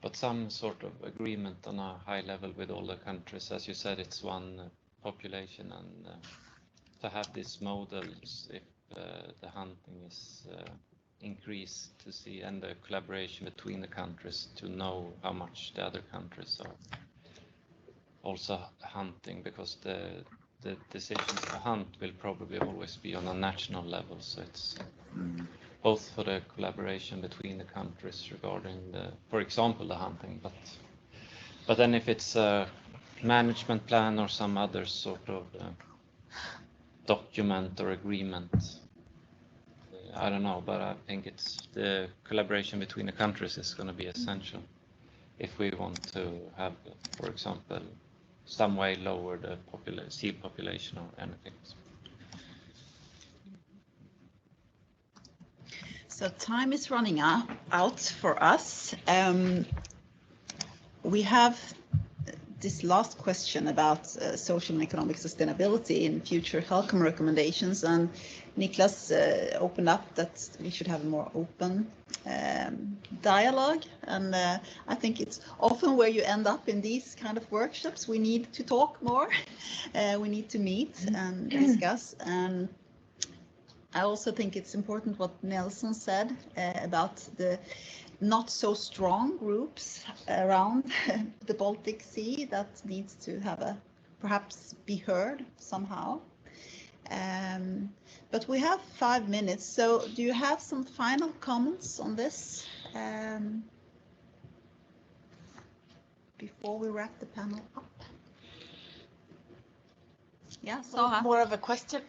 but some sort of agreement on a high level with all the countries. As you said, it's one population, and to have these models if the hunting is increased, to see, and the collaboration between the countries to know how much the other countries are also hunting, because the decisions to hunt will probably always be on a national level. So it's both for the collaboration between the countries regarding for example, the hunting, but then if it's a management plan or some other sort of document or agreement, I don't know, but I think it's the collaboration between the countries is going to be essential if we want to have, for example, some way lower the seal population or anything. So time is running out for us. We have this last question about social and economic sustainability in future HELCOM recommendations, and Niklas opened up that we should have a more open dialogue, and I think it's often where you end up in these kind of workshops. We need to talk more, we need to meet and discuss, and I also think it's important what Nelson said about the not so strong groups around the Baltic Sea that needs to have perhaps be heard somehow. But we have 5 minutes, so do you have some final comments on this before we wrap the panel up? Yeah, Sarah. More of a question.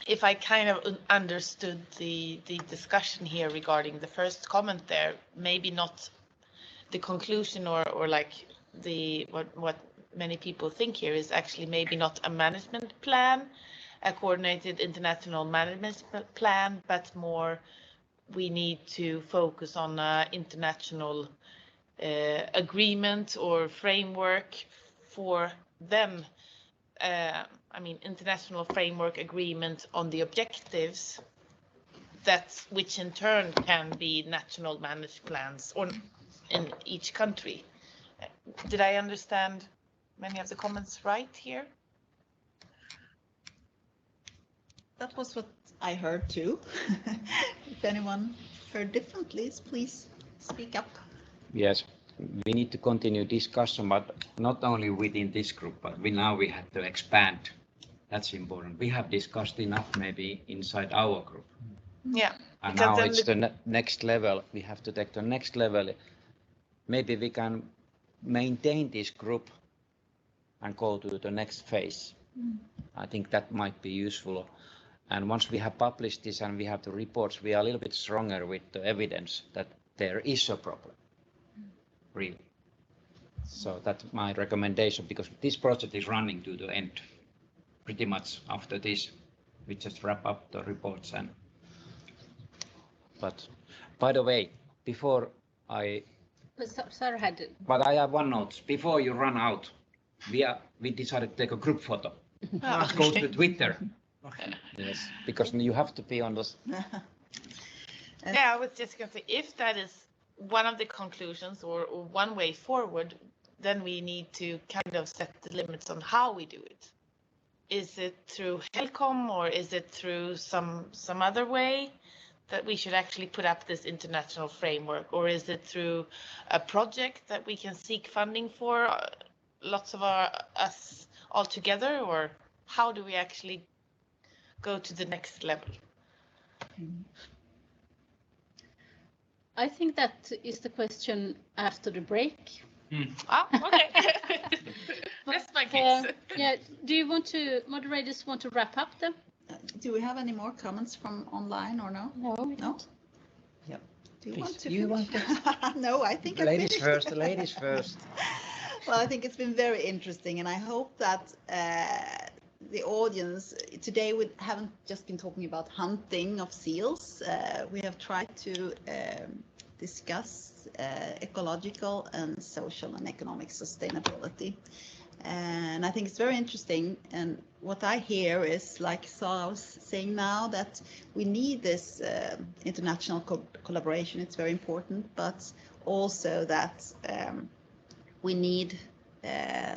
If I kind of understood the discussion here regarding the first comment there, maybe not the conclusion or like what many people think here is actually maybe not a management plan, a coordinated international management plan, but more we need to focus on international agreement or framework for them. I mean, international framework agreement on the objectives, which in turn can be national managed plans or in each country. Did I understand many of the comments right here? That was what I heard too. If anyone heard differently, please speak up. Yes, we need to continue discussion, but not only within this group, but now we have to expand. That's important. We have discussed enough maybe inside our group. Yeah. And now it's the next level. We have to take the next level. Maybe we can maintain this group and go to the next phase. I think that might be useful. And once we have published this and we have the reports, we are a little bit stronger with the evidence that there is a problem. Really. So that's my recommendation, because this project is running to the end. Pretty much after this, we just wrap up the reports. But by the way, before Sarah had. But I have one note. Before you run out, we decided to take a group photo. Go to Twitter. Yes, because you have to be on the. Yeah, I was just going to say, if that is one of the conclusions or one way forward, then we need to kind of set the limits on how we do it. Is it through HELCOM or is it through some other way that we should actually put up this international framework? Or is it through a project that we can seek funding for, lots of us all together? Or how do we actually go to the next level? I think that is the question after the break. Okay. That's my case. Yeah. Do you want to, moderators want to wrap up then? Do we have any more comments from online or no? No. No? Yep. Do you Please, want to? you want to? No, I think I Ladies finished. first, ladies first. Well, I think it's been very interesting, and I hope that the audience today, we haven't just been talking about hunting of seals. We have tried to discuss ecological and social and economic sustainability. And I think it's very interesting. And what I hear is, like Sara was saying now, that we need this international collaboration. It's very important, but also that we need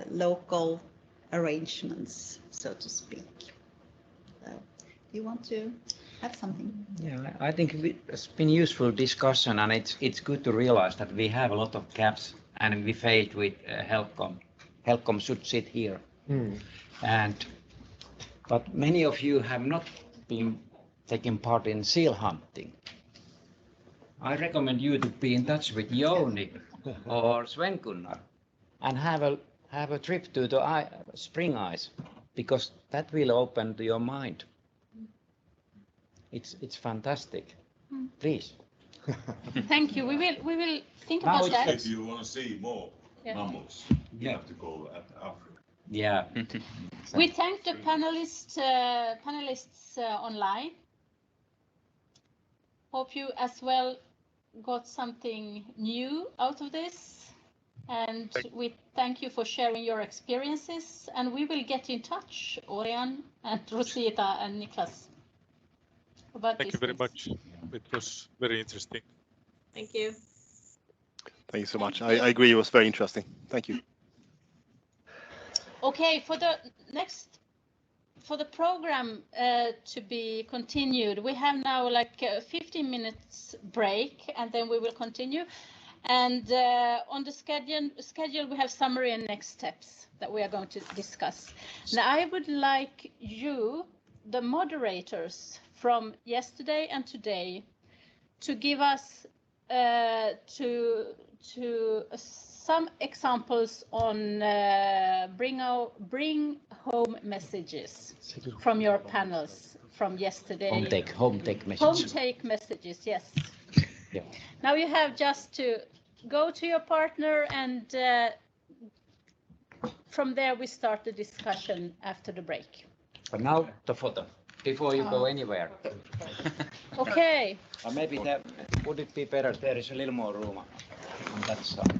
local arrangements, so to speak. So, do you want to add something? Yeah, I think it's been useful discussion, and it's good to realize that we have a lot of gaps, and we failed with HELCOM. HELCOM should sit here, but many of you have not been taking part in seal hunting. I recommend you to be in touch with Jouni or Sven-Gunnar and have a trip to the spring ice, because that will open your mind. It's fantastic. Please. Thank you. We will think Now about that. If you want to see more mammals, you have to go at Africa. Yeah. We thank the panelists online. Hope you as well got something new out of this. And we thank you for sharing your experiences. And we will get in touch, Orion and Rosita and Niklas. Thank you very much. It was very interesting. Thank you. Thank you so much. I agree. It was very interesting. Thank you. Okay, for the program to be continued, we have now like a 15 minutes break, and then we will continue. And on the schedule, we have summary and next steps that we are going to discuss. Now, I would like you, the moderators from yesterday and today, to give us some examples on bring home messages from your panels from yesterday. Home take messages. Home take messages, yes. Yeah. Now you have just to go to your partner, and from there we start the discussion after the break. But now the photo, before you go anywhere. Okay. Or maybe would it be better? There is a little more room on that side.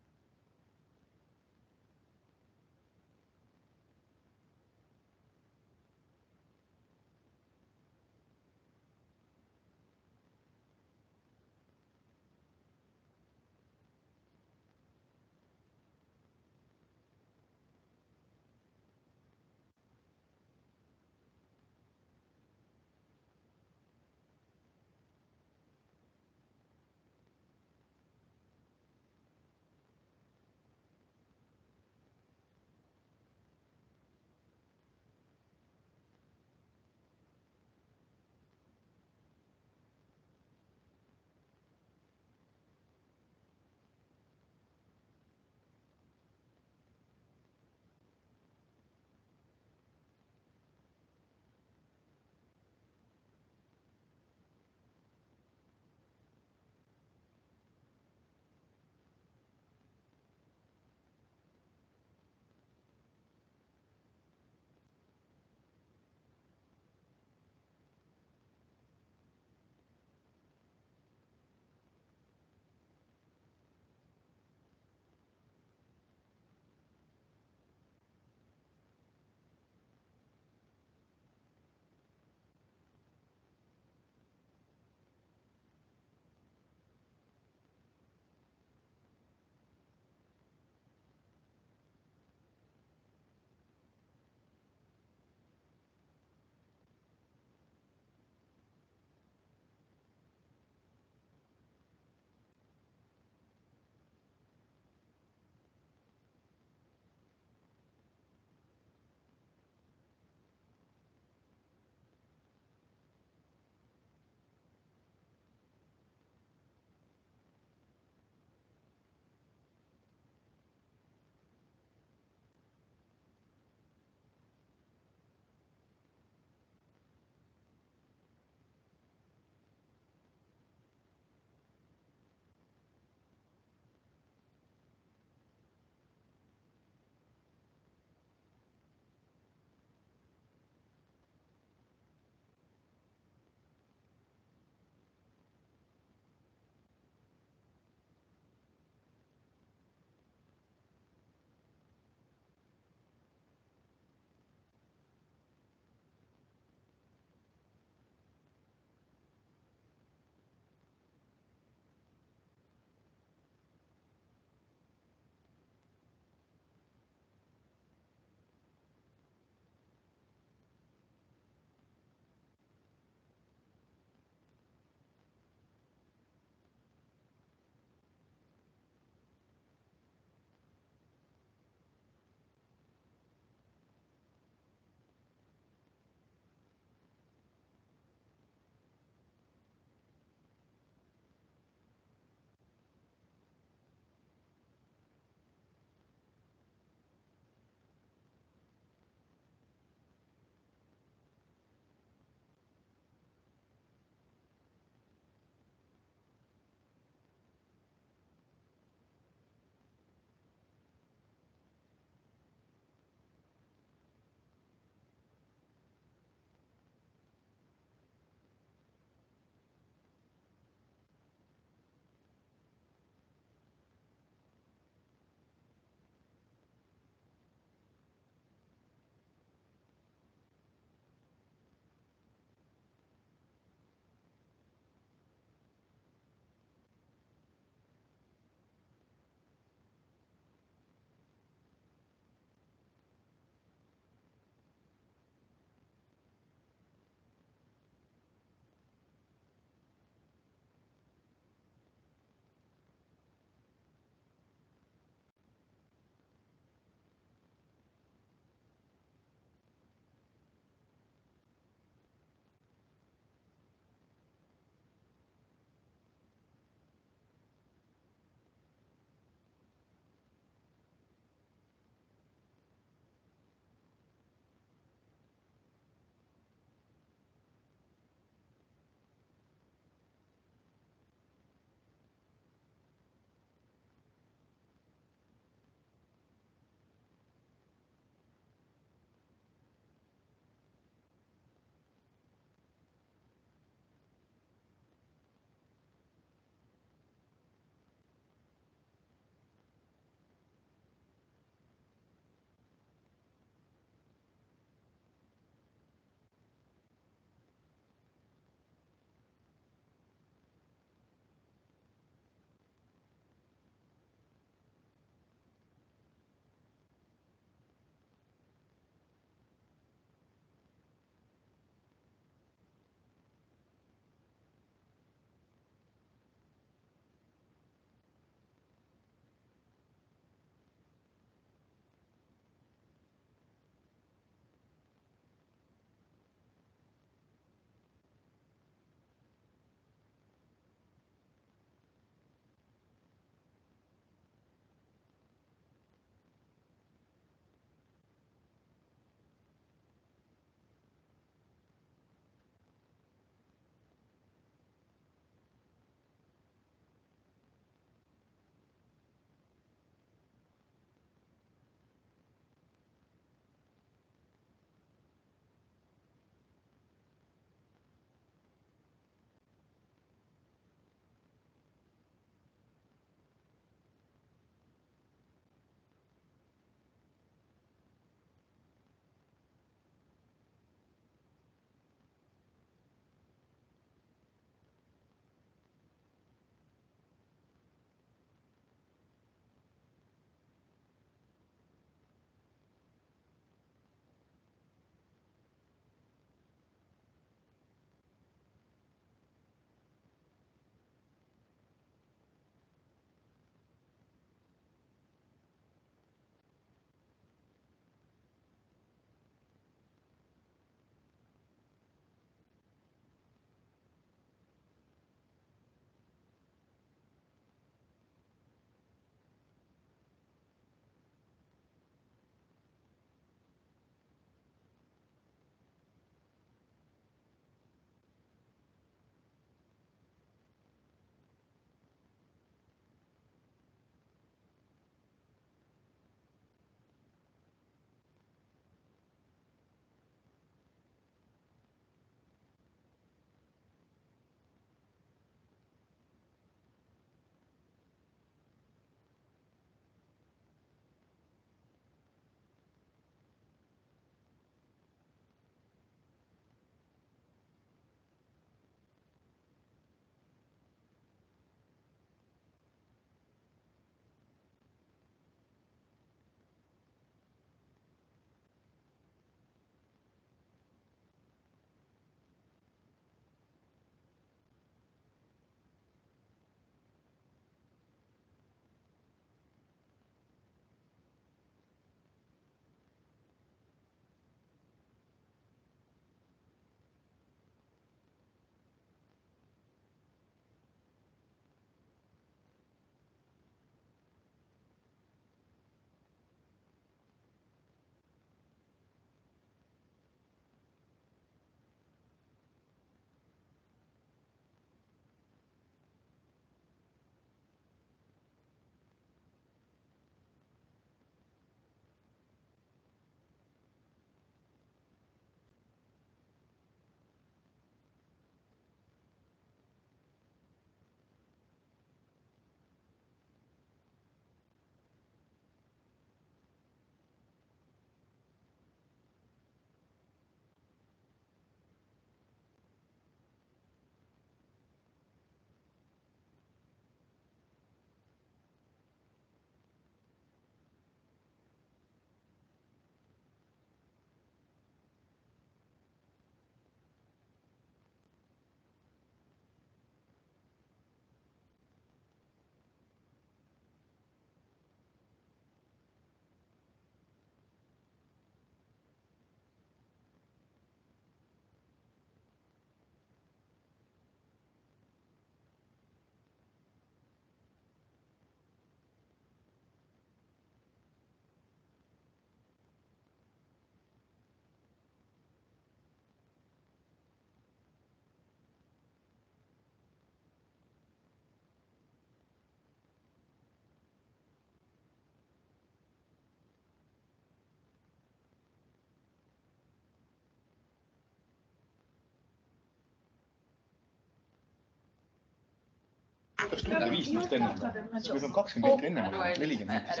kas tuli 5 minutit enne või peab 20 meetrit enne olema, 40 meetrit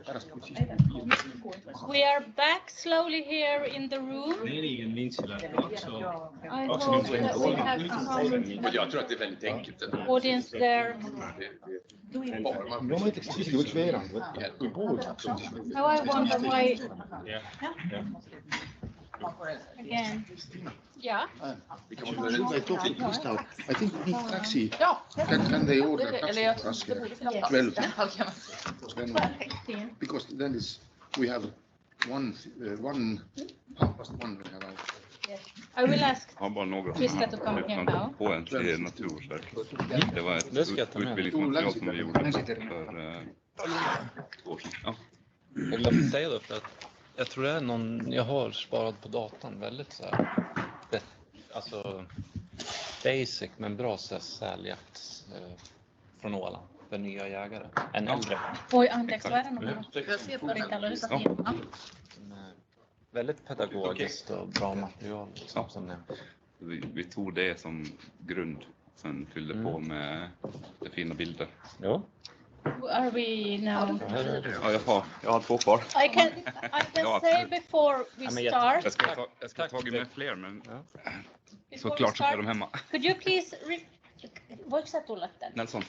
pärast siis. We are back slowly here in the room. 40 mintsi läheb 2 I hope that we have some audience there. No ma ütleks, et isegi võiks veerand võtta, kui pool saaks, siis. Now I wonder why. Again. Yeah. I talked to Gustav. I think we need taxi. Can they order taxi for us here? 12. Because then we have one 1:30 we have out. Yes. I will ask Jag har bara några Krista to come here now. på en till Naturvårdsverket. Det var ett utbildningsmaterial som vi gjorde för 2 år sedan. Ja. Jag vill säga då för att jag tror det är någon jag har sparat på datan väldigt så här, alltså basic men bra så här säljakt från Åland för nya jägare. En äldre. Oj, anteeksi, jag ser på det. Väldigt pedagogiskt och bra material. Liksom, som vi tog det som grund, sen fyllde på med fina bilder. Ja. Are we now? Ja, jag har 2 kvar. I can say before we start. Jag ska ta tag i med fler, men såklart så får de hemma. Could you please voiko sä tulla tänne? Nelson,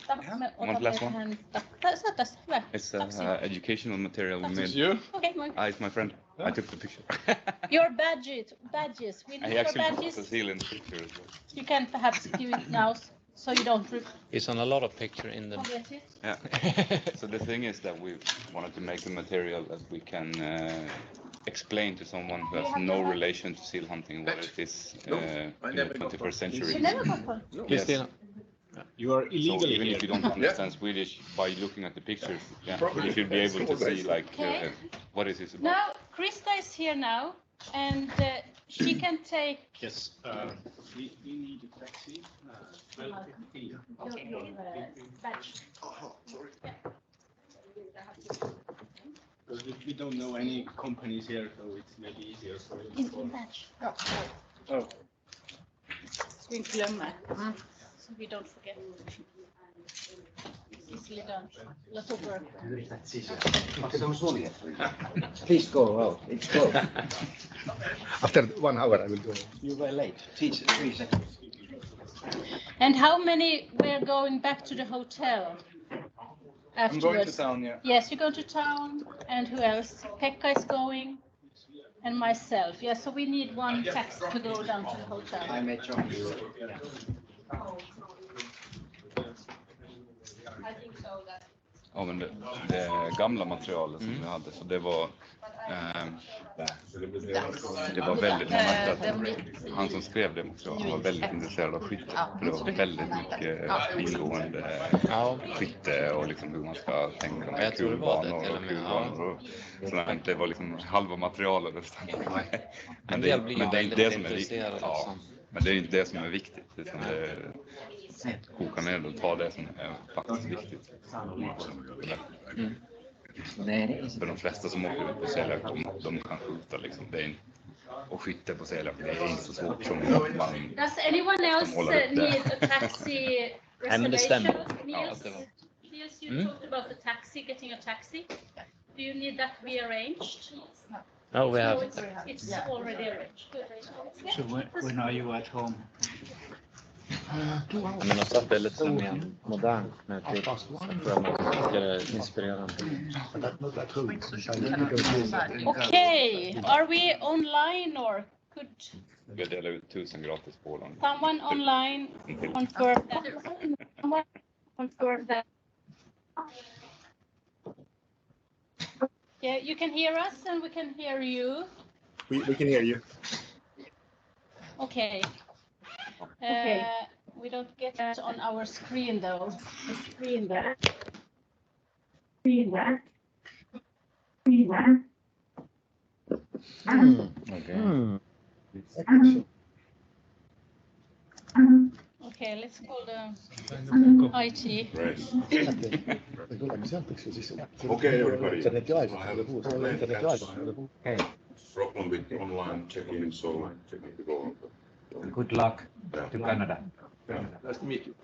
Want to last one? Saatais hyvä. It's educational material we made. You? Okay, It's my friend. I took the picture. Your badges. We need your badges. In the picture as well. You can perhaps do it now, so you don't. He's on a lot of picture in them. Yeah. So the thing is that we wanted to make the material that we can explain to someone who has no relation to seal hunting what it is in the 21st century. Kristina, you are illegally so even if you don't understand Swedish, by looking at the pictures, you should be able to see like what is this about. Now Krista is here now, and she can take. Yes. We need a taxi. Badge. Because we don't know any companies here, so it's maybe easier for you. In badge. Oh. Så vi inte glömmer. So we don't forget. Easily done. Lot of work. Please go out. It's go. After 1 hour I will go. You were late. 3 seconds. And how many were going back to the hotel? Afterwards? I'm going to town, yeah. Yes, you go to town, and who else? Pekka is going, and myself. Yeah, so we need one taxi to go down to the hotel. I met John. I think so. Ja, men det gamla materialet som vi hade, så det var väldigt, man märkte att han som skrev det materialet var väldigt intresserad av skytte. För det var väldigt mycket ingående skytte och liksom hur man ska tänka med kulbanor och kulbanor. Så det var liksom halva materialet. Men det är inte det som är viktigt. Ja, men det är inte det som är viktigt. Det som är koka ner och ta det som är faktiskt viktigt. För de flesta som åker ut på säljakt, de kan skjuta liksom. Det är och skytte på säljakt, det är inte så svårt som man. Does anyone else need a taxi reservation? Niels, you talked about the taxi, getting a taxi. Do you need that to be arranged? No, we have. It's already arranged. So when are you at home? Men de satt väldigt mer modernt med typ. Jag tror man tycker det är inspirerande. Okay, are we online or could Vi delar ut 1000 gratis på dem. someone online confirm that? Someone confirm that? Yeah, you can hear us and we can hear you. We can hear you. Okay. We don't get that on our screen though. The screen there. Okay. Okay, let's call the IT. Okay, everybody. Hey. Problem with online checking, so checking to go. Good luck to Canada. Nice to meet you.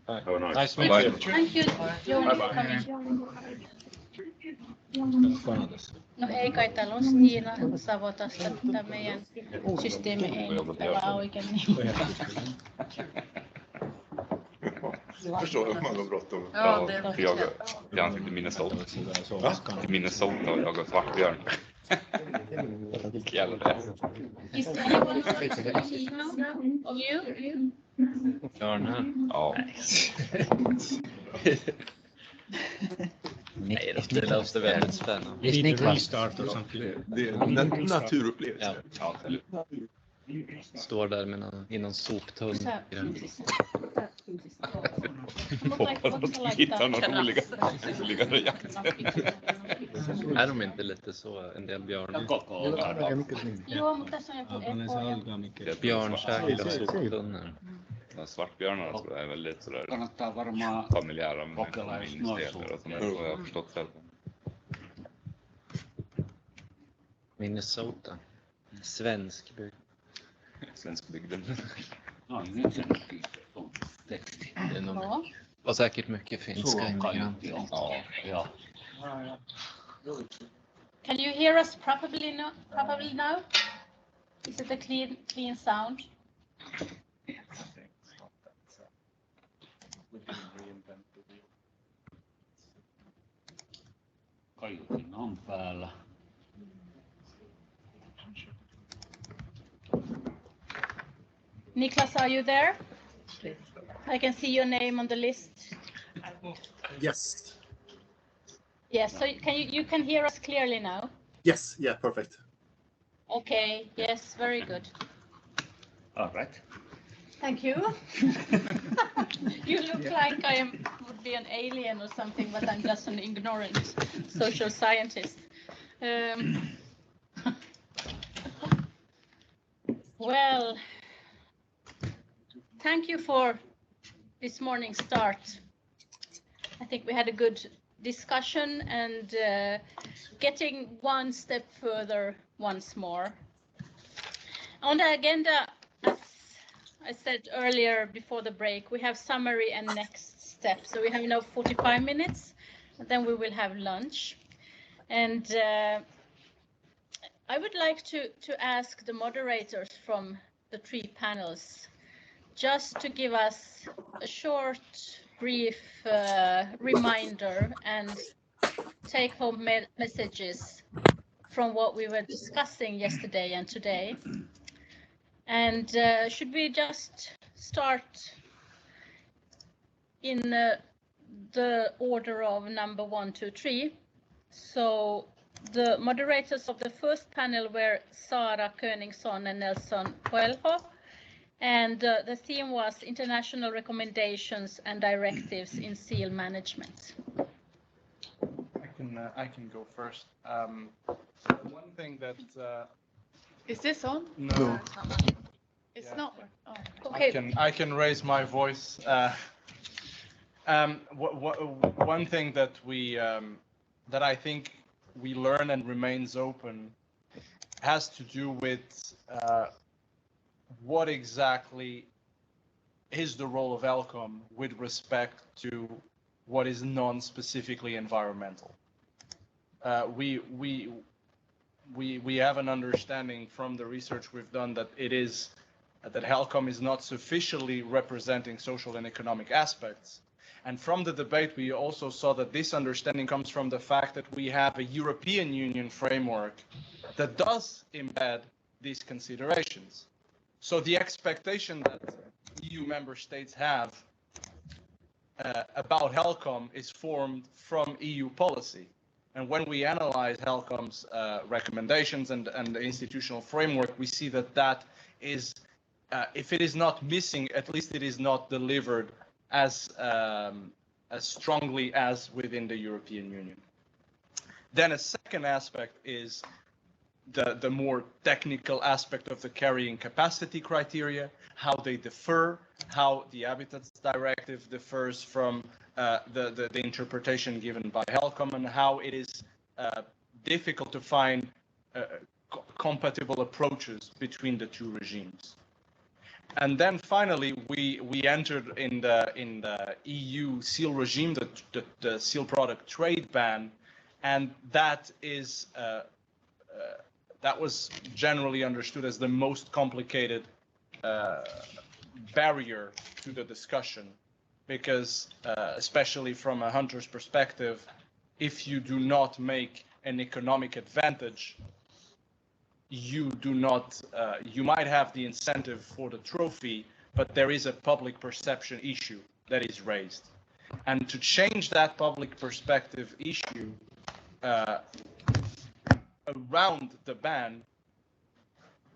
Have a nice to meet you. Thank you, Johnny, for coming. No ei kai täällä on Stiina Savotasta. Tämä meidän systeemi ei nyt pelaa oikein niin. Förstår att man har bråttom. Ja, för jag ansikte Minnesota. Minnesota och jagar svartbjörn. Jävla det. Is there anyone of you? Björn här. Ja. Nej då, det låter väldigt spännande. Lite restart och sånt. Det är en naturupplevelse. Ja, absolut. Står där med i någon soptunna. Hoppas att de hittar några roliga jakter. Är de inte lite så, en del björnar? Joo, mutta tässä on joku Björnkäk och soptunnor. Svartbjörnar tror jag är väldigt sådär familjära minnesdelar och sådär, så jag har förstått själv. Minnesota. Svenskbygd. Svenskbygden. Det är nog var säkert mycket finska immigranter. Ja. Can you hear us properly now? Is it a clean sound? Kaiutin on päällä. Niklas, are you there? I can see your name on the list. Yes. Yes, so you can hear us clearly now? Yes, yeah, perfect. Okay, yes, very good. All right. Thank you. You look like I would be an alien or something, but I'm just an ignorant social scientist. Well, thank you for this morning's start. I think we had a good discussion and getting one step further once more. On the agenda, as I said earlier before the break, we have summary and next steps. So we have now 45 minutes, and then we will have lunch. And I would like to ask the moderators from the three panels just to give us a short, brief reminder and take-home messages from what we were discussing yesterday and today. And should we just start in the order of number 1, 2, 3? So the moderators of the first panel were Sara Königsson and Nelson Coelho. And the theme was international recommendations and directives in seal management. I can go first. One thing that is this on? No. It's not. Oh. Okay. I can raise my voice. One thing that that I think we learn and remains open has to do with what exactly is the role of ELCOM with respect to what is non-specifically environmental. We have an understanding from the research we've done that that HELCOM is not sufficiently representing social and economic aspects. And from the debate, we also saw that this understanding comes from the fact that we have a European Union framework that does embed these considerations. So the expectation that EU member states have about HELCOM is formed from EU policy. And when we analyze HELCOM's recommendations and the institutional framework, we see that is, if it is not missing, at least it is not delivered as strongly as within the European Union. Then a second aspect is the more technical aspect of the carrying capacity criteria, how they differ, how the Habitats Directive differs from the interpretation given by HELCOM, and how it is difficult to find compatible approaches between the two regimes. And then finally, we entered in the EU seal regime, the seal product trade ban, and that was generally understood as the most complicated barrier to the discussion, because especially from a hunter's perspective, if you do not make an economic advantage, you do not, you might have the incentive for the trophy, but there is a public perception issue that is raised. And to change that public perspective issue around the ban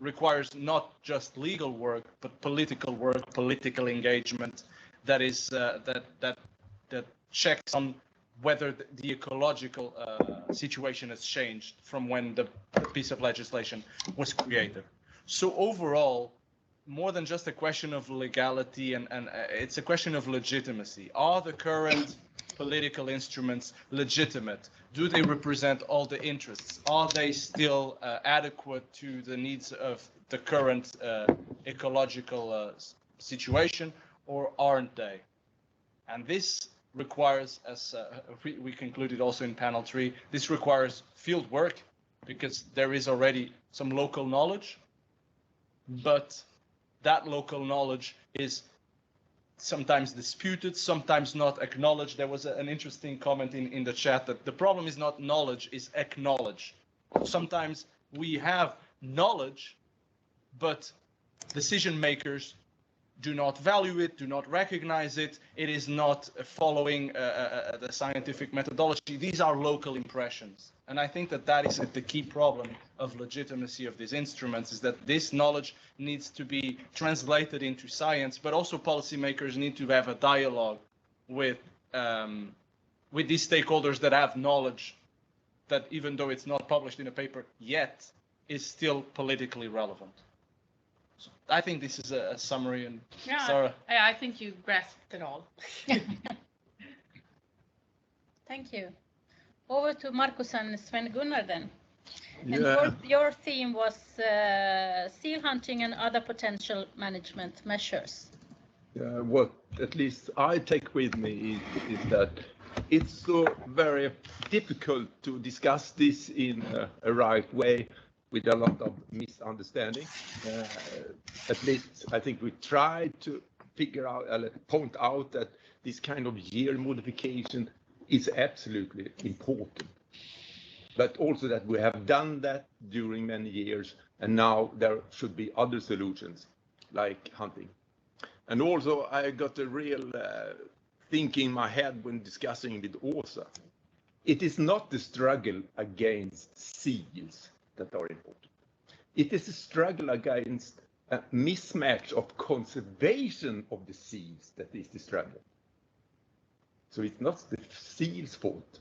requires not just legal work, but political work, political engagement that is that checks on whether the ecological situation has changed from when the piece of legislation was created. So overall, more than just a question of legality, and it's a question of legitimacy. Are the current political instruments legitimate? Do they represent all the interests? Are they still adequate to the needs of the current ecological situation, or aren't they? And this requires, as we concluded also in panel 3, this requires field work, because there is already some local knowledge, but that local knowledge is sometimes disputed, sometimes not acknowledged. There was an interesting comment in the chat that the problem is not knowledge, is acknowledge. Sometimes we have knowledge, but decision makers do not value it, do not recognize it. It is not following the scientific methodology. These are local impressions. And I think that that is the key problem of legitimacy of these instruments, is that this knowledge needs to be translated into science, but also policymakers need to have a dialogue with these stakeholders that have knowledge that, even though it's not published in a paper yet, is still politically relevant. So I think this is a summary, and yeah, Sarah. I think you grasped it all. Thank you. Over to Markus and Sven Gunnar then. Yeah. And your theme was seal hunting and other potential management measures. What at least I take with me is that it's so very difficult to discuss this in a right way, with a lot of misunderstanding. At least I think we tried to figure out, point out that this kind of year modification is absolutely important. But also that we have done that during many years, and now there should be other solutions, like hunting. And also I got a real thinking in my head when discussing with Åsa. It is not the struggle against seals that are important. It is a struggle against a mismatch of conservation of the seals that is the struggle. So it's not the seals' fault.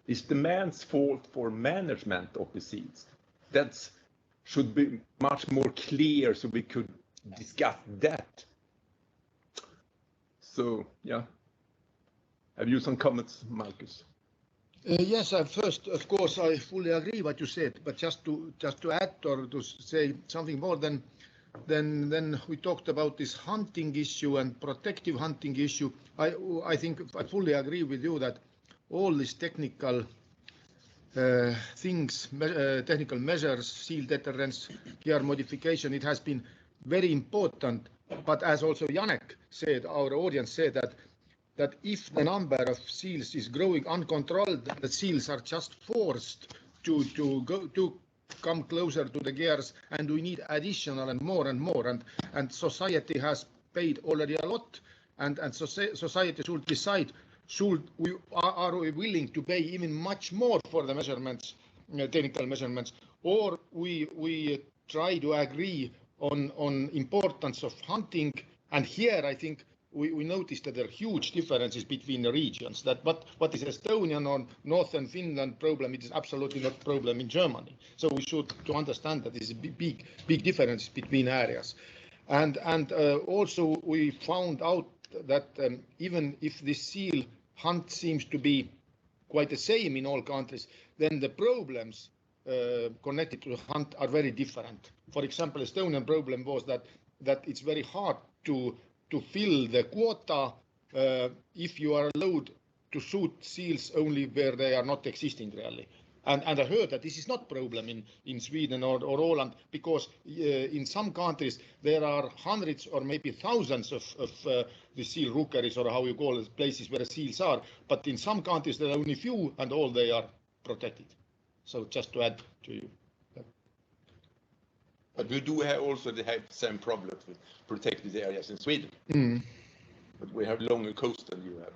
It's the man's fault for management of the seals. That should be much more clear, so we could discuss that. So, yeah. Have you some comments, Markus? Yes, first, of course, I fully agree what you said, but just to add or to say something more, then we talked about this hunting issue and protective hunting issue. I think I fully agree with you that all these technical things, technical measures, seal deterrence, gear modification, it has been very important. But as also Janek said, our audience said that if the number of seals is growing uncontrolled, the seals are just forced to come closer to the gears, and we need additional and more, and society has paid already a lot, and society should decide, are we willing to pay even much more for the measurements, technical measurements, or we try to agree on importance of hunting. And here I think we noticed that there are huge differences between the regions. That what is Estonian or Northern Finland problem, it is absolutely not problem in Germany. So we should to understand that there is a big difference between areas. And also we found out that even if the seal hunt seems to be quite the same in all countries, then the problems connected to the hunt are very different. For example, Estonian problem was that it's very hard to fill the quota if you are allowed to shoot seals only where they are not existing really. And I heard that this is not problem in Sweden or Åland, because in some countries there are hundreds or maybe thousands of the seal rookeries, or how you call it, places where seals are. But in some countries there are only few, and all they are protected. So just to add to you. But we do have also the same problems with protected areas in Sweden. But we have longer coast than you have.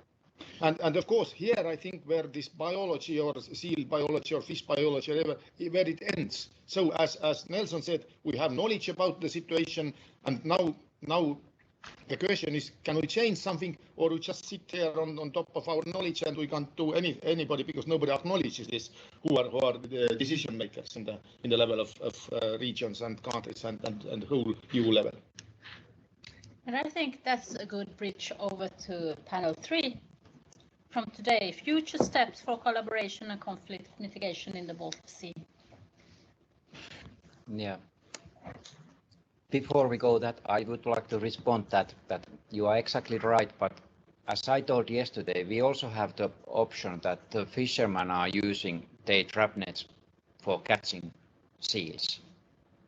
And of course, here I think where this biology or seal biology or fish biology, where it ends. So as Nelson said, we have knowledge about the situation, and now the question is, can we change something, or we just sit here on top of our knowledge and we can't do anybody because nobody acknowledges this, who are the decision makers in the level of regions and countries and whole EU level. And I think that's a good bridge over to panel 3 from today: future steps for collaboration and conflict mitigation in the Baltic Sea. Yeah. Before we go that, I would like to respond that you are exactly right, but as I told yesterday, we also have the option that the fishermen are using their trap nets for catching seals.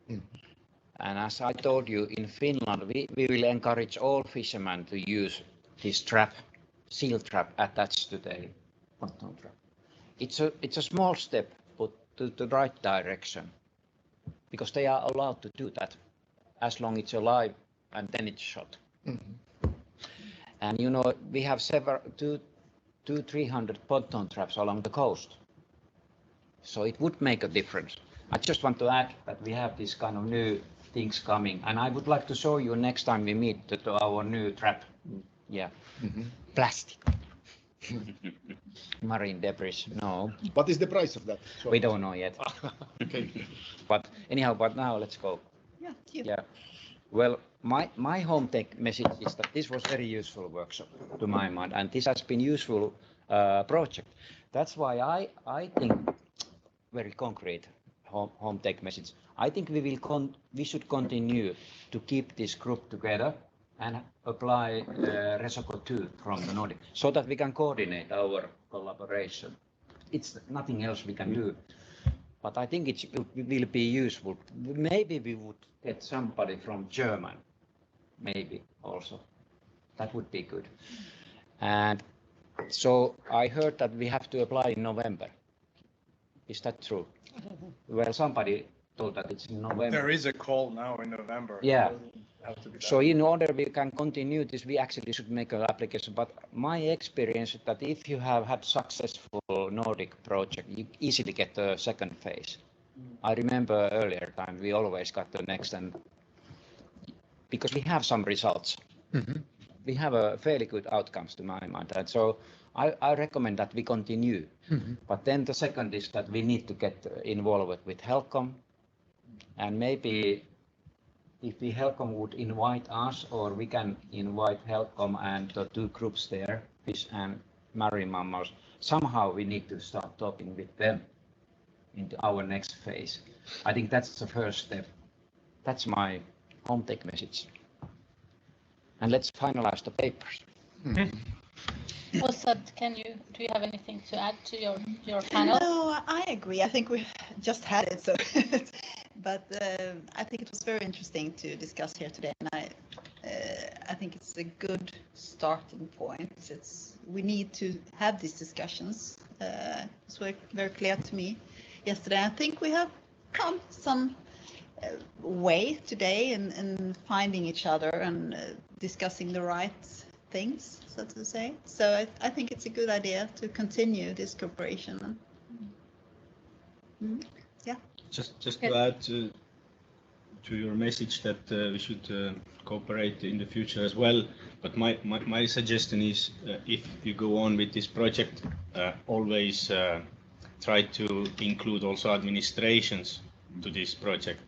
And as I told you, in Finland, we will encourage all fishermen to use this trap, seal trap attached to their pontoon trap. It's a small step, but to the right direction, because they are allowed to do that as long as it's alive and then it's shot. And you know, we have 200-300 pontoon traps along the coast, so it would make a difference. I just want to add that we have this kind of new things coming, and I would like to show you next time we meet our new trap. Yeah. Plastic. Marine debris. No. What is the price of that? We don't know yet. Okay. But anyhow, but now let's go. Yeah. You. Yeah. Well, my home take message is that this was very useful workshop to my mind, and this has been useful project. That's why I think very concrete home take message. I think we should continue to keep this group together and apply RESOCO 2 from the Nordic, so that we can coordinate our collaboration. It's nothing else we can do. But I think it will be useful. Maybe we would get somebody from German, maybe also. That would be good. And so I heard that we have to apply in November. Is that true? Well, somebody told that it's in November. There is a call now in November. Yeah. So in order we can continue this, we actually should make an application. But my experience is that if you have had successful Nordic project, you easily get the second phase. I remember earlier time we always got the next, and because we have some results. We have a fairly good outcomes to my mind, and so I recommend that we continue. But then the second is that we need to get involved with HELCOM, and maybe if the HELCOM would invite us, or we can invite HELCOM and the two groups there, fish and marine mammals, somehow we need to start talking with them into our next phase. I think that's the first step. That's my home take message. And let's finalize the papers. Åsa, do you have anything to add to your panel? No, I agree. I think we just had it, so but I think it was very interesting to discuss here today, and I think it's a good starting point. We need to have these discussions. It's very clear to me yesterday. I think we have come some way today in finding each other and discussing the right things, so to say. So I think it's a good idea to continue this cooperation. Yeah. Just to add to your message that we should cooperate in the future as well. But my suggestion is, if you go on with this project, always try to include also administrations to this project.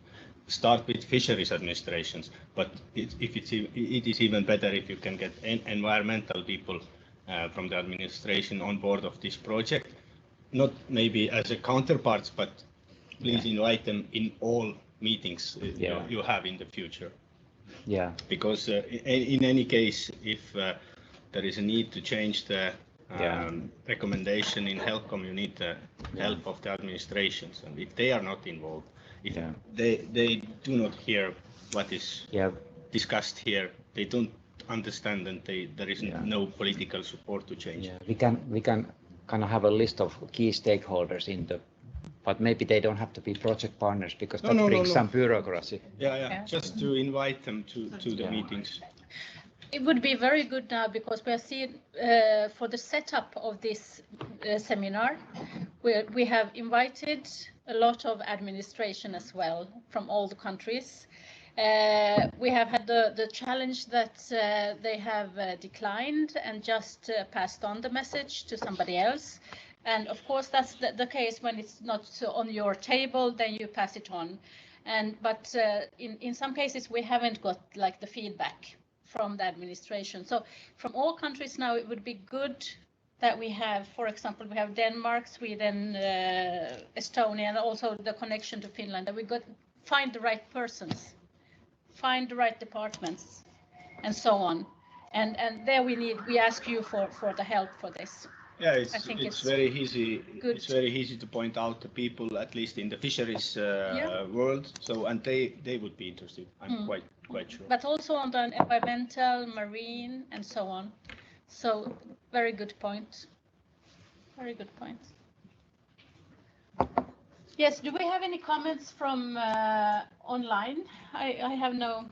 Start with fisheries administrations, but it is even better if you can get environmental people from the administration on board of this project, not maybe as a counterparts, but please invite them in all meetings you have in the future. Yeah. Because in any case, if there is a need to change the recommendation in HELCOM, you need the help of the administrations, and if they are not involved, if they do not hear what is discussed here, they don't understand, and there is no political support to change. We can kind of have a list of key stakeholders in the, but maybe they don't have to be project partners, because that brings some bureaucracy. Just to invite them to the meetings. It would be very good now, because we are seeing for the setup of this seminar, we have invited a lot of administration as well from all the countries. We have had the challenge that they have declined and just passed on the message to somebody else. And of course, that's the case when it's not on your table, then you pass it on. But in some cases, we haven't got like the feedback from the administration. So from all countries now, it would be good that we have, for example, we have Denmark, Sweden, Estonia, and also the connection to Finland, that we find the right persons, find the right departments, and so on. And there we ask you for the help for this. Yeah, it's very easy. Good. It's very easy to point out the people, at least in the fisheries world. So, and they would be interested. I'm quite sure. But also on the environmental, marine, and so on. So, very good point. Very good point. Yes. Do we have any comments from online? I have no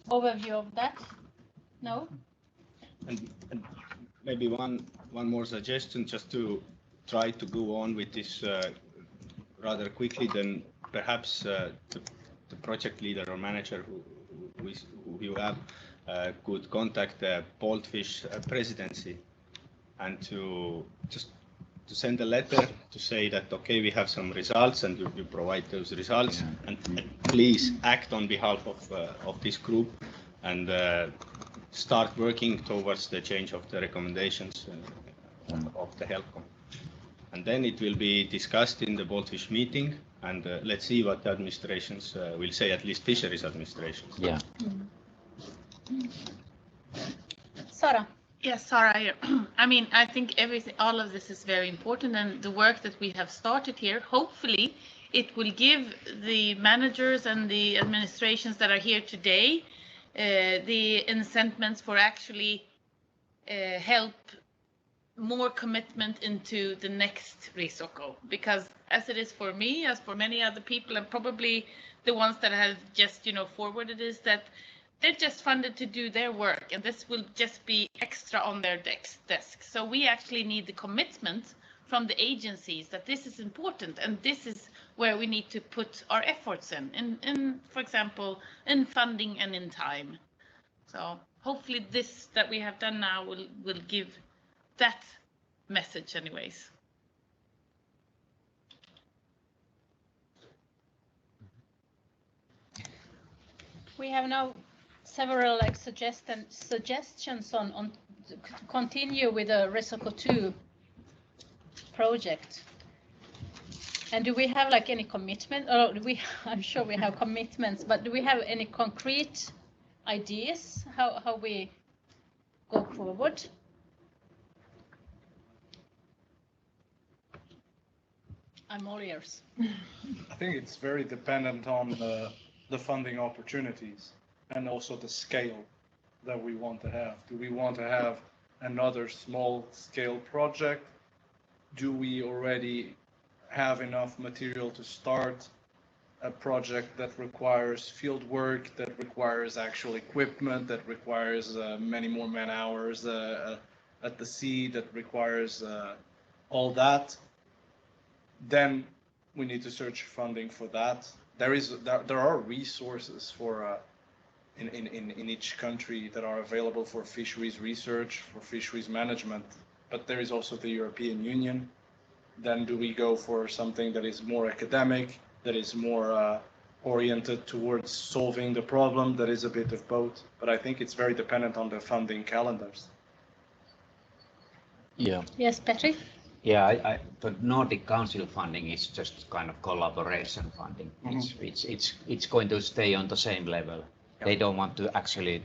overview of that. No. And maybe one more suggestion, just to try to go on with this rather quickly, then perhaps the project leader or manager who you have could contact the Baltfish presidency, and to send a letter to say that, okay, we have some results, and you provide those results, and please act on behalf of this group, and start working towards the change of the recommendations of the HELCOM. And then it will be discussed in the Baltfish meeting, and let's see what the administrations will say, at least fisheries administrations. Yeah. Sarah. Yes, Sarah here. I mean, I think all of this is very important, and the work that we have started here, hopefully it will give the managers and the administrations that are here today the incentives for actually help more commitment into the next RESOCO, because as it is for me, as for many other people, and probably the ones that have just forwarded this, that they're just funded to do their work, and this will just be extra on their desk. So we actually need the commitment from the agencies that this is important, and this is where we need to put our efforts in, for example, in funding and in time. So hopefully this that we have done now will give that message anyways. We have now several suggestions on to continue with the RESOCO 2 project. And do we have like any commitment, or I'm sure we have commitments, but do we have any concrete ideas how we go forward? I'm all ears. I think it's very dependent on the funding opportunities and also the scale that we want to have. Do we want to have another small scale project? Do we already have enough material to start a project that requires field work, that requires actual equipment, that requires many more man hours at the sea, that requires all that? Then we need to search funding for that. There are resources for in each country that are available for fisheries research, for fisheries management, but there is also the European Union. Then do we go for something that is more academic, that is more oriented towards solving the problem, that is a bit of both? But I think it's very dependent on the funding calendars. Yeah. Yes, Patrick? Yeah, the Nordic Council funding is just kind of collaboration funding. It's going to stay on the same level. They don't want to actually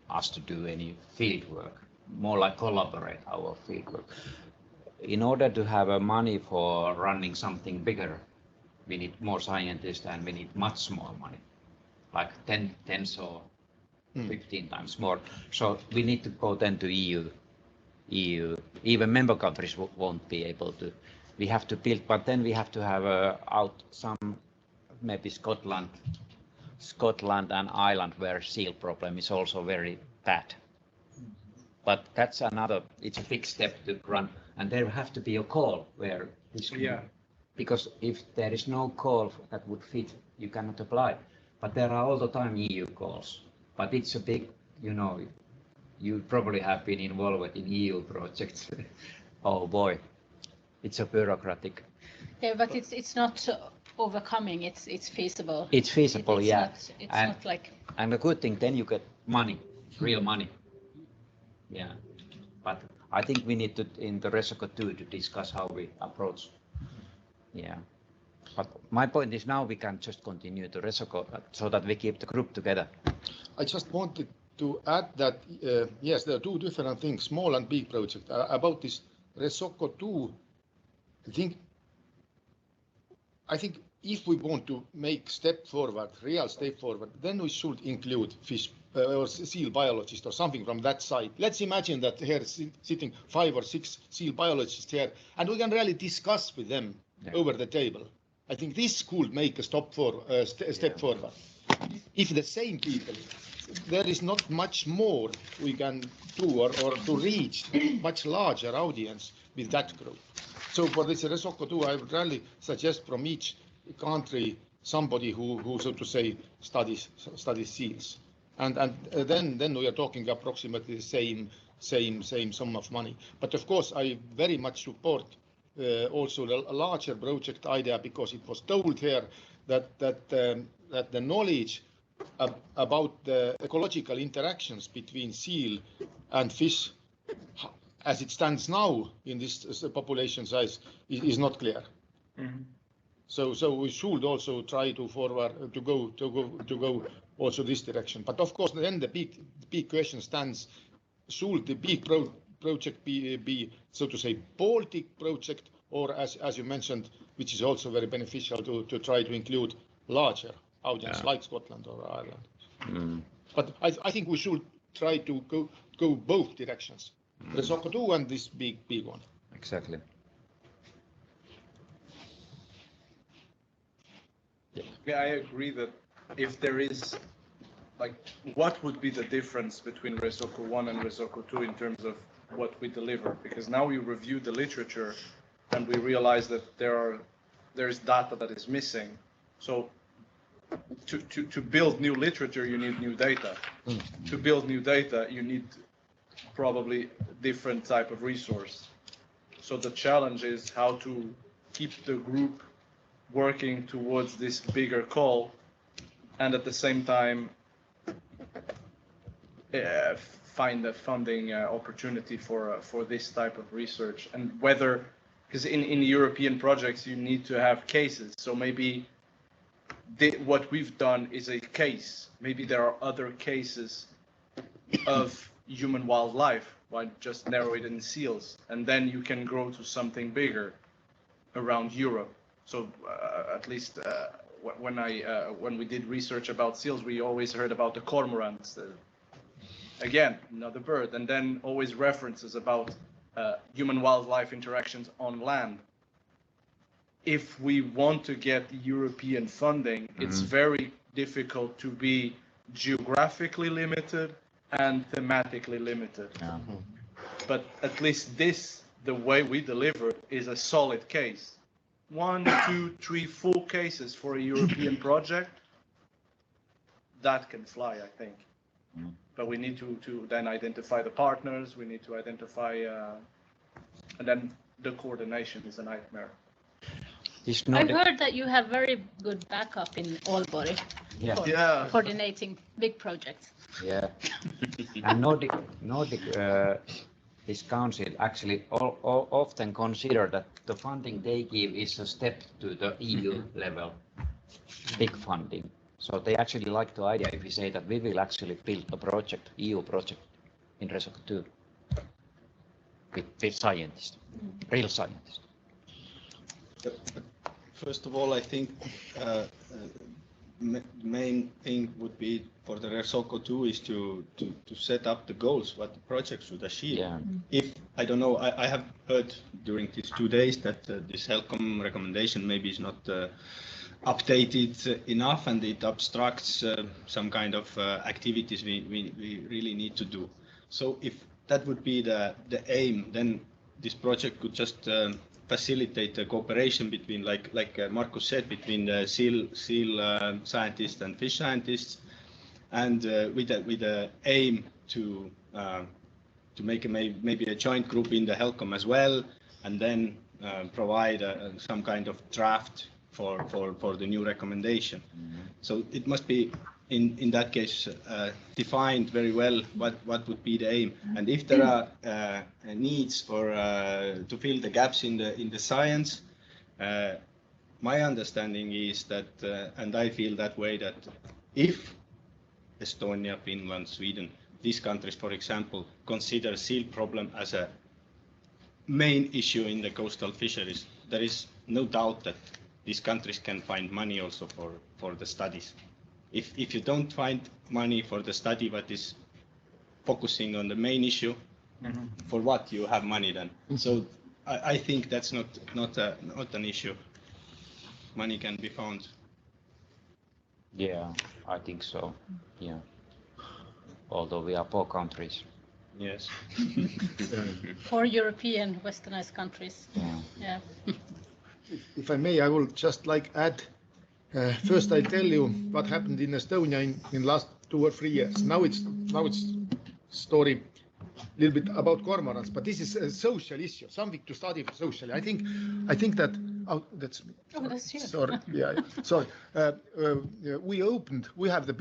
us to do any field work, more like collaborate our field work. In order to have money for running something bigger, we need more scientists and we need much more money, like 10 or 15 times more. So we need to go then to EU. Even member countries won't be able to. We have to build, but then we have to have out some, maybe Scotland and Ireland, where seal problem is also very bad. But that's it's a big step to run, and there have to be a call where this. Because if there is no call that would fit, you cannot apply. But there are all the time EU calls. But it's a big, you probably have been involved in EU projects. Oh boy, it's a bureaucratic. Yeah, but it's not overcoming. It's feasible. It's feasible, yeah. It's not like. And the good thing, then you get money, real money. Yeah, but I think we need to in the RESOCO 2 to discuss how we approach. Yeah, but my point is now we can just continue to RESOCO so that we keep the group together. I just wanted to add that yes, there are two different things, small and big project. About this RESOCO 2, I think if we want to make real step forward, then we should include fish or seal biologists or something from that side. Let's imagine that here sitting 5 or 6 seal biologists here, and we can really discuss with them over the table. I think this could make a step forward. If the same people, there is not much more we can do or to reach much larger audience with that group. So for this RESOCO 2, I would really suggest from each country somebody who so to say studies seals, and then we are talking approximately the same sum of money. But of course, I very much support also the larger project idea, because it was told here that the knowledge about the ecological interactions between seal and fish, as it stands now in this population size, is not clear. So we should also try to go also this direction. But of course, then the big question stands: should the big project be so to say Baltic project, or as you mentioned, which is also very beneficial to try to include larger audience like Scotland or Ireland. But I think we should try to go both directions. RESOCO 2 and this big one. Exactly. Yeah, I agree that if there is, like, what would be the difference between RESOCO 1 and RESOCO 2 in terms of what we deliver? Because now we review the literature and we realize that there is data that is missing. So to build new literature, you need new data. To build new data, you need probably different type of resource. So the challenge is how to keep the group working towards this bigger call, and at the same time find a funding opportunity for this type of research. And whether, because in European projects you need to have cases, so maybe what we've done is a case. Maybe there are other cases of human wildlife. Why just narrow it in seals, and then you can grow to something bigger around Europe. So at least when we did research about seals, we always heard about the cormorants. Again, another bird, and then always references about human-wildlife interactions on land. If we want to get European funding, it's very difficult to be geographically limited and thematically limited. But at least the way we deliver it is a solid case. 1, 2, 3, 4 cases for a European project, that can fly, I think. But we need to then identify the partners, we need to identify, and then the coordination is a nightmare. I've heard that you have very good backup in Aalborg for coordinating big projects. Yeah, and Nordic this council actually often consider that the funding they give is a step to the EU level, big funding. So they actually like the idea if we say that we will actually build a project, EU project in RESOCO 2 with scientists, real scientists. First of all, I think main thing would be for the RESOCO 2 is to set up the goals, what the project should achieve. Yeah. If, I don't know, I have heard during these 2 days that this HELCOM recommendation maybe is not updated enough, and it obstructs some kind of activities we really need to do. So if that would be the aim, then this project could just facilitate the cooperation between, like Markus said, between the seal scientists and fish scientists, and with the aim to make maybe a joint group in the HELCOM as well, and then provide some kind of draft for the new recommendation. So it must be in that case defined very well what would be the aim, and if there are needs for to fill the gaps in the science, my understanding is that and I feel that way, that if Estonia, Finland, Sweden, these countries, for example, consider seal problem as a main issue in the coastal fisheries, there is no doubt that these countries can find money also for the studies. If you don't find money for the study that is focusing on the main issue, for what you have money then? So I think that's not an issue. Money can be found. Yeah, I think so. Yeah. Although we are poor countries. Yes. For European westernized countries. Yeah. If I may, I will just add. First, I tell you what happened in Estonia in last 2 or 3 years. Now it's story a little bit about cormorants, but this is a social issue, something to study socially. I think that that's me. Oh, that's you. Sorry. Yeah. Sorry. We have the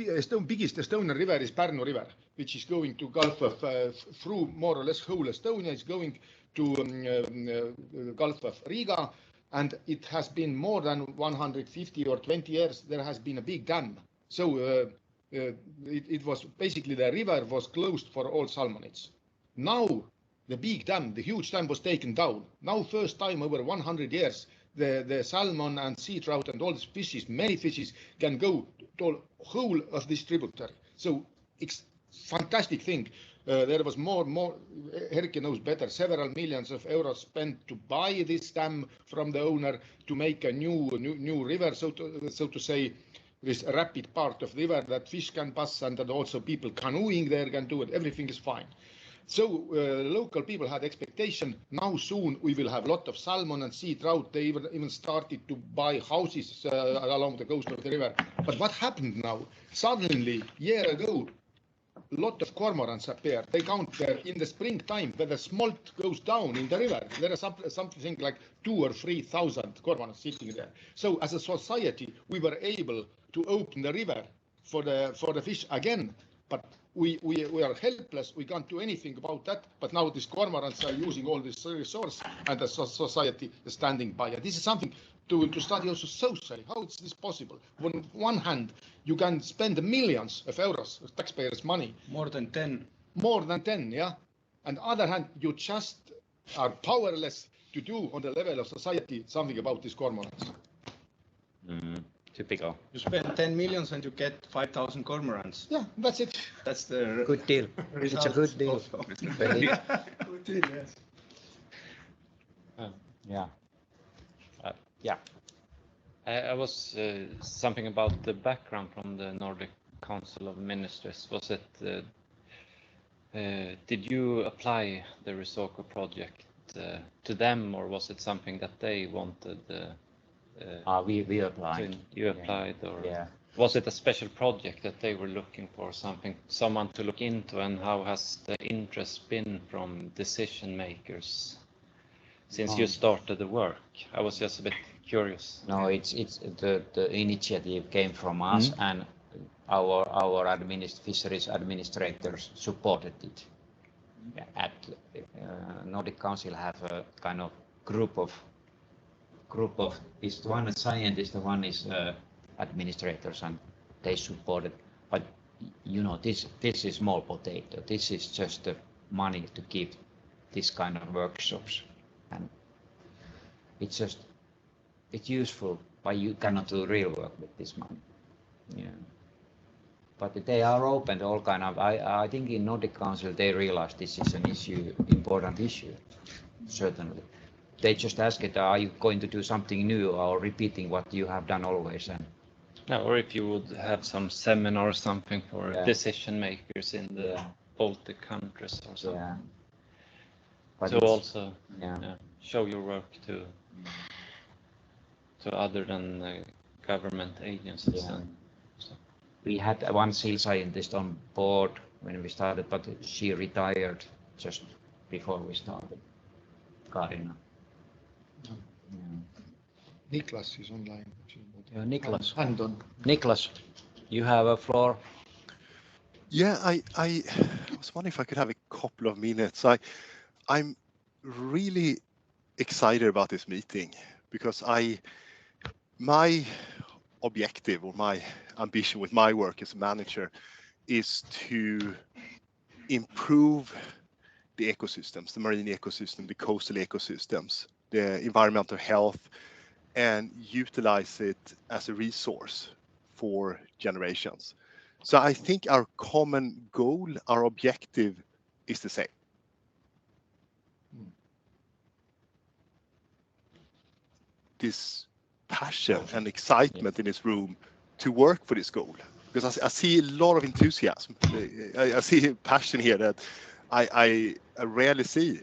biggest Estonian river is Pärnu River, which is going to Gulf of through more or less whole Estonia. It's going to Gulf of Riga. And it has been more than 150 or 20 years, there has been a big dam. So it was basically the river was closed for all salmonids. Now the big dam, the huge dam was taken down. Now first time over 100 years, the salmon and sea trout and all these fishes, many fishes can go to whole of this tributary. So it's fantastic thing. There was more, Erkki knows better, several millions of euros spent to buy this dam from the owner to make a new river, so to say, this rapid part of the river that fish can pass and that also people canoeing there can do it. Everything is fine. So local people had expectation. Now soon we will have a lot of salmon and sea trout. They even started to buy houses along the coast of the river. But what happened now? Suddenly, a year ago, a lot of cormorants appear. They count there in the springtime when the smolt goes down in the river. There are something like 2,000 or 3,000 cormorants sitting there. So as a society, we were able to open the river for the fish again. But we are helpless. We can't do anything about that. But now these cormorants are using all this resource, and the society is standing by. And this is something to study also socially. How is this possible? On one hand, you can spend millions of euros of taxpayers' money. More than 10. More than 10, yeah. On the other hand, you just are powerless to do on the level of society something about these cormorants. Typical. You spend 10 millions and you get 5,000 cormorants. Yeah, that's it. That's the good deal. It's a good deal. Good deal, yes. Yeah. Yeah. I was something about the background from the Nordic Council of Ministers. Was it? Did you apply the RESOCO project to them, or was it something that they wanted? We applied. You applied, or yeah. Was it a special project that they were looking for, someone to look into, and how has the interest been from decision makers since you started the work? I was just a bit curious. No, it's the initiative came from us, and our fisheries administrators supported it. at Nordic Council have a kind of group of is one is scientists, one is administrators, and they support it. But you know, this is small potato. This is just the money to keep this kind of workshops, and it's useful, but you cannot do real work with this money. Yeah. But they are open to all kind of. I think in Nordic Council they realize this is an issue, important issue, certainly. They just ask it, are you going to do something new or repeating what you have done always? And or if you would have some seminar or something for decision makers in the Baltic countries or something. Yeah. But so also show your work to other than government agencies. Yeah. So we had one seal scientist on board when we started, but she retired just before we started. Karina. Niklas is online. Yeah, Niklas. Hand on. Niklas, you have a floor. Yeah, I was wondering if I could have a couple of minutes. I'm really excited about this meeting because my objective or my ambition with my work as a manager is to improve the ecosystems, the marine ecosystem, the coastal ecosystems, the environmental health, and utilize it as a resource for generations. So I think our common goal, our objective is the same. This passion and excitement in this room to work for this goal, because I see a lot of enthusiasm. I see passion here that I rarely see.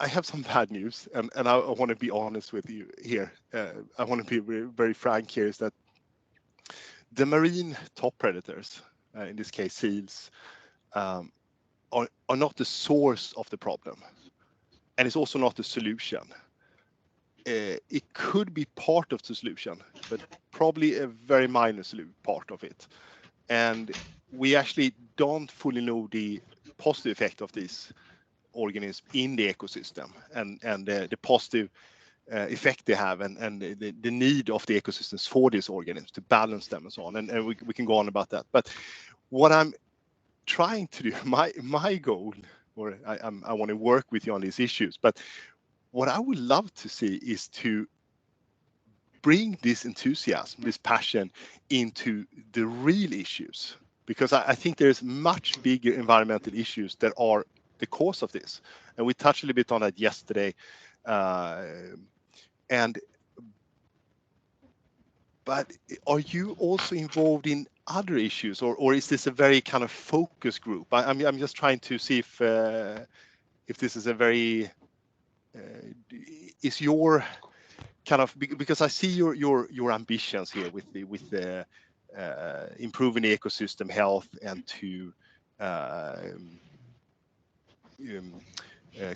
I have some bad news, and I want to be honest with you here. I want to be very frank here, is that the marine top predators, in this case seals, are not the source of the problem, and it's also not the solution. It could be part of the solution, but probably a very minor part of it. And we actually don't fully know the positive effect of these organisms in the ecosystem and the positive effect they have and the need of the ecosystems for these organisms to balance them and so on. And we can go on about that. But what I'm trying to do, my goal, or I want to work with you on these issues, but what I would love to see is to bring this enthusiasm, this passion into the real issues, because I think there's much bigger environmental issues that are the cause of this. And we touched a little bit on that yesterday. But are you also involved in other issues, or is this a very kind of focus group? I'm just trying to see if this is a very is your kind of, because I see your ambitions here with the improving the ecosystem health and to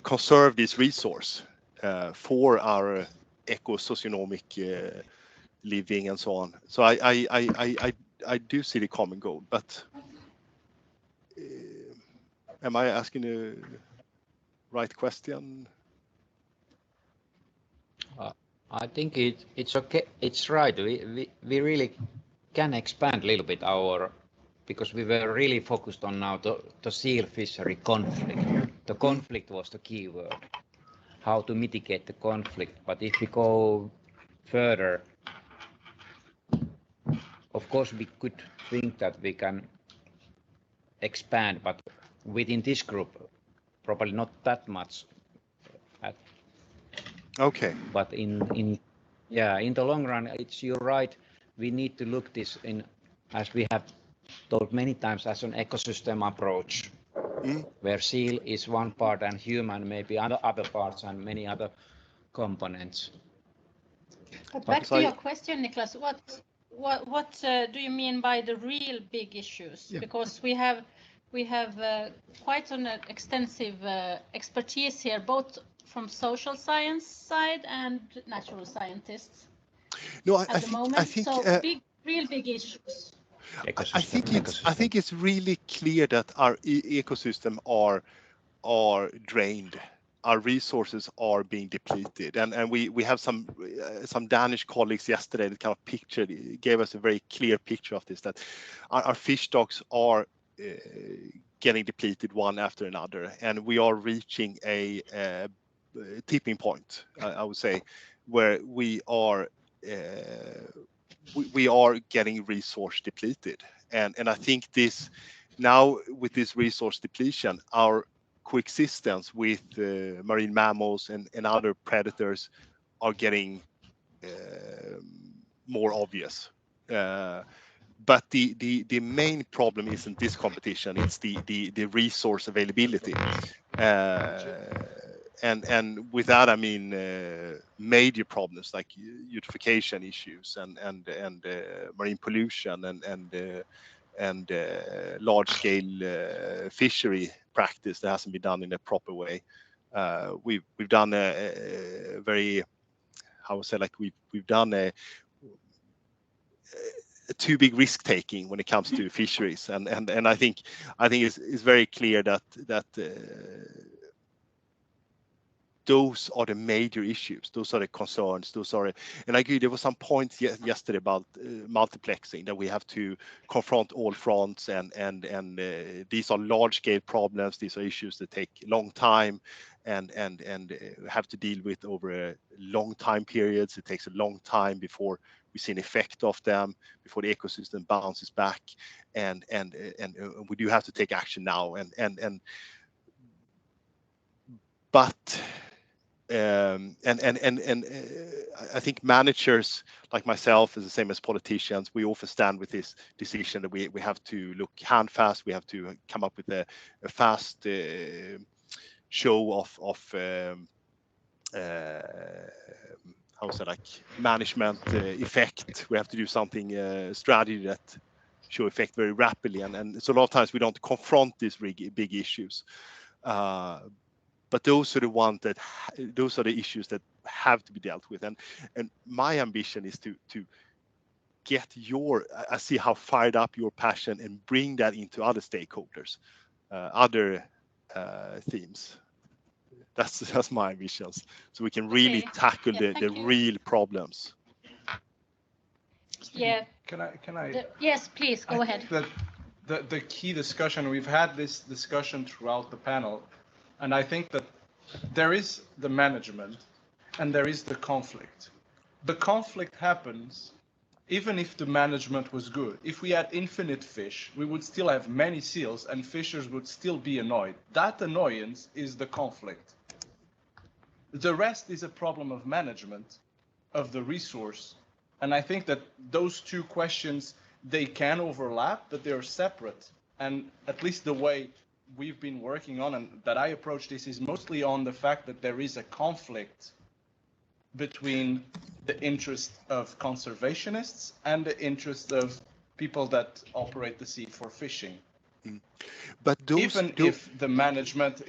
conserve this resource for our eco-socioeconomic living and so on. So I do see the common goal, but am I asking the right question? I think it's okay. It's right. We really can expand a little bit because we were really focused on now the seal fishery conflict. The conflict was the key word. How to mitigate the conflict. But if we go further, of course we could think that we can expand, but within this group, probably not that much. Okay. But in the long run, you're right. We need to look this in, as we have told many times, as an ecosystem approach, where seal is one part and human maybe other parts and many other components. But back to your question, Niklas, what do you mean by the real big issues? Yeah. Because we have quite an extensive expertise here, both from social science side and natural scientists. No, at the moment. I think so real big issues. I think it's really clear that our ecosystem are drained. Our resources are being depleted, and we have some Danish colleagues yesterday that kind of gave us a very clear picture of this, that our fish stocks are getting depleted one after another, and we are reaching a tipping point, I would say, where we are getting resource depleted, and I think this now with this resource depletion, our coexistence with marine mammals and other predators are getting more obvious. But the main problem isn't this competition; it's the resource availability. And with that, I mean major problems like eutrophication issues and marine pollution and large-scale fishery practice that hasn't been done in a proper way. We've done a very, how would I say, like we've done a too big risk taking when it comes to fisheries, and I think it's very clear that those are the major issues, those are the concerns, and I agree there was some points yesterday about multiplexing, that we have to confront all fronts, and these are large scale problems, these are issues that take a long time and have to deal with over a long time periods. It takes a long time before we see an effect of them, before the ecosystem bounces back, and we do have to take action now, but I think managers like myself is the same as politicians. We often stand with this decision that we have to look handfast. We have to come up with a fast show of how is it, like management effect. We have to do something strategy that show effect very rapidly, and so a lot of times we don't confront these big issues. But those are the ones those are the issues that have to be dealt with, and my ambition is to get I see how fired up your passion and bring that into other stakeholders, other themes. That's my ambitions, so we can really tackle the real problems. Yeah. Can I? Yes, please go ahead. The key discussion, we've had this discussion throughout the panel, and I think that there is the management and there is the conflict. The conflict happens even if the management was good. If we had infinite fish, we would still have many seals and fishers would still be annoyed. That annoyance is the conflict. The rest is a problem of management of the resource. And I think that those two questions, they can overlap, but they're separate. And at least the way we've been working on and that I approach this is mostly on the fact that there is a conflict between the interest of conservationists and the interest of people that operate the sea for fishing. But if the management,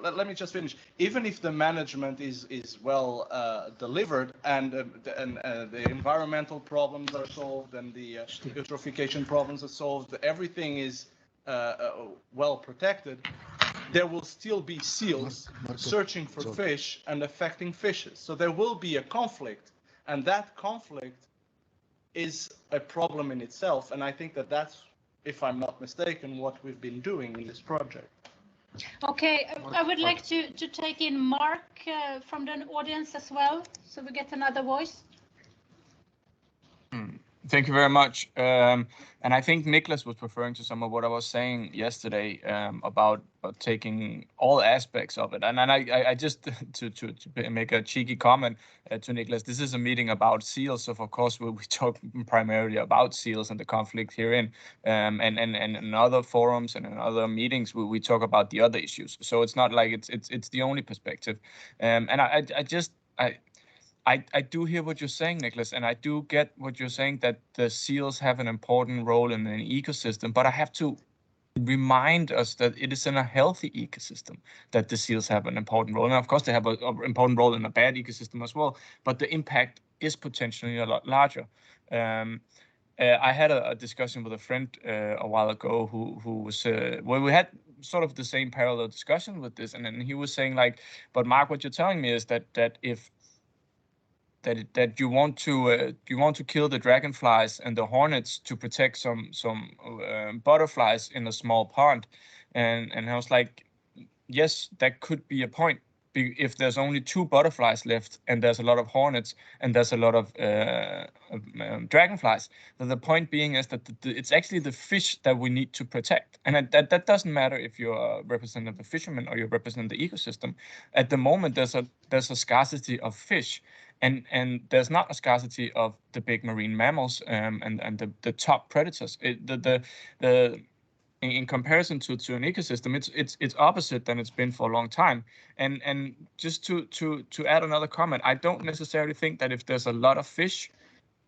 let me just finish. Even if the management is well delivered and the environmental problems are solved and the eutrophication problems are solved, everything is well protected, there will still be seals searching for fish and affecting fishes. So there will be a conflict, and that conflict is a problem in itself. And I think that that's, if I'm not mistaken, what we've been doing in this project. Okay, I would like to take in Mark from the audience as well, so we get another voice. Thank you very much. And I think Nicholas was referring to some of what I was saying yesterday about taking all aspects of it. And I just to make a cheeky comment to Nicholas, this is a meeting about seals, so of course we talk primarily about seals and the conflict herein. And in other forums and in other meetings we talk about the other issues. So it's not like it's the only perspective. And I do hear what you're saying, Nicholas, and I do get what you're saying, that the seals have an important role in an ecosystem, but I have to remind us that it is in a healthy ecosystem that the seals have an important role. And of course, they have an important role in a bad ecosystem as well, but the impact is potentially a lot larger. I had a discussion with a friend a while ago who was well, we had sort of the same parallel discussion with this, and then he was saying like, but Mark, what you're telling me is that if you want to kill the dragonflies and the hornets to protect some butterflies in a small pond, and I was like, yes, that could be a point. If there's only 2 butterflies left and there's a lot of hornets and there's a lot of dragonflies, then the point being is that it's actually the fish that we need to protect. And that doesn't matter if you're representing the fishermen or you represent the ecosystem. At the moment, there's a scarcity of fish. And there's not a scarcity of the big marine mammals and the top predators. In comparison to an ecosystem, it's opposite than it's been for a long time. And just to add another comment, I don't necessarily think that if there's a lot of fish,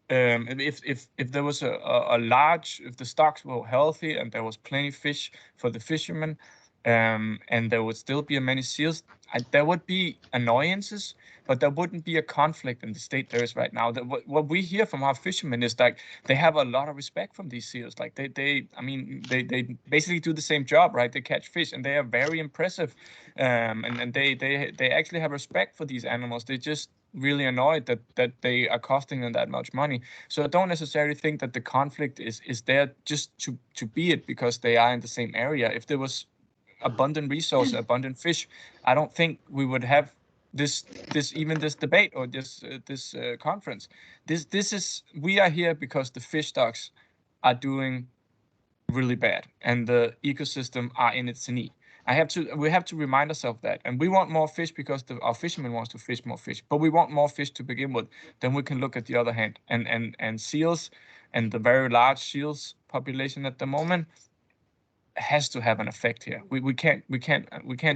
if there was if the stocks were healthy and there was plenty of fish for the fishermen, and there would still be many seals, there would be annoyances, but there wouldn't be a conflict in the state there is right now. What we hear from our fishermen is like they have a lot of respect from these seals. Like they basically do the same job, right? They catch fish and they are very impressive, and they actually have respect for these animals. They just really annoyed that they are costing them that much money. So I don't necessarily think that the conflict is there just to be it because they are in the same area. If there was abundant resource, abundant fish, I don't think we would have this debate or this conference. We are here because the fish stocks are doing really bad and the ecosystem are in its knee. We have to remind ourselves that, and we want more fish because our fishermen wants to fish more fish, but we want more fish to begin with. Then we can look at the other hand, and seals and the very large seals population at the moment has to have an effect here. We can't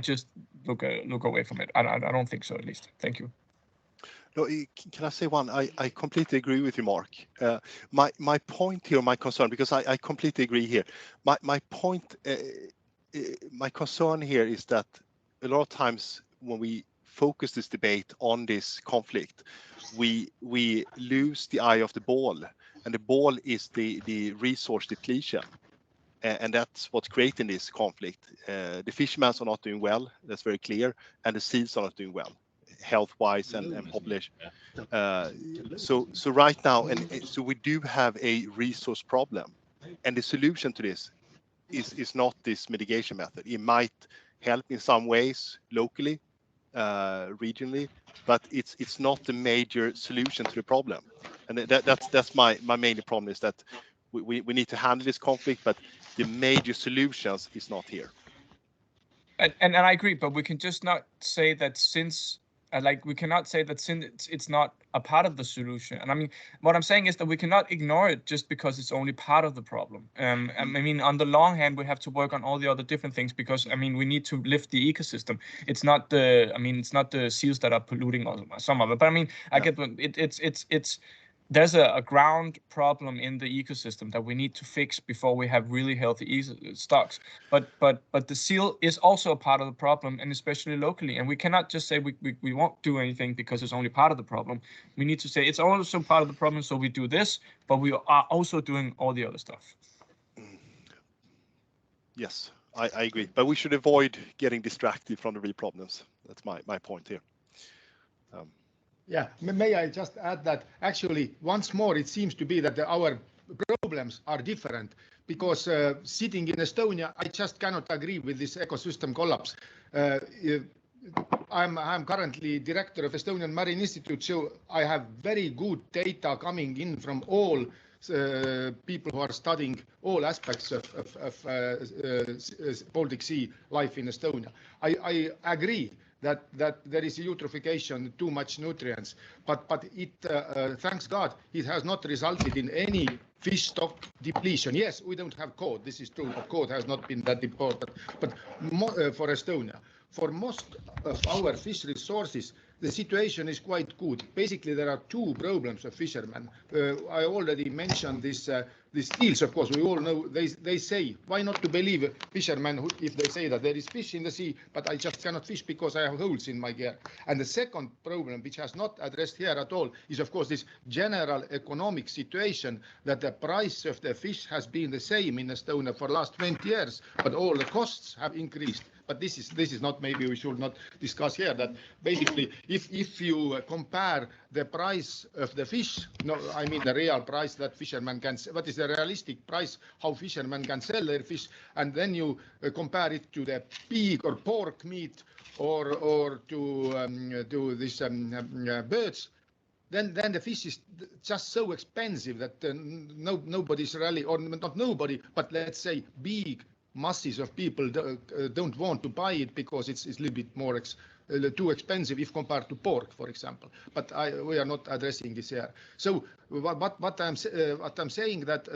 just look away from it. I don't think so, at least. Thank you. No, can I say one? I completely agree with you, Mark. My point here, my concern, because I completely agree here. My point, my concern here is that a lot of times when we focus this debate on this conflict, we lose the eye of the ball, and the ball is the resource depletion. And that's what's creating this conflict. The fishermen are not doing well, that's very clear, and the seals are not doing well, health-wise and population. So right now, and so we do have a resource problem, and the solution to this is not this mitigation method. It might help in some ways locally, regionally, but it's not the major solution to the problem. And that's my main problem is that we need to handle this conflict, but the major solutions is not here. And I agree, but we can just not say that since we cannot say that since it's not a part of the solution. And I mean, what I'm saying is that we cannot ignore it just because it's only part of the problem. I mean, on the long hand, we have to work on all the other different things because I mean, we need to lift the ecosystem. It's not the seals that are polluting some of it. But I mean, I get it's there's a ground problem in the ecosystem that we need to fix before we have really healthy stocks. But the seal is also a part of the problem, and especially locally. And we cannot just say we won't do anything because it's only part of the problem. We need to say it's also part of the problem, so we do this, but we are also doing all the other stuff. Yes, I agree. But we should avoid getting distracted from the real problems. That's my point here. Yeah, may I just add that actually once more it seems to be that our problems are different because sitting in Estonia, I just cannot agree with this ecosystem collapse. I'm currently director of Estonian Marine Institute, so I have very good data coming in from all people who are studying all aspects of Baltic Sea life in Estonia. I agree that there is eutrophication, too much nutrients, but it, thanks God, it has not resulted in any fish stock depletion. Yes, we don't have cod, this is true, but cod has not been that important. But for Estonia, for most of our fish resources, the situation is quite good. Basically, there are two problems of fishermen. I already mentioned this. The steels, of course, we all know, they say, why not to believe fishermen if they say that there is fish in the sea, but I just cannot fish because I have holes in my gear. And the second problem, which has not addressed here at all, is of course this general economic situation that the price of the fish has been the same in Estonia for the last 20 years, but all the costs have increased. But this is not, maybe we should not discuss here, that basically if you compare the price of the fish, no, I mean the real price that fishermen can, what is the realistic price how fishermen can sell their fish, and then you compare it to the pig or pork meat or to this birds, then the fish is just so expensive that nobody's really, or not nobody, but let's say big masses of people don't want to buy it because it's a little bit more too expensive if compared to pork, for example. But we are not addressing this here. So what I'm saying that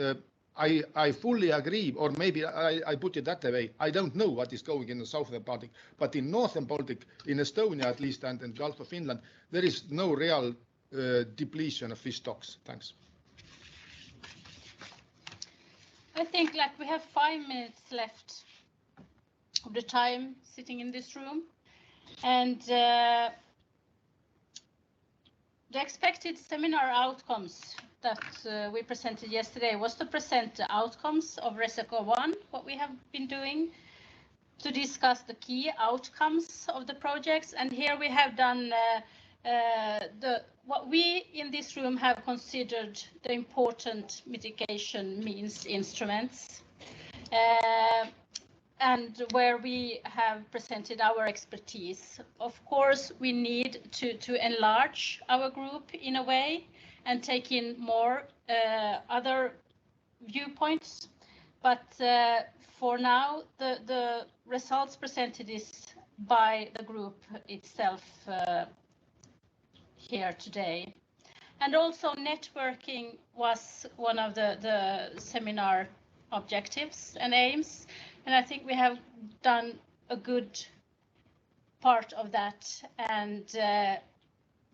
I fully agree, or maybe I put it that way. I don't know what is going in the southern Baltic, but in northern Baltic, in Estonia at least, and in Gulf of Finland, there is no real depletion of fish stocks. Thanks. I think like we have 5 minutes left of the time sitting in this room, and the expected seminar outcomes that we presented yesterday was to present the outcomes of RESOCO 1, what we have been doing, to discuss the key outcomes of the projects, and here we have done what we in this room have considered the important mitigation means instruments, and where we have presented our expertise. Of course, we need to enlarge our group in a way and take in more other viewpoints, but for now the results presented is by the group itself here today. And also networking was one of the seminar objectives and aims, and I think we have done a good part of that. And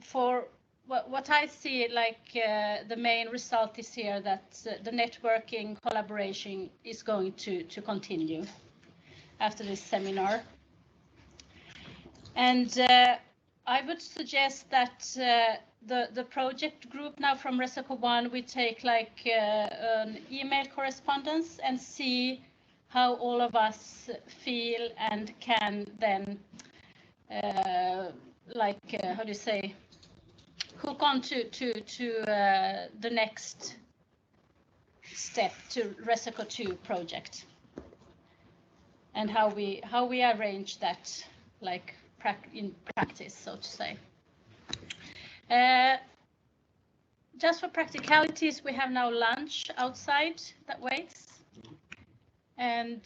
for what I see, like the main result is here that the networking collaboration is going to continue after this seminar. And I would suggest that the project group now from RESOCO 1, we take like an email correspondence and see how all of us feel and can then how do you say, hook on to the next step to RESOCO 2 project, and how we arrange that, like in practice, so to say. Just for practicalities, we have now lunch outside that waits. And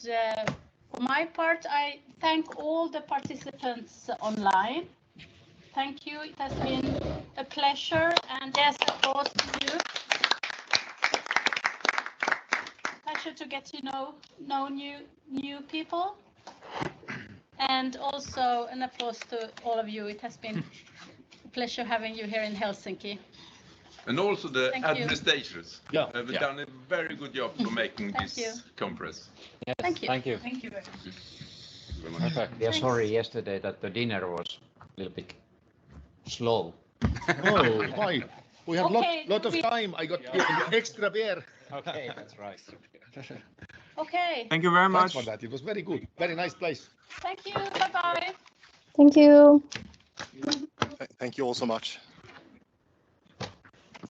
for my part, I thank all the participants online. Thank you. It has been a pleasure, and yes, of course, to you. Pleasure to get to know new people. And also an applause to all of you. It has been a pleasure having you here in Helsinki. And also the Thank administrators have done a very good job for making this conference. Yes, thank you. Thank you. Thank you very much. Perfect. We are sorry yesterday that the dinner was a little bit slow. Oh, why? We had Okay, lot of time. I got extra beer. Okay, that's right. Okay. Thank you very Thanks much. for that. It was very good. Very nice place. Thank you. Bye-bye. Thank you. Thank you all so much.